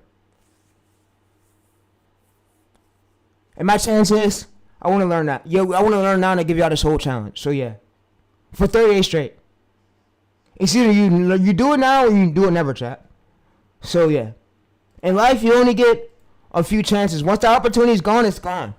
Speaker 1: And my chance is I want to learn that. I want to learn now and give y'all this whole challenge. So yeah, for 30 days straight. It's either you do it now or you do it never, chat. So yeah, in life you only get a few chances. Once the opportunity is gone, it's gone.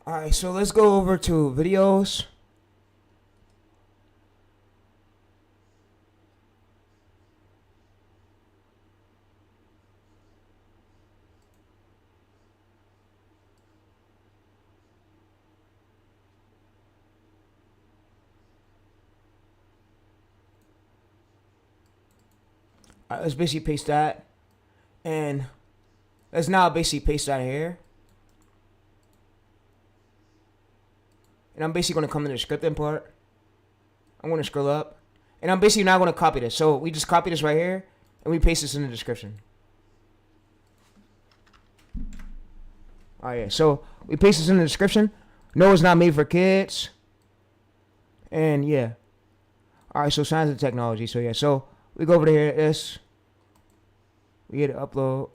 Speaker 1: Alright, so let's go over to videos. Alright, let's basically paste that. And let's now basically paste that here. And I'm basically going to come to the scripting part. I'm going to scroll up. And I'm basically now going to copy this. So we just copy this right here. And we paste this in the description. Alright, yeah. So we paste this in the description. No, it's not made for kids. And yeah. Alright, so science and technology. So yeah, so we go over to here. This. We hit upload.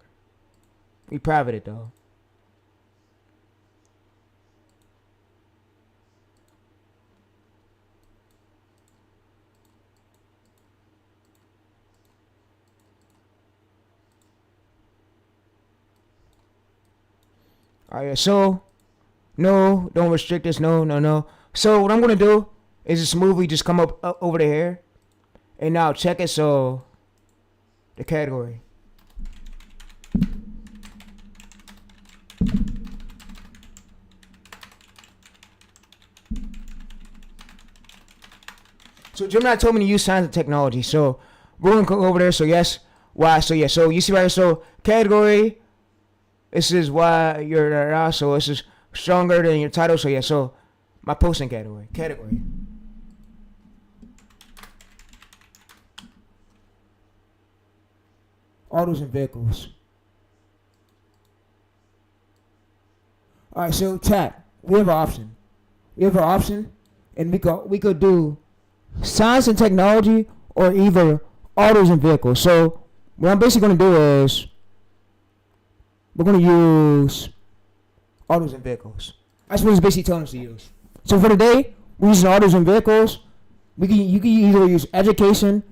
Speaker 1: We private it though. Alright, so no, don't restrict this. No. So what I'm gonna do is just smoothly just come up over to here, And now check it. So the category. So Gemini told me to use science and technology. So we're gonna go over there. So yes, why? So yeah. So you see right here. So category. This is why you're so this is stronger than your title. So yeah. So my posting category. Category. Autos and vehicles. All right. So chat. We have an option. And we could do science and technology or either autos and vehicles. So what I'm basically going to do is we're going to use autos and vehicles. That's what it's basically telling us to use. So for today, we're using autos and vehicles. You can either use education,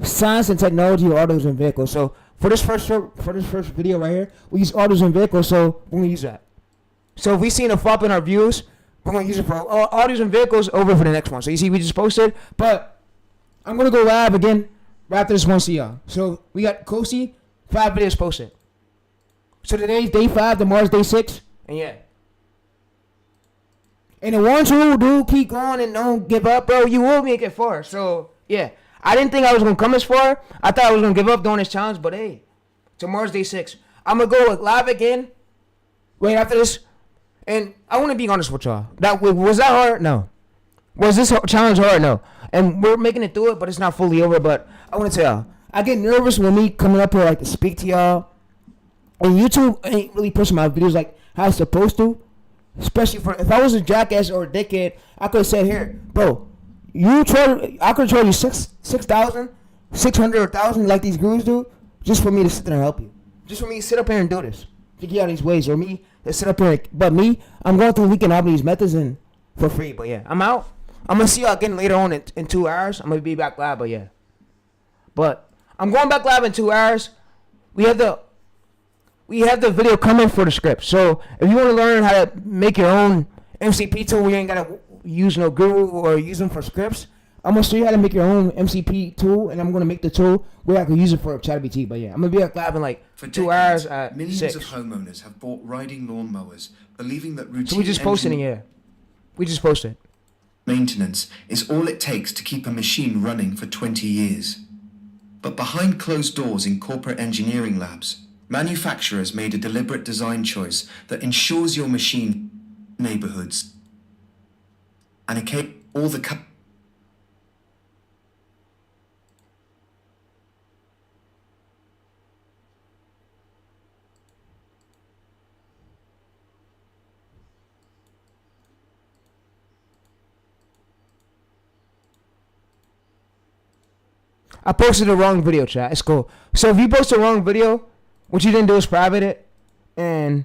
Speaker 1: science and technology, or autos and vehicles. So for this first video right here, we use autos and vehicles. So we're going to use that. So if we see a flop in our views, we're going to use it for autos and vehicles over for the next one. So you see, we just posted. But I'm going to go live again right after this one, see y'all. So we got Kosi, 5 videos posted. So today's day 5, tomorrow's day 6. And yeah. And the ones who do keep going and don't give up, bro, you will make it far. So yeah. I didn't think I was going to come this far. I thought I was going to give up doing this challenge. But hey, tomorrow's day 6. I'm going to go live again right after this. And I want to be honest with y'all. Was that hard? No. Was this challenge hard? No. And we're making it through it, but it's not fully over. But I want to tell y'all, I get nervous when me coming up here like to speak to y'all. And YouTube ain't really pushing my videos like how it's supposed to. Especially if I was a jackass or a dickhead, I could have said, here, bro, I could charge you 6,000, 600 or 1,000 like these gurus do, just for me to sit there and help you. Just for me to sit up here and do this. To get out of these ways. Or me to sit up here. But me, I'm going through leaking out these methods and for free. But yeah, I'm out. I'm going to see y'all again later on in 2 hours. I'm going to be back live, but yeah. But I'm going back live in 2 hours. We have the video coming for the script. So if you want to learn how to make your own MCP tool, we ain't got to use no guru or use them for scripts. I'm going to show you how to make your own MCP tool, and I'm going to make the tool where I can use it for ChatGPT. But yeah, I'm going to be back live in like
Speaker 5: For
Speaker 1: 2
Speaker 5: decades,
Speaker 1: hours at
Speaker 5: millions
Speaker 1: 6.
Speaker 5: of homeowners have bought riding lawnmowers, believing that routine
Speaker 1: So we just posted it, yeah. We just posted.
Speaker 5: maintenance is all it takes to keep a machine running for 20 years. But behind closed doors in corporate engineering labs, manufacturers made a deliberate design choice that ensures your machine neighborhoods and all the
Speaker 1: I posted the wrong video, chat. It's cool. So if you post the wrong video, what you didn't do is private it. And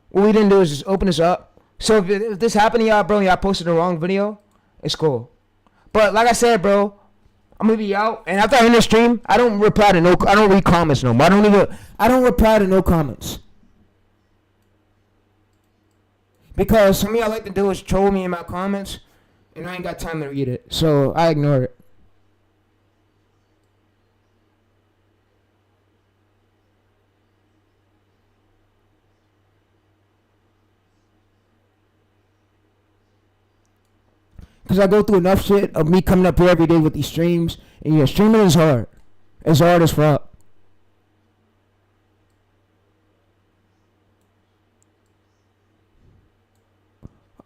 Speaker 1: what we didn't do is just open this up. So if this happened to y'all, bro, y'all posted the wrong video, it's cool. But like I said, bro, I'm gonna be out. And after I end the stream, I don't read comments no more. I don't reply to no comments. Because some of y'all like to do is troll me in my comments. And I ain't got time to read it. So I ignore it. Because I go through enough shit of me coming up here every day with these streams. And yeah, streaming is hard. It's hard as fuck.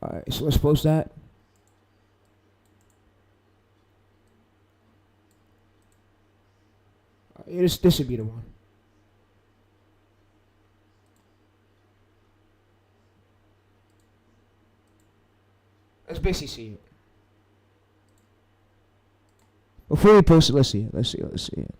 Speaker 1: Alright, so let's post that. This should be the one. Let's basically see it. Before we post it, let's see it. Let's see it.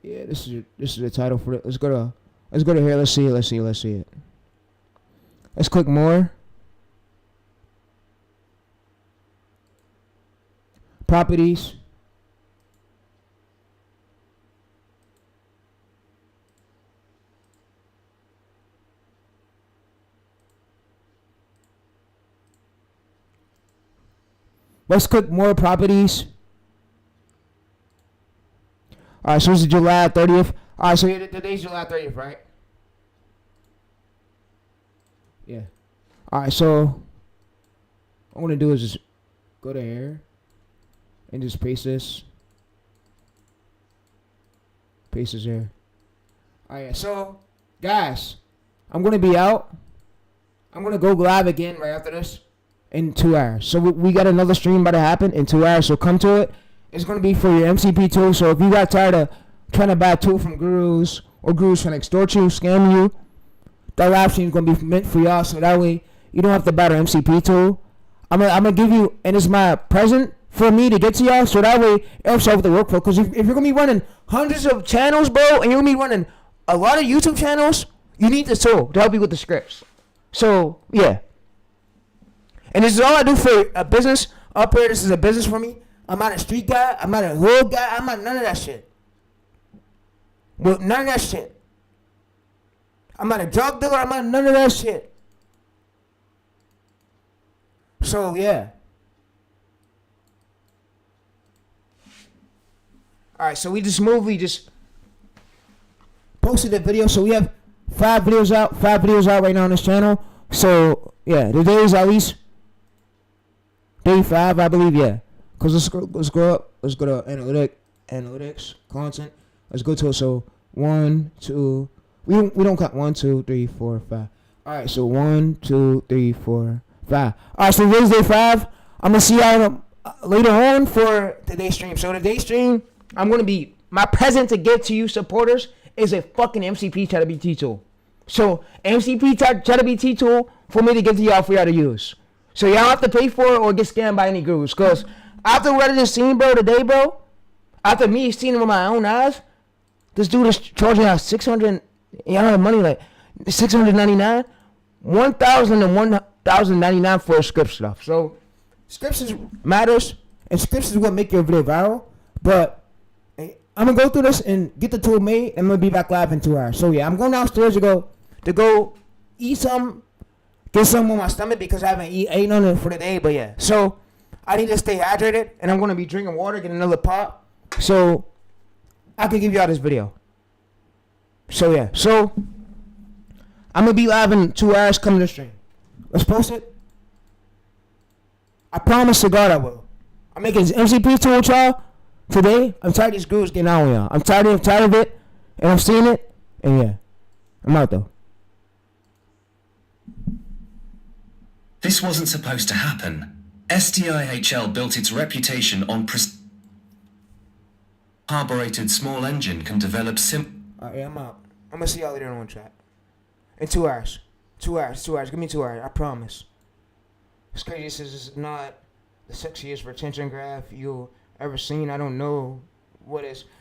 Speaker 1: Yeah, this is the title for it. Let's go to here. Let's see it. Let's click more. Properties. Let's click more properties. All right, so it's July 30th. All right, so today's July 30th, right? Yeah. All right, so what I'm gonna do is just go to here and just paste this. Paste this here. All right, so guys, I'm gonna be out. I'm gonna go live again right after this in 2 hours. So we got another stream about to happen in 2 hours. So come to it. It's gonna be for your MCP tool. So if you got tired of trying to buy a tool from gurus or gurus trying to extort you, scam you, that live stream is gonna be meant for y'all. So that way you don't have to buy the MCP tool. I'm gonna give you, and it's my present for me to get to y'all. So that way it helps out with the workflow. Because if you're gonna be running hundreds of channels, bro, and you're gonna be running a lot of YouTube channels, you need this tool to help you with the scripts. So yeah. And this is all I do for a business. Up here, this is a business for me. I'm not a street guy. I'm not a hood guy. I'm not none of that shit. Well, none of that shit. I'm not a drug dealer. I'm not none of that shit. So, yeah. Alright, so we just posted the video. So we have 5 videos out right now on this channel. So, yeah, today is at least day 5, I believe, yeah. Because let's go up. Let's go to analytics, content. Let's go to it. So 1, 2. We don't count 1, 2, 3, 4, 5. All right. So 1, 2, 3, 4, 5. All right. So today's day 5. I'm gonna see y'all later on for today's stream. So today's stream, I'm gonna be my present to give to you supporters is a fucking MCP ChatGPT tool. So MCP ChatGPT tool for me to give to y'all for y'all to use. So y'all have to pay for it or get scammed by any gurus. Cause after what I just seen, bro, today, bro, after me seeing it with my own eyes, this dude is charging out $600. Y'all have money like $699, $1,000 and $1,099 for script stuff. So scripts matters, and scripts is what make your video viral. But I'm gonna go through this and get the tool made, and I'm gonna be back live in 2 hours. So yeah, I'm going downstairs to go eat some. Get some on my stomach because I haven't eaten on it for the day, but yeah. So I need to stay hydrated, and I'm gonna be drinking water, get another pot, so I can give y'all this video. So yeah, so I'm gonna be live in 2 hours. Come to the stream. Let's post it. I promise to God I will. I'm making this MCP tool with y'all today. I'm tired of these gurus getting out on y'all. I'm tired of it, and I'm seeing it, and yeah, I'm out though.
Speaker 3: This wasn't supposed to happen. SDIHL built its reputation on carbureted small engine can develop
Speaker 1: Alright, I'm out. I'm gonna see y'all later on chat. In 2 hours. 2 hours. Give me 2 hours. I promise. It's crazy. This is not the sexiest retention graph you'll ever seen. I don't know what is.